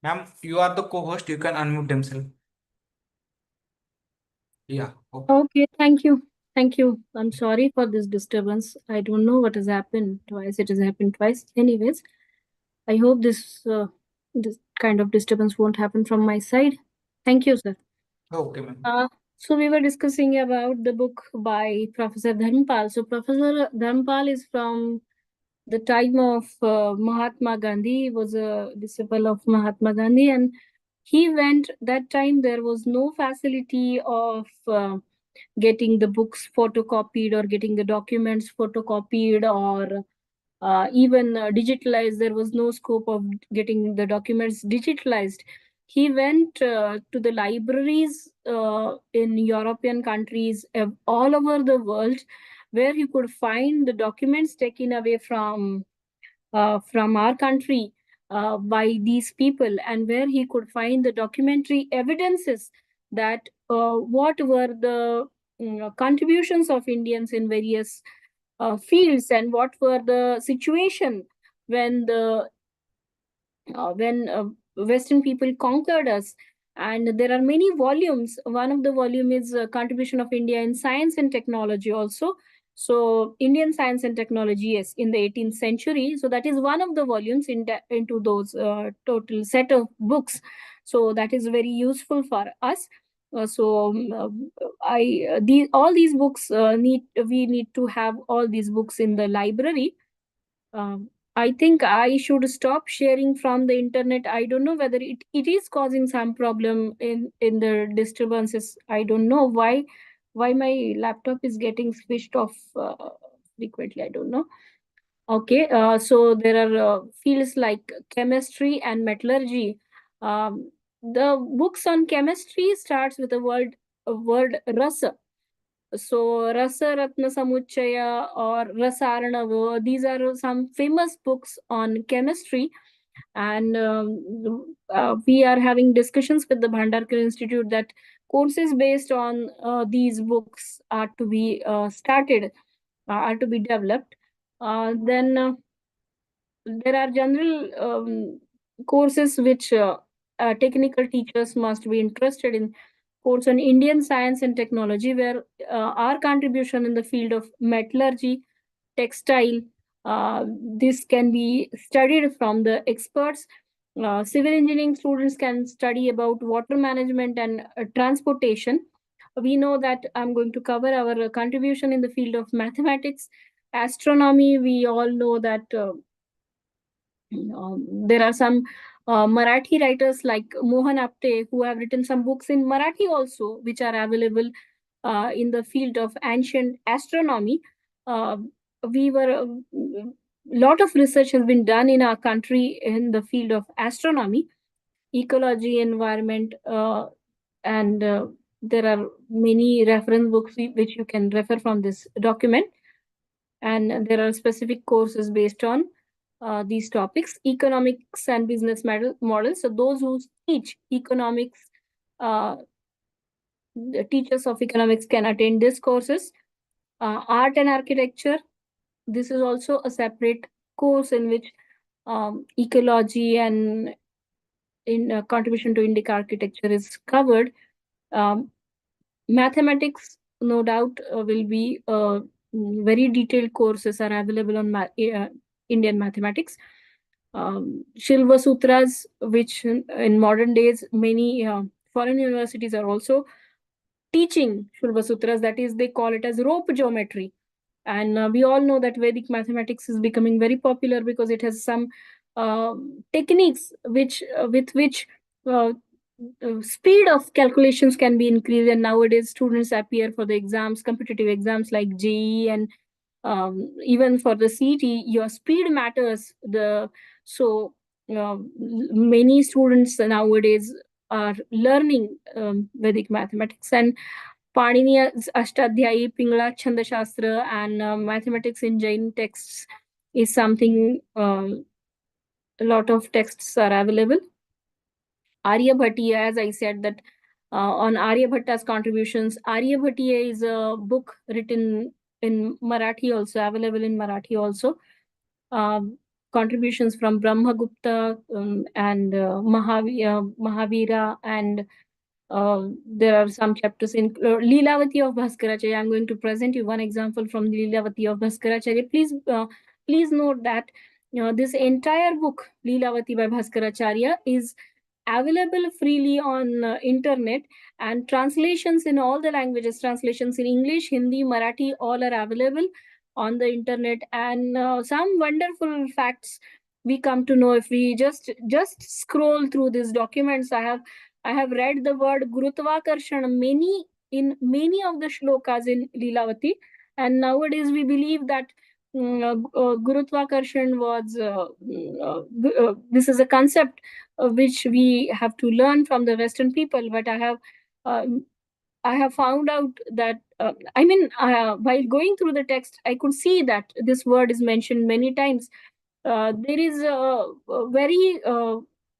[SPEAKER 3] Ma'am, you are the co-host. You can unmute themselves. Yeah. Okay.
[SPEAKER 2] Okay, thank you. Thank you. I'm sorry for this disturbance. I don't know what has happened twice. It has happened twice. Anyways, I hope this kind of disturbance won't happen from my side. Thank you, sir.
[SPEAKER 3] Okay, ma'am.
[SPEAKER 2] So we were discussing about the book by Professor Dharmpal. So Professor Dharmpal is from the time of Mahatma Gandhi. He was a disciple of Mahatma Gandhi, and he went that time. There was no facility of getting the books photocopied or getting the documents photocopied or even digitalized. There was no scope of getting the documents digitalized. He went to the libraries in European countries all over the world, where he could find the documents taken away from our country by these people, and where he could find the documentary evidences that what were the contributions of Indians in various fields, and what were the situation when the when Western people conquered us. And there are many volumes. One of the volume is contribution of India in science and technology also. So Indian science and technology, yes, in the 18th century. So that is one of the volumes into those total set of books. So that is very useful for us. All these books we need to have all these books in the library. I think I should stop sharing from the internet. I don't know whether it is causing some problem in the disturbances. I don't know why my laptop is getting switched off frequently. I don't know. Okay, so there are fields like chemistry and metallurgy. The books on chemistry starts with the word rasa. So Rasa Ratna Samuchaya or Rasaranav, these are some famous books on chemistry. And we are having discussions with the Bhandarkar Institute that courses based on these books are to be started, are to be developed. Then there are general courses which technical teachers must be interested in. Course on Indian science and technology, where our contribution in the field of metallurgy, textile, this can be studied from the experts. Civil engineering students can study about water management and transportation. We know that I'm going to cover our contribution in the field of mathematics. Astronomy, we all know that there are some Marathi writers like Mohan Apte who have written some books in Marathi also, which are available in the field of ancient astronomy. We were lot of research has been done in our country in the field of astronomy, ecology, environment, and there are many reference books which you can refer from this document. And there are specific courses based on these topics, economics and business models. So those who teach economics, the teachers of economics can attend these courses. Art and architecture, this is also a separate course in which ecology and in contribution to Indic architecture is covered. Mathematics, no doubt, will be very detailed courses are available on Indian mathematics. Shilva Sutras, which in modern days many foreign universities are also teaching Shilva Sutras, that is, they call it as rope geometry. And we all know that Vedic mathematics is becoming very popular because it has some techniques with which speed of calculations can be increased. And nowadays, students appear for the exams, competitive exams like JEE, and even for the CET, your speed matters. So many students nowadays are learning Vedic mathematics. And Panini's Ashtadhyayi, Pingla Chandashastra, and mathematics in Jain texts is something a lot of texts are available. Aryabhatiya, as I said, that on Aryabhatta's contributions, Aryabhatiya is a book written in Marathi also, available in Marathi also. contributions from Brahmagupta and Mahavira, and there are some chapters in Leelavati of Bhaskaracharya. I'm going to present you one example from Leelavati of Bhaskaracharya. Please note that this entire book, Leelavati by Bhaskaracharya, is available freely on internet, and translations in all the languages, translations in English, Hindi, Marathi, all are available on the internet. And some wonderful facts we come to know if we just scroll through these documents. I have read the word Gurutvakarshana in many of the shlokas in Leelavati, and nowadays we believe that Gurutvakarshana was this is a concept which we have to learn from the Western people. But I have found out that while going through the text, I could see that this word is mentioned many times. There is a very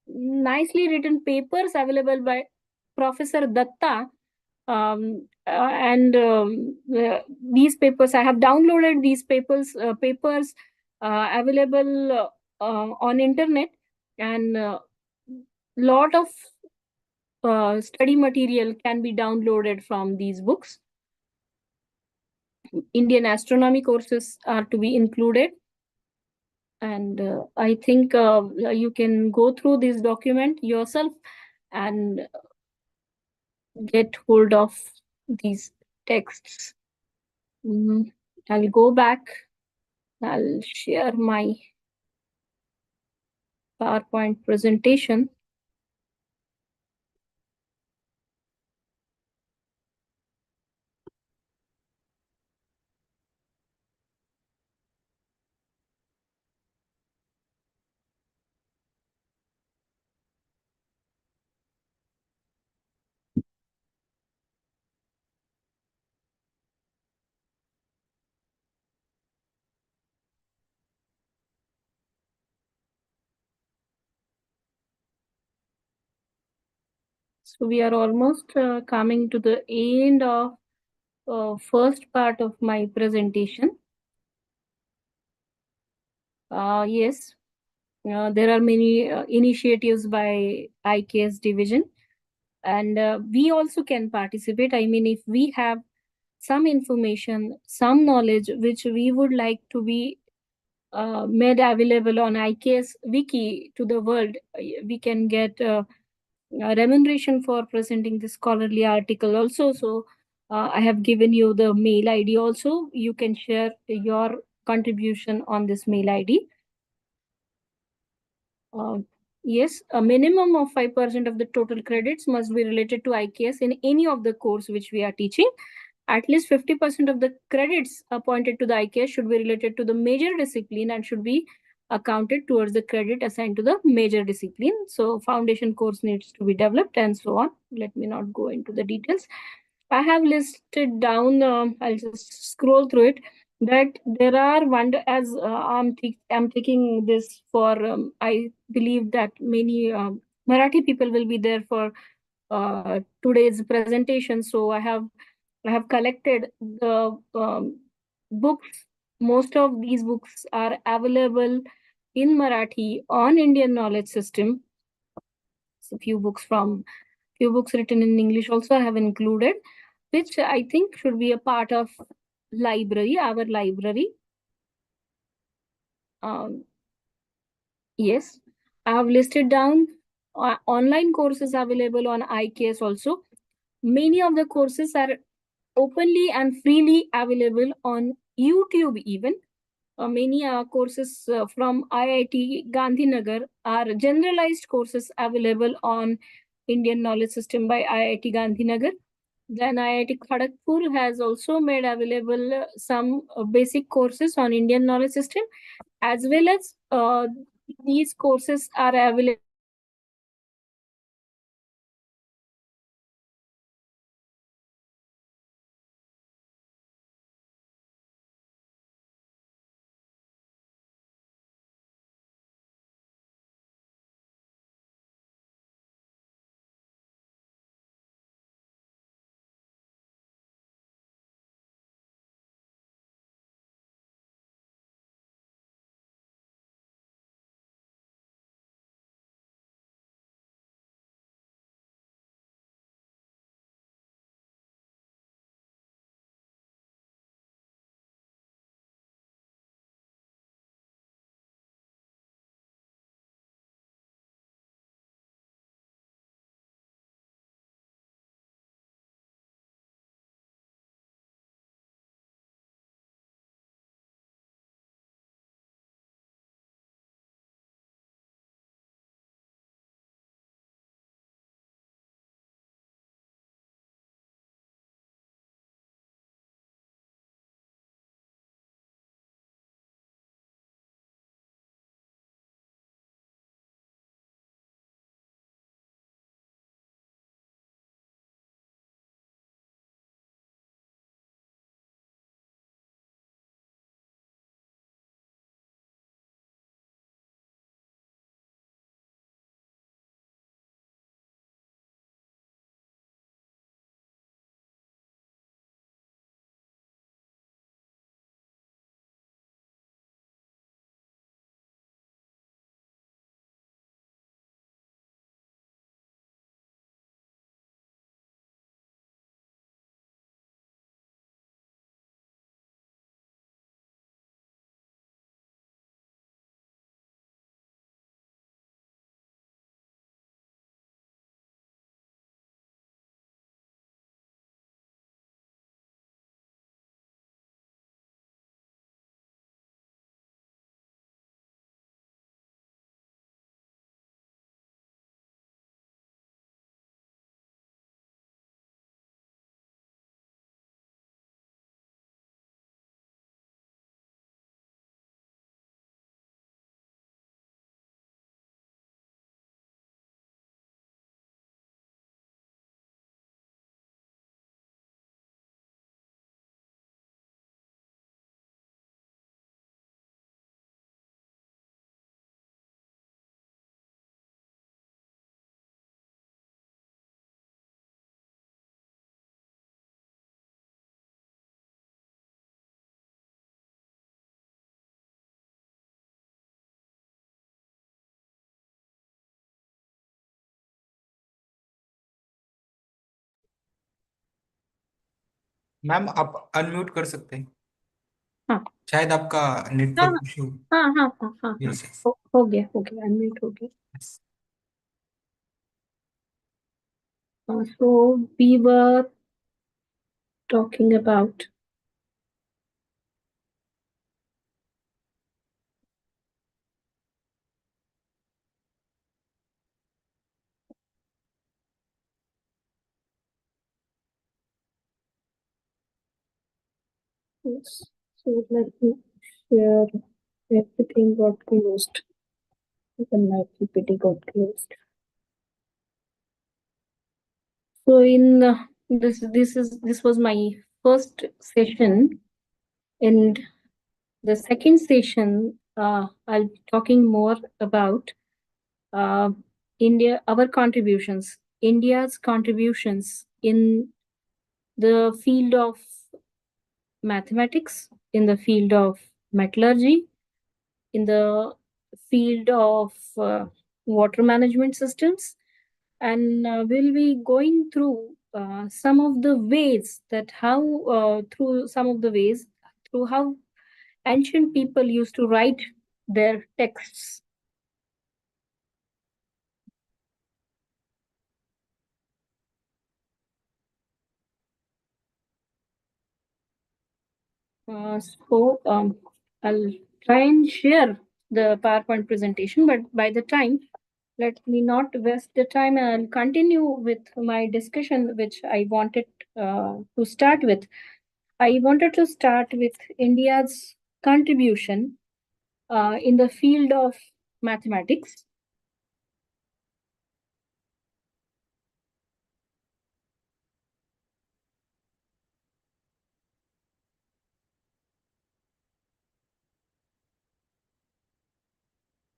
[SPEAKER 2] nicely written papers available by Professor Datta, and these papers, I have downloaded these papers available on internet, and lot of study material can be downloaded from these books. Indian astronomy courses are to be included, and I think you can go through this document yourself and get hold of these texts. I'll go back. I'll share my PowerPoint presentation. So we are almost coming to the end of first part of my presentation. Yes, there are many initiatives by IKS division, and we also can participate. I mean, if we have some information, some knowledge which we would like to be made available on IKS wiki to the world, we can get remuneration for presenting this scholarly article also. So I have given you the mail ID also. You can share your contribution on this mail ID. Yes, a minimum of 5% of the total credits must be related to IKS in any of the course which we are teaching. At least 50% of the credits appointed to the IKS should be related to the major discipline and should be accounted towards the credit assigned to the major discipline. So foundation course needs to be developed and so on. Let me not go into the details. I have listed down, I'll just scroll through it, that there are as I'm taking this for, I believe that many Marathi people will be there for today's presentation. So I have collected the books. Most of these books are available in Marathi on Indian knowledge system. So few books written in English also I have included, which I think should be a part of our library. Yes, I have listed down online courses available on IKS also. Many of the courses are openly and freely available on YouTube even. Many courses from IIT Gandhinagar are generalized courses available on Indian knowledge system by IIT Gandhinagar. Then IIT Kharagpur has also made available some basic courses on Indian knowledge system, as well as these courses are available
[SPEAKER 3] ma'am आप unmute कर सकते हैं,
[SPEAKER 2] हाँ
[SPEAKER 3] शायद आपका
[SPEAKER 2] हाँ
[SPEAKER 3] network issue.
[SPEAKER 2] हाँ हाँ हाँ हाँ हाँ
[SPEAKER 3] यस यस।
[SPEAKER 2] हो गया अनम्यूट हो गया. So we were talking about yes. So let me share everything got closed. Even my PPT got closed. So in this was my first session. In the second session, I'll be talking more about uh, India's contributions in the field of mathematics, in the field of metallurgy, in the field of water management systems, and we'll be going through some of the ways that how through how ancient people used to write their texts. So I'll try and share the PowerPoint presentation, but by the time, let me not waste the time. I'll continue with my discussion, which I wanted to start with. I wanted to start with India's contribution in the field of mathematics.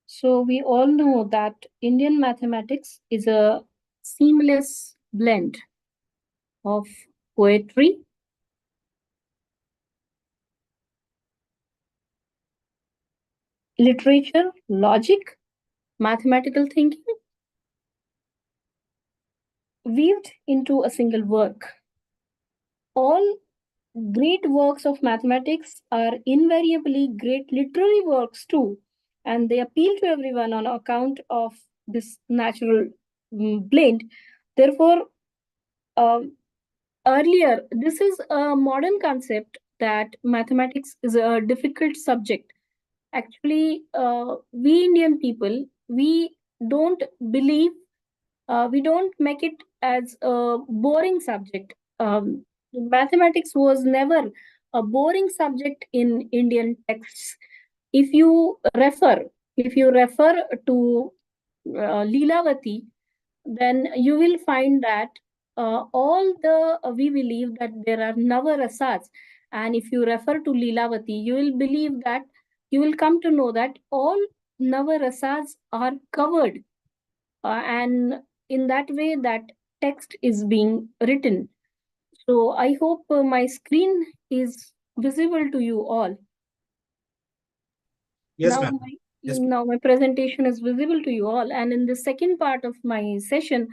[SPEAKER 2] So we all know that Indian mathematics is a seamless blend of poetry, literature, logic, mathematical thinking, weaved into a single work. All great works of mathematics are invariably great literary works too, and they appeal to everyone on account of this natural blend. Therefore, earlier, this is a modern concept that mathematics is a difficult subject. Actually, we Indian people, don't believe, we don't make it as a boring subject. Mathematics was never a boring subject in Indian texts. If you refer to Leelavati, then you will find that all the we believe that there are Navarasas, and if you refer to Leelavati, you will believe that you will come to know that all Navarasas are covered, and in that way that text is being written. So I hope my screen is visible to you all.
[SPEAKER 3] Yes,
[SPEAKER 2] Now
[SPEAKER 3] ma'am.
[SPEAKER 2] my,
[SPEAKER 3] Yes.
[SPEAKER 2] now my presentation is visible to you all, and in the second part of my session,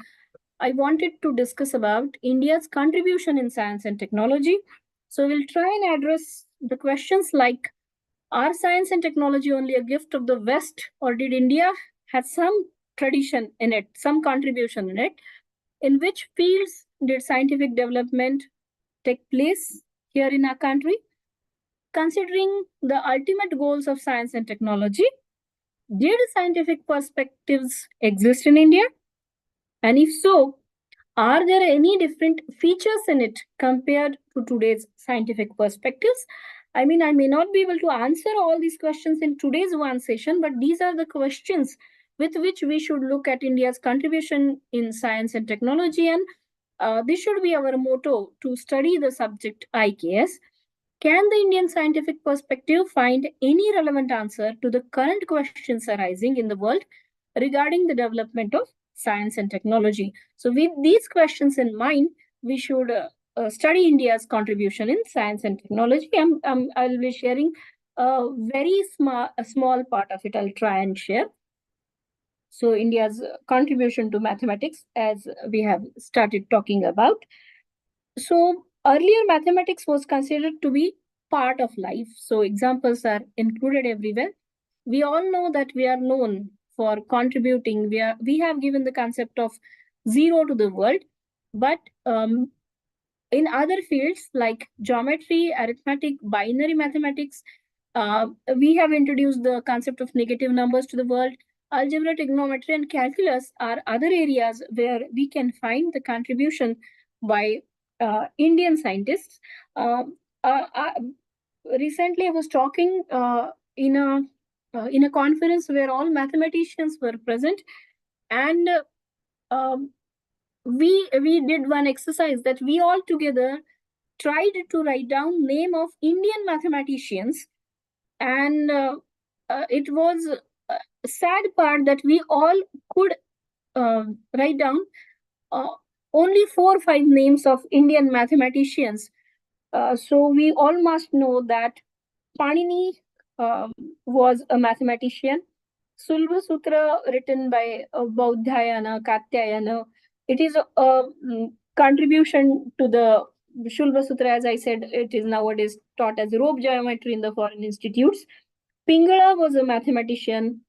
[SPEAKER 2] I wanted to discuss about India's contribution in science and technology. So we'll try and address the questions like, are science and technology only a gift of the West, or did India have some tradition in it, some contribution in it? In which fields did scientific development take place here in our country? Considering the ultimate goals of science and technology, did scientific perspectives exist in India? And if so, are there any different features in it compared to today's scientific perspectives? I mean, I may not be able to answer all these questions in today's one session, but these are the questions with which we should look at India's contribution in science and technology. And this should be our motto to study the subject IKS. Can the Indian scientific perspective find any relevant answer to the current questions arising in the world regarding the development of science and technology? So, with these questions in mind, we should study India's contribution in science and technology. I'll be sharing a very small part of it. I'll try and share. So, India's contribution to mathematics, as we have started talking about. So, Earlier, mathematics was considered to be part of life. So examples are included everywhere. We all know that we are known for contributing. We have given the concept of zero to the world, but in other fields like geometry, arithmetic, binary mathematics, we have introduced the concept of negative numbers to the world. Algebra, trigonometry, and calculus are other areas where we can find the contribution by Indian scientists. Uh, uh, uh, Recently, I was talking in a conference where all mathematicians were present, and um, we did one exercise that we all together tried to write down name of Indian mathematicians, and it was a sad part that we all could write down uh, only 4 or 5 names of Indian mathematicians. So we all must know that Panini was a mathematician. Sulva Sutra, written by Baudhayana, Katyayana, it is a contribution to the Shulva Sutra. As I said, it is nowadays taught as rope geometry in the foreign institutes. Pingala was a mathematician.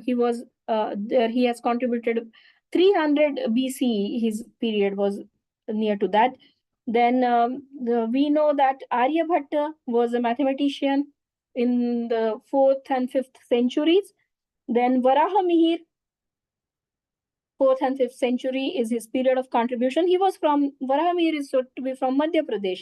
[SPEAKER 2] He was there. He has contributed 300 BC. His period was near to that. Then we know that Aryabhatta was a mathematician in the 4th and 5th centuries. Then Varahamihir, 4th and 5th century is his period of contribution. He was from, Varahamihir is said to be from Madhya Pradesh.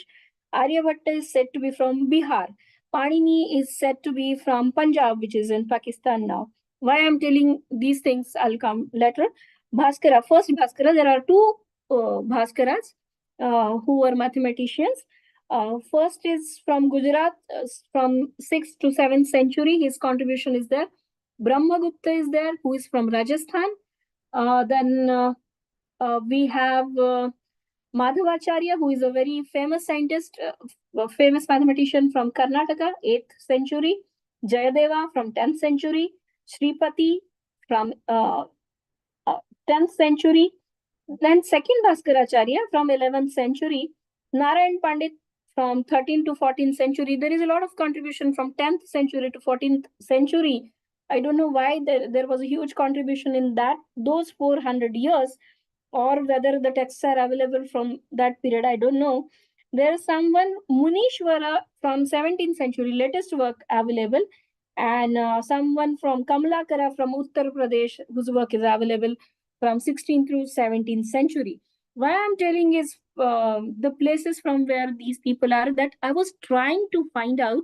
[SPEAKER 2] Aryabhatta is said to be from Bihar. Panini is said to be from Punjab, which is in Pakistan now. Why I'm telling these things, I'll come later. Bhaskara, first Bhaskara, there are two Bhaskaras who were mathematicians. First is from Gujarat, from 6th to 7th century. His contribution is there. Brahmagupta is there, who is from Rajasthan. Then we have Madhavacharya, who is a very famous scientist, a famous mathematician from Karnataka, 8th century. Jayadeva from 10th century. Sripati from 10th century. Then second Bhaskaracharya from 11th century. Narayan Pandit from 13th to 14th century. There is a lot of contribution from 10th century to 14th century. I don't know why there was a huge contribution in those 400 years, or whether the texts are available from that period, I don't know. There is someone, Munishwara, from 17th century, latest work available, and someone from Kamalakara from Uttar Pradesh, whose work is available from 16th through 17th century. Why I'm telling is the places from where these people are, that I was trying to find out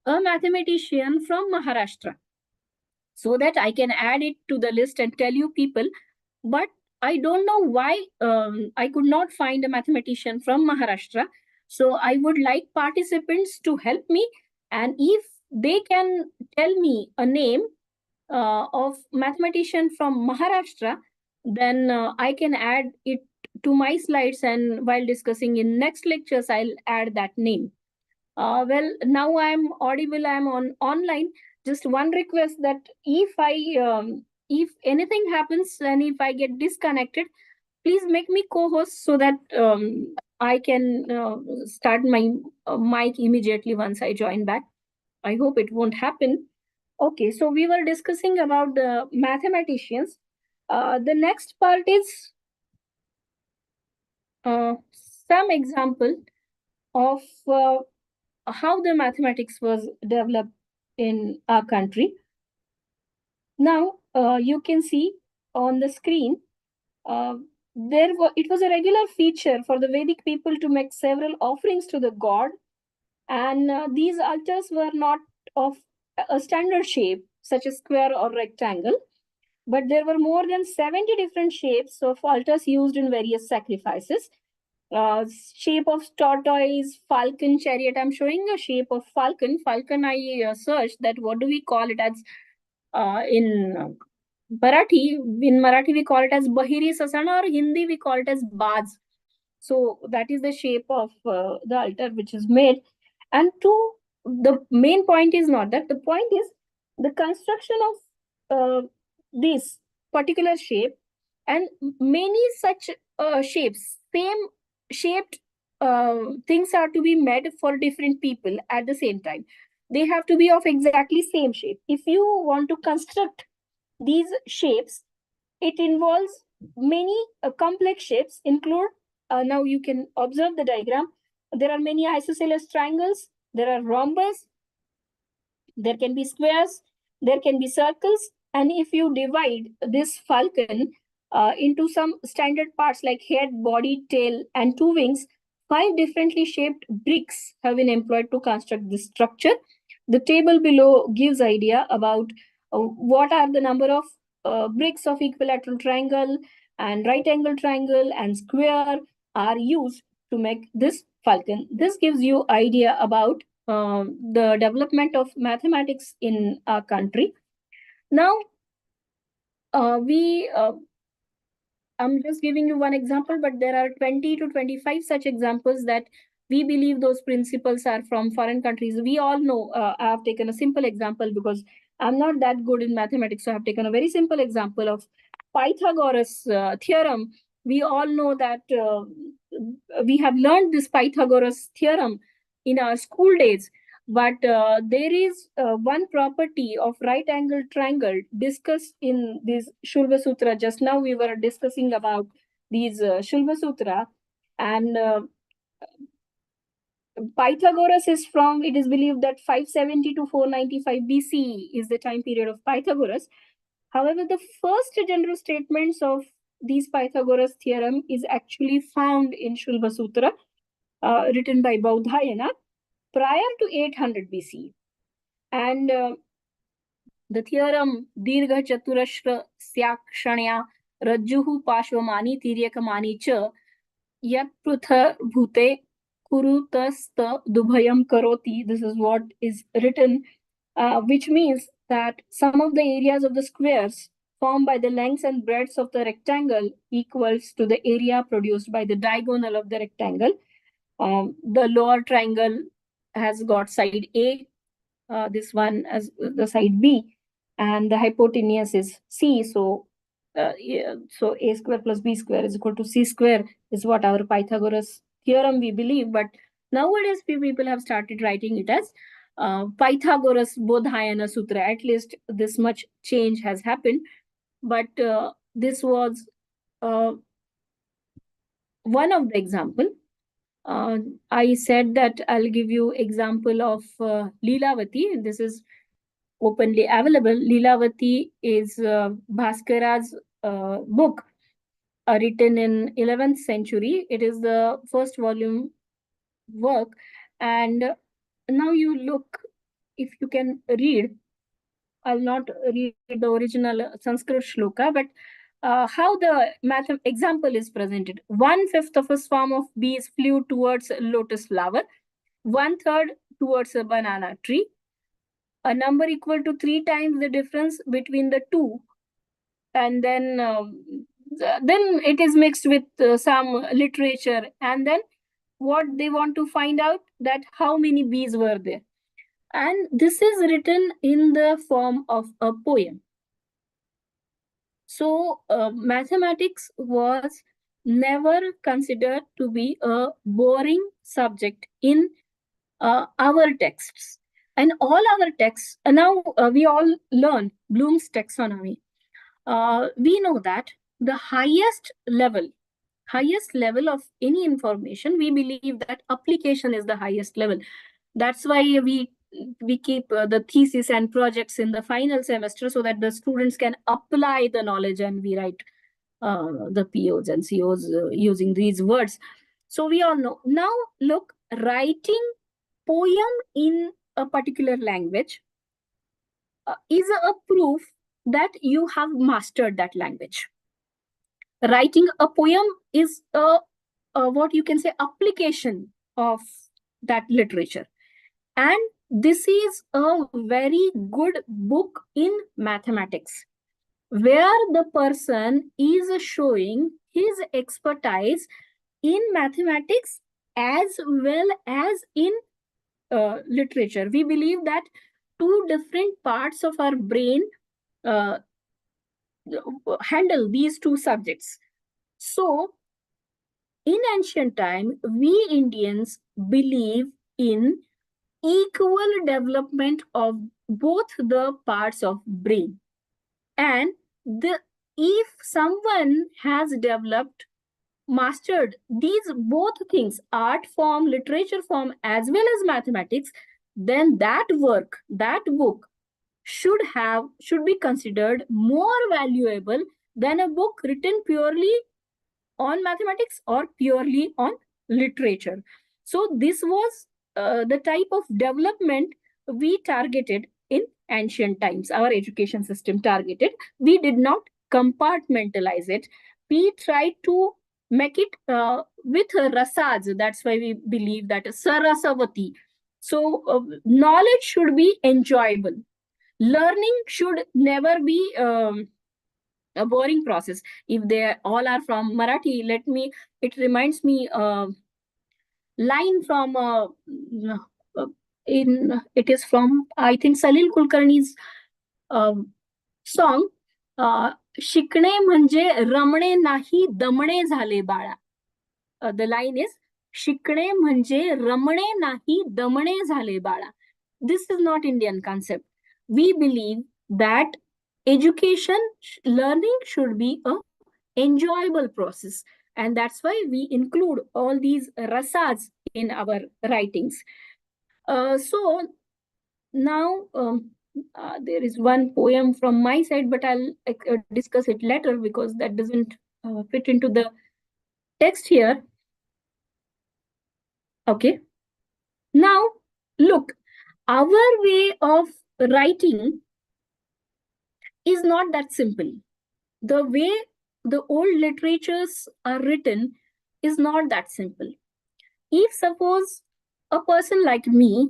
[SPEAKER 2] a mathematician from Maharashtra so that I can add it to the list and tell you people. But I don't know why I could not find a mathematician from Maharashtra. So I would like participants to help me. And if they can tell me a name of mathematician from Maharashtra, then I can add it to my slides. And while discussing in next lectures, I'll add that name. Well, now I'm audible, I'm online. Just one request, that if anything happens and if I get disconnected, please make me co-host so that I can start my mic immediately once I join back. I hope it won't happen. Okay, so we were discussing about the mathematicians. The next part is some example of how the mathematics was developed in our country. Now, you can see on the screen, it was a regular feature for the Vedic people to make several offerings to the god, and these altars were not of a standard shape, such as square or rectangle, but there were more than 70 different shapes of altars used in various sacrifices. Shape of tortoise, falcon, chariot. I'm showing a shape of falcon. Falcon, I searched that what do we call it as in Marathi. In Marathi, we call it as Bahiri Sasana, or Hindi, we call it as Baz. So that is the shape of the altar which is made. And the main point is not that. The point is the construction of this particular shape, and many such shapes, same shaped things are to be made for different people at the same time. They have to be of exactly same shape. If you want to construct these shapes, it involves many complex shapes include, now you can observe the diagram. There are many isosceles triangles, there are rhombus, there can be squares, there can be circles. And if you divide this falcon into some standard parts like head, body, tail, and two wings, 5 differently shaped bricks have been employed to construct this structure. The table below gives idea about what are the number of bricks of equilateral triangle and right angle triangle and square are used to make this falcon. This gives you idea about the development of mathematics in our country. Now, I'm just giving you one example, but there are 20 to 25 such examples that we believe those principles are from foreign countries. We all know, I have taken a simple example because I'm not that good in mathematics. So I have taken a very simple example of Pythagoras theorem. We all know that we have learned this Pythagoras theorem in our school days. But there is one property of right angle triangle discussed in this Shulva Sutra. Just now we were discussing about these Shulva Sutra. And Pythagoras is from, it is believed that 570 to 495 BC is the time period of Pythagoras. However, the first general statements of these Pythagoras theorem is actually found in Shulva Sutra, written by Baudhayana prior to 800 BC. And the theorem Dirgha Chaturashra Syakshanya Rajjuhu Pashvamani Tiryakamani Cha Yat Prutha Bhute Kurutasta Dubhayam Karoti. This is what is written, which means that some of the areas of the squares formed by the lengths and breadths of the rectangle equals to the area produced by the diagonal of the rectangle. The lower triangle has got side A, this one as the side B, and the hypotenuse is C. So, so A square plus B square is equal to C square is what our Pythagoras theorem we believe. But nowadays people have started writing it as Pythagoras Bodhayana Sutra. At least this much change has happened. But this was one of the example. I said that I'll give you example of Leelavati. This is openly available. Leelavati is Bhaskara's book written in 11th century. It is the first volume work. And now you look, if you can read, I'll not read the original Sanskrit shloka, but how the math example is presented. 1/5 of a swarm of bees flew towards a lotus flower, 1/3 towards a banana tree. A number equal to 3 times the difference between the two. And then it is mixed with some literature. And then what they want to find out that how many bees were there. And this is written in the form of a poem. So mathematics was never considered to be a boring subject in our texts. And all our texts, now we all learn Bloom's taxonomy. We know that the highest level of any information, we believe that application is the highest level. That's why we keep the thesis and projects in the final semester so that the students can apply the knowledge, and we write the POs and COs using these words. So we all know. Now look, writing poem in a particular language is a proof that you have mastered that language. Writing a poem is a what you can say application of that literature. And this is a very good book in mathematics, where the person is showing his expertise in mathematics as well as in literature. We believe that two different parts of our brain handle these two subjects. So in ancient time, we Indians believe in equal development of both the parts of brain. And if someone has developed, mastered these both things, art form, literature form, as well as mathematics, then that work, that book should be considered more valuable than a book written purely on mathematics or purely on literature. So this was the type of development we targeted in ancient times. Our education system targeted. We did not compartmentalize it. We tried to make it with rasas. That's why we believe that sarasavati. So knowledge should be enjoyable. Learning should never be a boring process. If they all are from Marathi, it reminds me line from it is from, I think, Salil Kulkarni's song, शिकणे म्हणजे रमणे नाही दमणे झाले बाळा. The line is, शिकणे म्हणजे रमणे नाही दमणे झाले बाळा. This is not Indian concept. We believe that education, learning should be a enjoyable process, and that's why we include all these rasas in our writings. So now there is one poem from my side, but I'll discuss it later because that doesn't fit into the text here. Okay. Now look, our way of writing is not that simple. The way the old literatures are written is not that simple. If suppose a person like me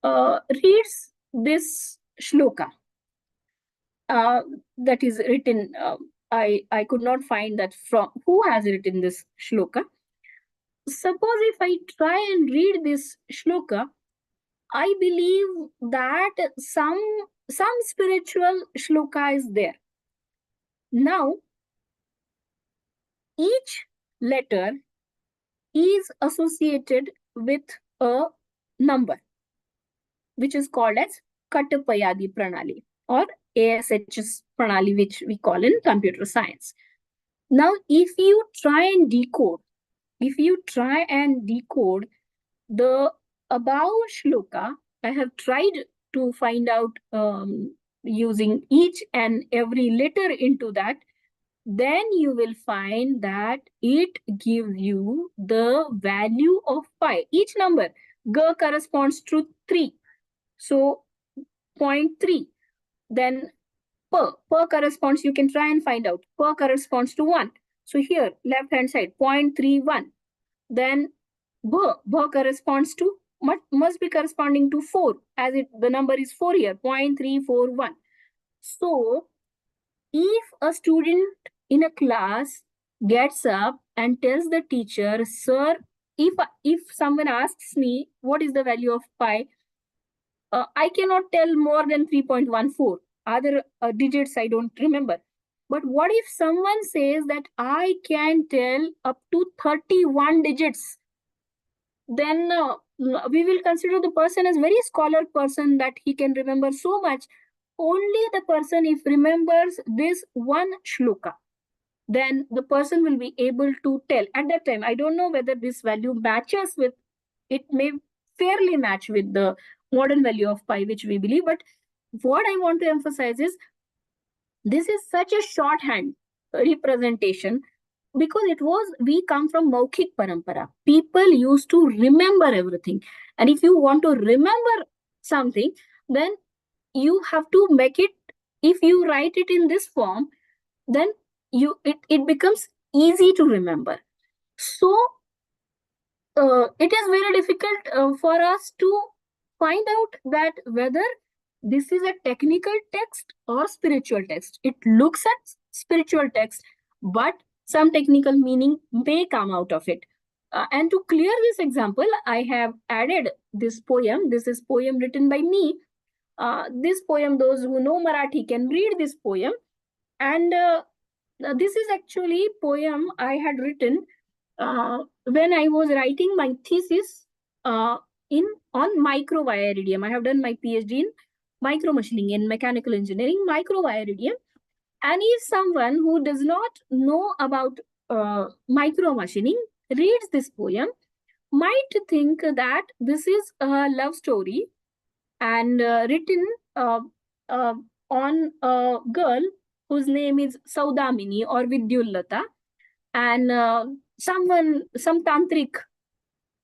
[SPEAKER 2] reads this shloka that is written, I could not find that from who has written this shloka. Suppose if I try and read this shloka, I believe that some spiritual shloka is there. Now, each letter is associated with a number, which is called as Katapayadi Pranali or ASHS Pranali, which we call in computer science. Now, if you try and decode the above shloka, I have tried to find out using each and every letter into that, then you will find that it gives you the value of pi. Each number, G corresponds to 3. So 0.3. Then per corresponds, you can try and find out. Per corresponds to 1. So here, left hand side, 0.31. Then B corresponds to, must be corresponding to 4, as the number is 4 here, 0.341. So if a student in a class gets up and tells the teacher, sir, if someone asks me what is the value of pi, I cannot tell more than 3.14. Other digits I don't remember. But what if someone says that I can tell up to 31 digits? Then we will consider the person as very scholar person, that he can remember so much. Only the person if remembers this one shloka, then the person will be able to tell. At that time, I don't know whether this value matches with, it may fairly match with the modern value of pi, which we believe. But what I want to emphasize is, this is such a shorthand representation, because we come from Maukik Parampara. People used to remember everything. And if you want to remember something, then you have to make it, if you write it in this form, then it becomes easy to remember. So it is very difficult for us to find out that whether this is a technical text or spiritual text. It looks at spiritual text, but some technical meaning may come out of it. And to clear this example, I have added this poem. This is poem written by me. This poem, those who know Marathi can read this poem. And this is actually poem I had written when I was writing my thesis on microwire iridium. I have done my PhD in micro machining in mechanical engineering, microwire iridium. And if someone who does not know about micro machining reads this poem, might think that this is a love story and written uh, uh, on a girl whose name is Saudamini or Vidyullata, and some tantric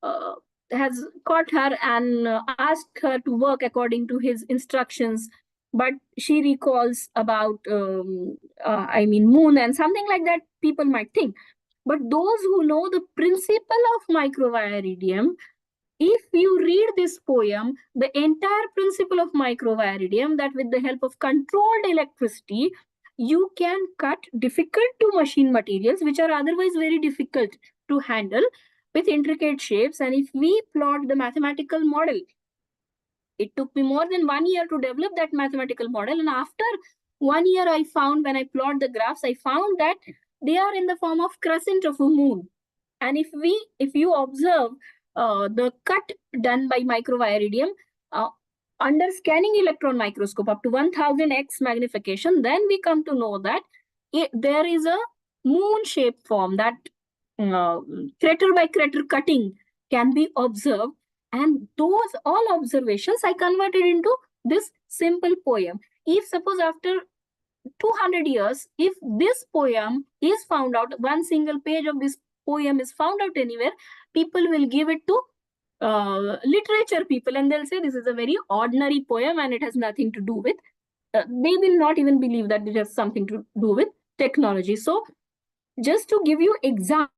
[SPEAKER 2] uh, has caught her and asked her to work according to his instructions, but she recalls about moon and something like that, people might think. But those who know the principle of microwire idiom, if you read this poem, the entire principle of microwire idiom, that with the help of controlled electricity, you can cut difficult to machine materials which are otherwise very difficult to handle with intricate shapes. And if we plot the mathematical model, it took me more than 1 year to develop that mathematical model. And after 1 year, I found, when I plot the graphs, I found that they are in the form of crescent of a moon. And if you observe the cut done by microwire iridium under scanning electron microscope up to 1000x magnification, then we come to know that there is a moon shape form, that crater by crater cutting can be observed. And those all observations I converted into this simple poem. If suppose after 200 years, if this poem is found out, one single page of this poem is found out anywhere, people will give it to literature people, and they'll say this is a very ordinary poem and it has nothing to do with, they will not even believe that it has something to do with technology. So just to give you example,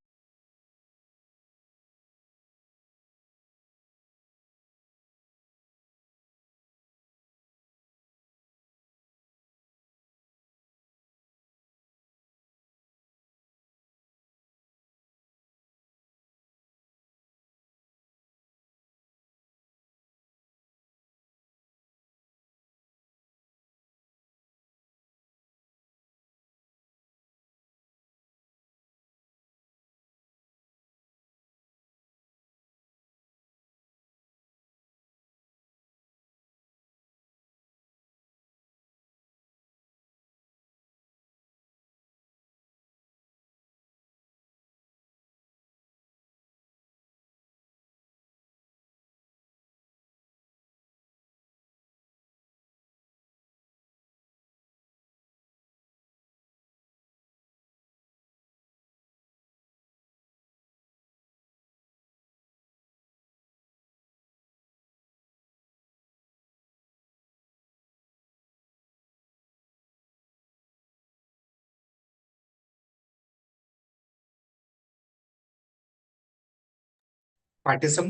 [SPEAKER 3] पार्टिसम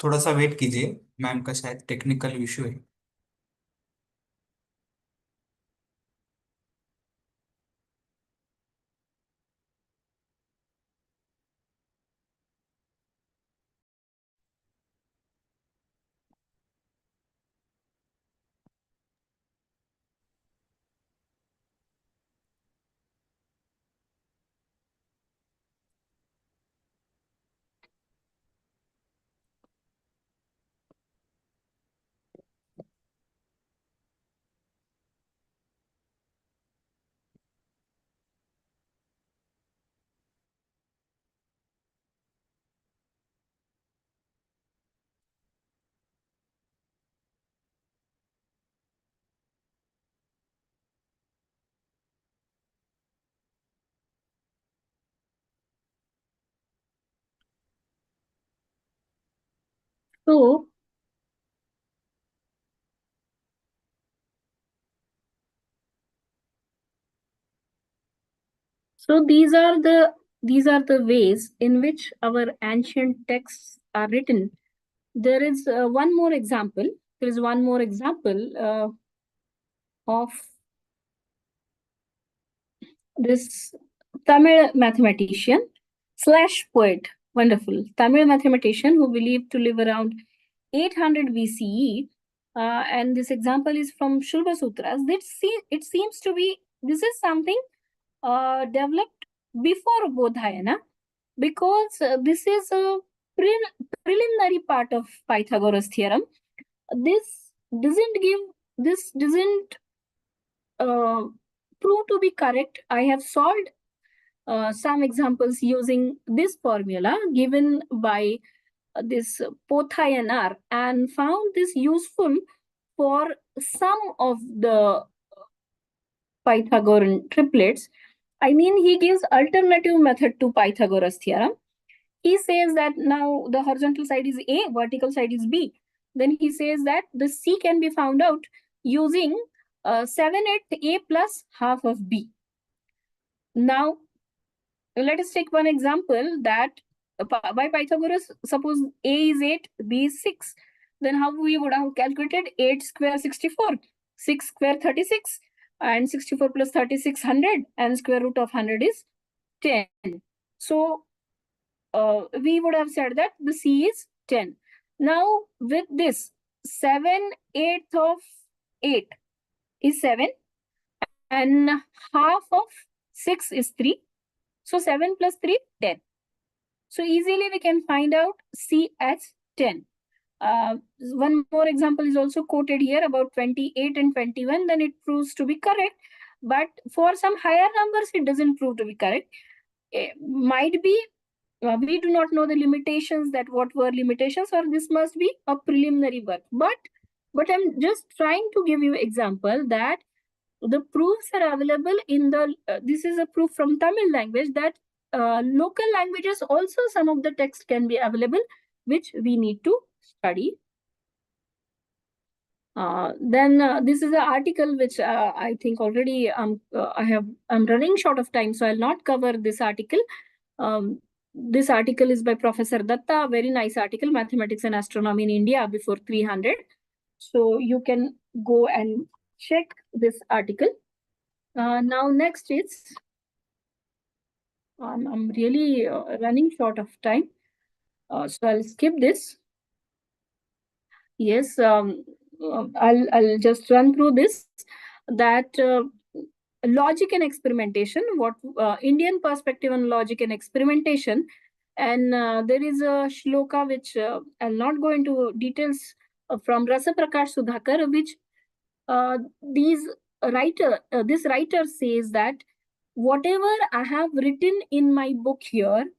[SPEAKER 3] थोड़ा सा wait कीजिए, ma'am का शायद technical issue है।
[SPEAKER 2] so these are the ways in which our ancient texts are written. There is one more example. There is one more example of this Tamil mathematician slash poet, wonderful Tamil mathematician who believed to live around 800 BCE. And this example is from Shulva Sutras. It seems to be, this is something developed before Bodhayana, because this is a preliminary part of Pythagoras theorem. This doesn't prove to be correct. I have solved some examples using this formula given by this Pothayanar and found this useful for some of the Pythagorean triplets. I mean, he gives alternative method to Pythagoras theorem. He says that now the horizontal side is A, vertical side is B. Then he says that the C can be found out using 7/8 A plus half of B. Now, let us take one example that by Pythagoras, suppose A is 8, B is 6. Then how we would have calculated 8 square 64, 6 square 36, and 64 plus 36 100, and square root of 100 is 10. So we would have said that the C is 10. Now with this, 7/8 of 8 is 7, and half of 6 is 3. So 7 plus 3, 10. So easily we can find out C as 10. One more example is also quoted here about 28 and 21. Then it proves to be correct. But for some higher numbers, it doesn't prove to be correct. Might be we do not know the limitations, that what were limitations, or this must be a preliminary work. But I'm just trying to give you example that the proofs are available in the this is a proof from Tamil language, that local languages also some of the text can be available, which we need to study. Then this is an article which I think already I'm running short of time, so I'll not cover this article. This article is by Professor Datta, very nice article, Mathematics and Astronomy in India before 300. So you can go and check this article. Now next is, I'm really running short of time, so I'll skip this. Yes, I'll just run through this. That logic and experimentation, what Indian perspective on logic and experimentation, and there is a shloka which I'll not go into details from Rasa Prakash Sudhakar, which this writer says that whatever I have written in my book here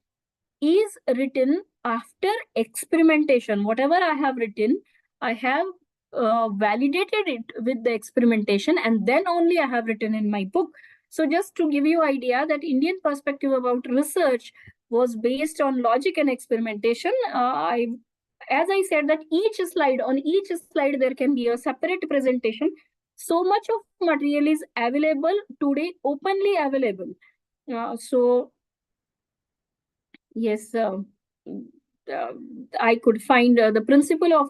[SPEAKER 2] is written after experimentation. Whatever I have written, I have validated it with the experimentation, and then only I have written in my book. So just to give you idea that Indian perspective about research was based on logic and experimentation. As I said, that on each slide there can be a separate presentation. So much of material is available today, openly available. So yes, I could find the principle of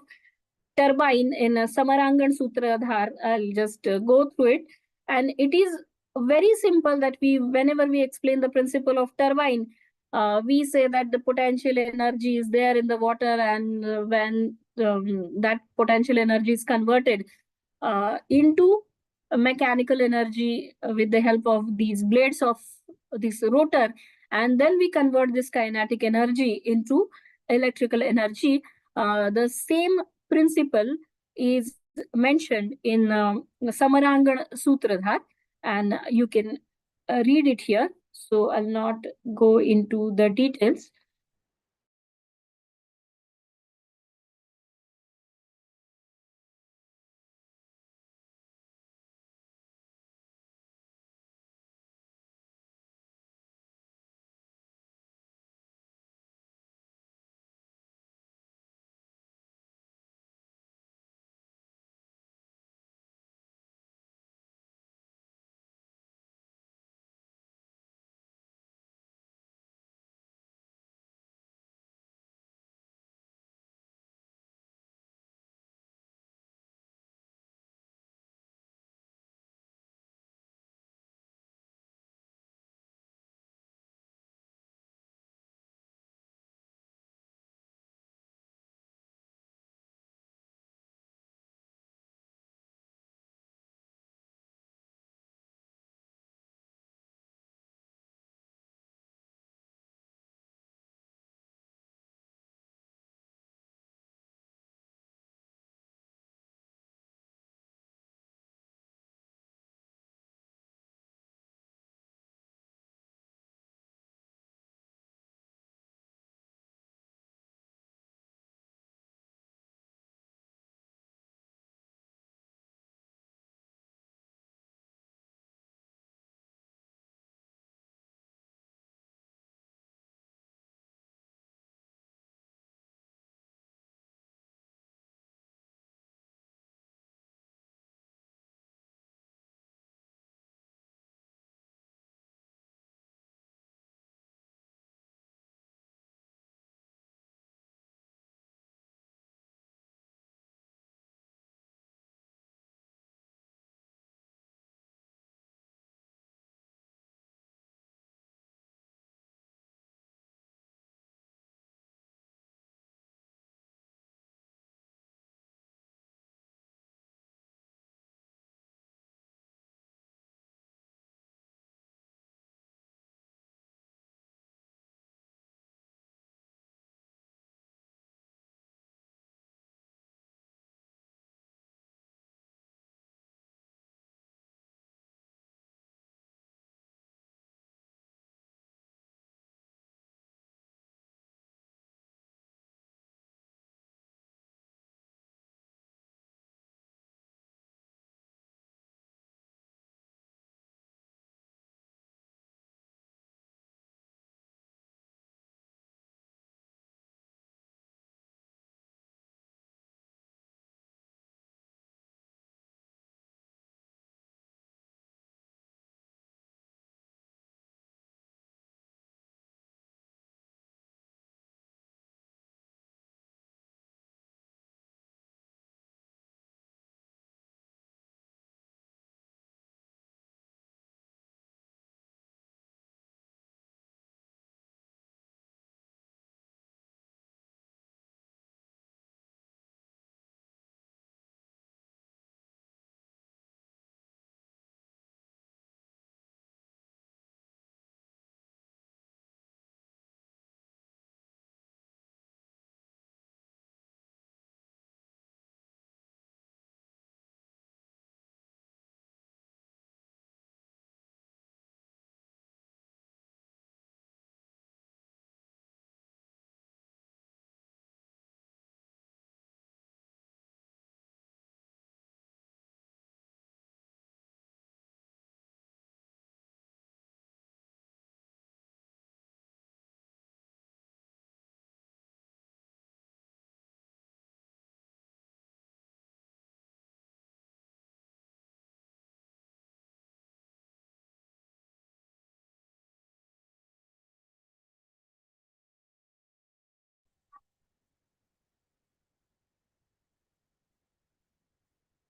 [SPEAKER 2] turbine in Samarangan Sutradhar. I'll just go through it. And it is very simple that whenever we explain the principle of turbine, we say that the potential energy is there in the water, and when that potential energy is converted into mechanical energy with the help of these blades of this rotor, and then we convert this kinetic energy into electrical energy. The same principle is mentioned in Samarangan Sutradhar, and you can read it here. So I'll not go into the details.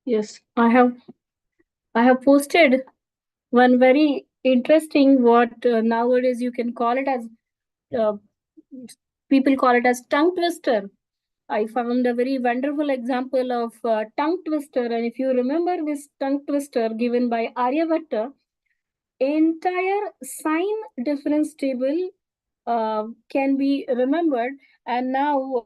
[SPEAKER 2] Yes, I have posted one very interesting what nowadays you can call it as uh, people call it as tongue twister. I found a very wonderful example of tongue twister, and if you remember this tongue twister given by Aryabhatta, entire sign difference table can be remembered. And now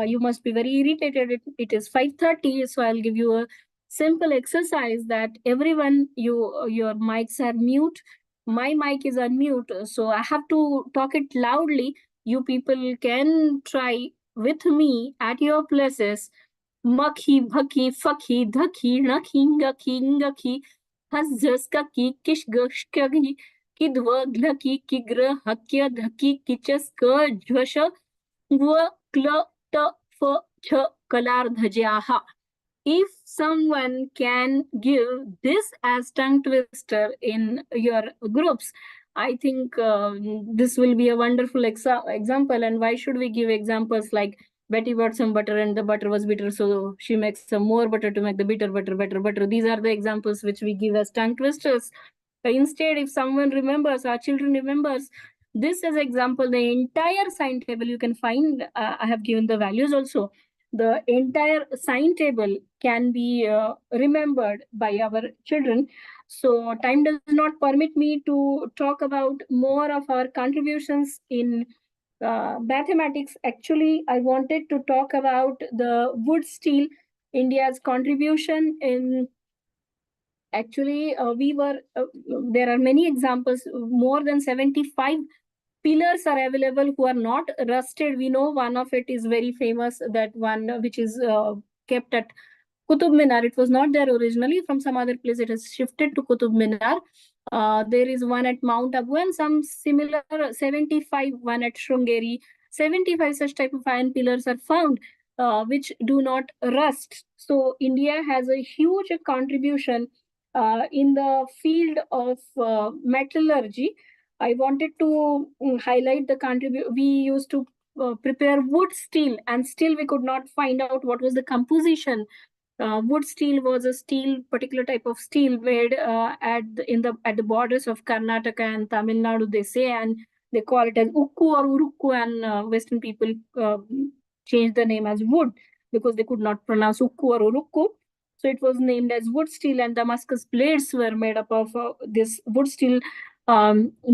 [SPEAKER 2] you must be very irritated. It is 5:30, so I'll give you a simple exercise that everyone, your mics are mute. My mic is unmute, so I have to talk it loudly. You people can try with me at your places. Makhi, bhaki, fakhi, dhaki, nakhi, ngaki, ngaki, has kaki, kish, gashkagi, kidwa, glaki, kigra, hakya, dhaki, kichas, ka, jvasha, v, kla, ta, fa, cha, kalar, dhajyaha. If someone can give this as tongue twister in your groups, I think this will be a wonderful example. And why should we give examples like Betty bought some butter and the butter was bitter, so she makes some more butter to make the bitter butter better butter? These are the examples which we give as tongue twisters. Instead, if someone remembers, our children remembers this as example, the entire sign table you can find. I have given the values also. The entire sign table can be remembered by our children. So time does not permit me to talk about more of our contributions in mathematics. Actually, I wanted to talk about the wood steel, India's contribution in. Actually, there are many examples. More than 75 pillars are available who are not rusted. We know one of it is very famous, that one which is kept at Qutub Minar. It was not there originally. From some other place, it has shifted to Qutub Minar. There is one at Mount Abu and some similar 75, one at Shrungeri. 75 such type of iron pillars are found, which do not rust. So India has a huge contribution in the field of metallurgy. I wanted to highlight the contribution. We used to prepare wood steel, and still we could not find out what was the composition. Wood steel was a steel, particular type of steel made at the borders of Karnataka and Tamil Nadu, they say, and they call it as ukku or urukku, and Western people changed the name as wood because they could not pronounce ukku or urukku. So it was named as wood steel, and Damascus blades were made up of this wood steel.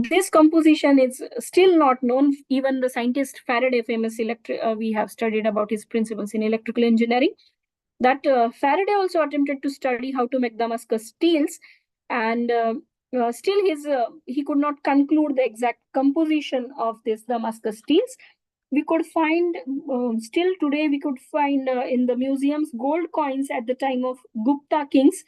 [SPEAKER 2] This composition is still not known. Even the scientist Faraday, famous we have studied about his principles in electrical engineering. That Faraday also attempted to study how to make Damascus steels, and still he could not conclude the exact composition of this Damascus steels. We could find still today we could find in the museums gold coins at the time of Gupta kings,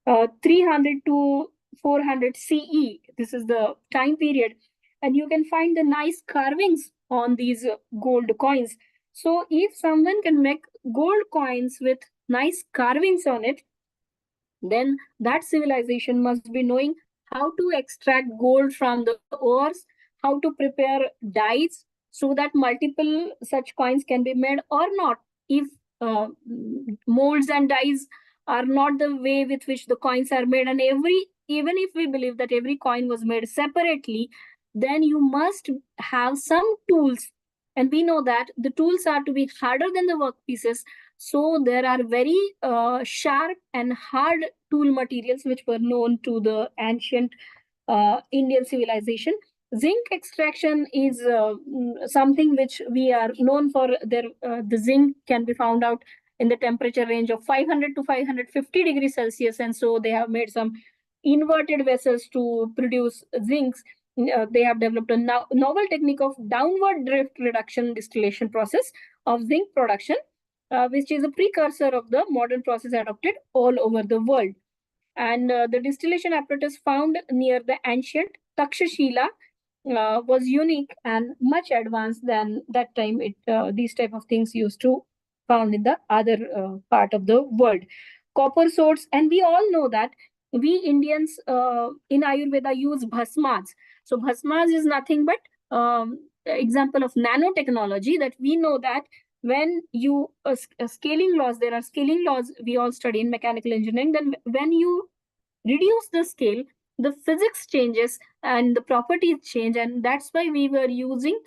[SPEAKER 2] 300 to 400 CE. This is the time period, and you can find the nice carvings on these gold coins. So if someone can make gold coins with nice carvings on it, then that civilization must be knowing how to extract gold from the ores, how to prepare dyes so that multiple such coins can be made or not. If molds and dyes are not the way with which the coins are made, and even if we believe that every coin was made separately, then you must have some tools. And we know that the tools are to be harder than the workpieces. So there are very sharp and hard tool materials which were known to the ancient Indian civilization. Zinc extraction is something which we are known for. The zinc can be found out in the temperature range of 500 to 550 degrees Celsius, and so they have made some inverted vessels to produce zincs. They have developed a novel technique of downward drift reduction distillation process of zinc production, which is a precursor of the modern process adopted all over the world. And the distillation apparatus found near the ancient Takshashila was unique and much advanced than that time. These type of things used to found in the other part of the world. Copper swords, and we all know that we Indians in Ayurveda use bhasmas. So bhasmas is nothing but example of nanotechnology, that we know that when you scaling laws, there are scaling laws we all study in mechanical engineering. Then when you reduce the scale, the physics changes and the properties change, and that's why we were using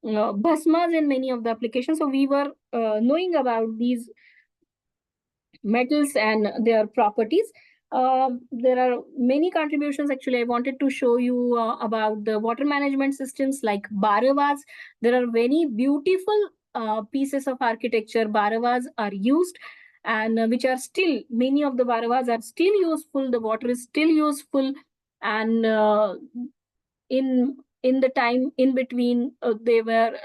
[SPEAKER 2] bhasmas in many of the applications. So we were knowing about these metals and their properties. There are many contributions. Actually, I wanted to show you about the water management systems like Bharavas. There are very beautiful pieces of architecture. Bharavas are used, and which are still, many of the Bharavas are still useful. The water is still useful, and in the time in between, they were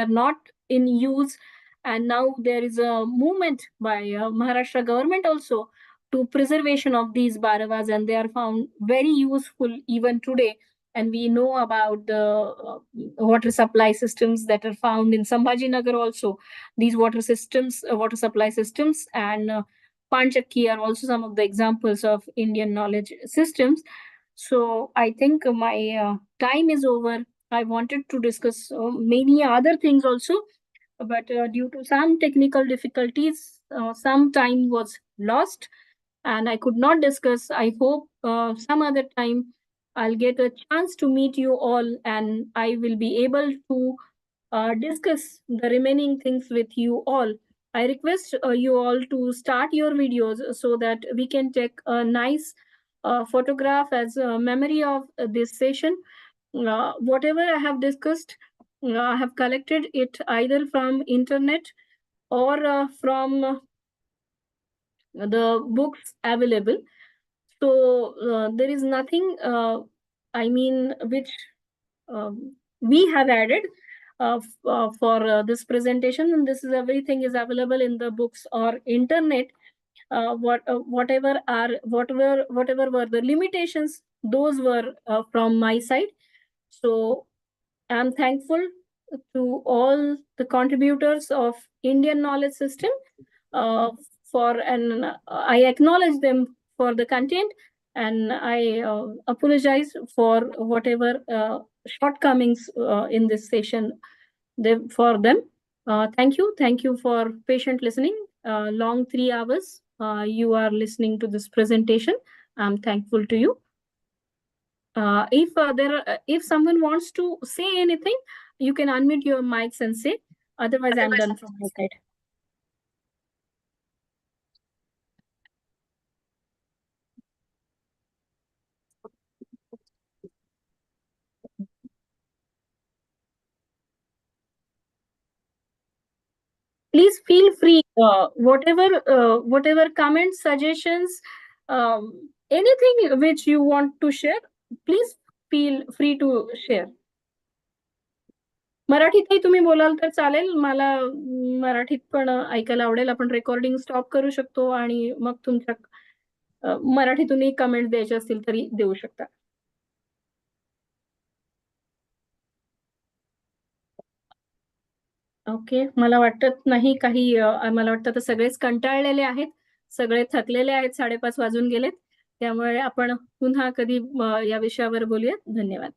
[SPEAKER 2] not in use, and now there is a movement by Maharashtra government also to preservation of these Bharavas, and they are found very useful even today. And we know about the water supply systems that are found in Sambhajinagar also. These water systems, water supply systems, and Panchakki are also some of the examples of Indian knowledge systems. So I think my time is over. I wanted to discuss many other things also, but due to some technical difficulties, some time was lost and I could not discuss. I hope some other time I'll get a chance to meet you all and I will be able to discuss the remaining things with you all. I request you all to start your videos so that we can take a nice photograph as a memory of this session. Whatever I have discussed, I have collected it either from internet or from the books available. So there is nothing, which we have added for this presentation, and this is everything is available in the books or internet. Whatever were the limitations, those were from my side. So I'm thankful to all the contributors of Indian knowledge system uh, and I acknowledge them for the content, and I apologize for whatever shortcomings in this session for them. Thank you for patient listening. Long 3 hours you are listening to this presentation. I'm thankful to you. If someone wants to say anything, you can unmute your mics and say. Otherwise, I'm done from my side. Please feel free. Whatever comments, suggestions, anything which you want to share, please feel free to share. मराठीतही तुम्ही बोलाल तर चालेल. मला मराठीत पण ऐकायला आवडेल. आपण रेकॉर्डिंग स्टॉप करू शकतो आणि मग तुमच्या मराठीतूनही कमेंट द्यायचे असतील तरी देऊ शकता. ओके, मला वाटत नाही काही. मला वाटतं तर सगळेच कंटाळलेले आहेत, सगळे थकलेले आहेत. 5:30 वाजून गेलेत. त्यामुळे आपण पुन्हा कधी या विषयावर बोलूयात. धन्यवाद.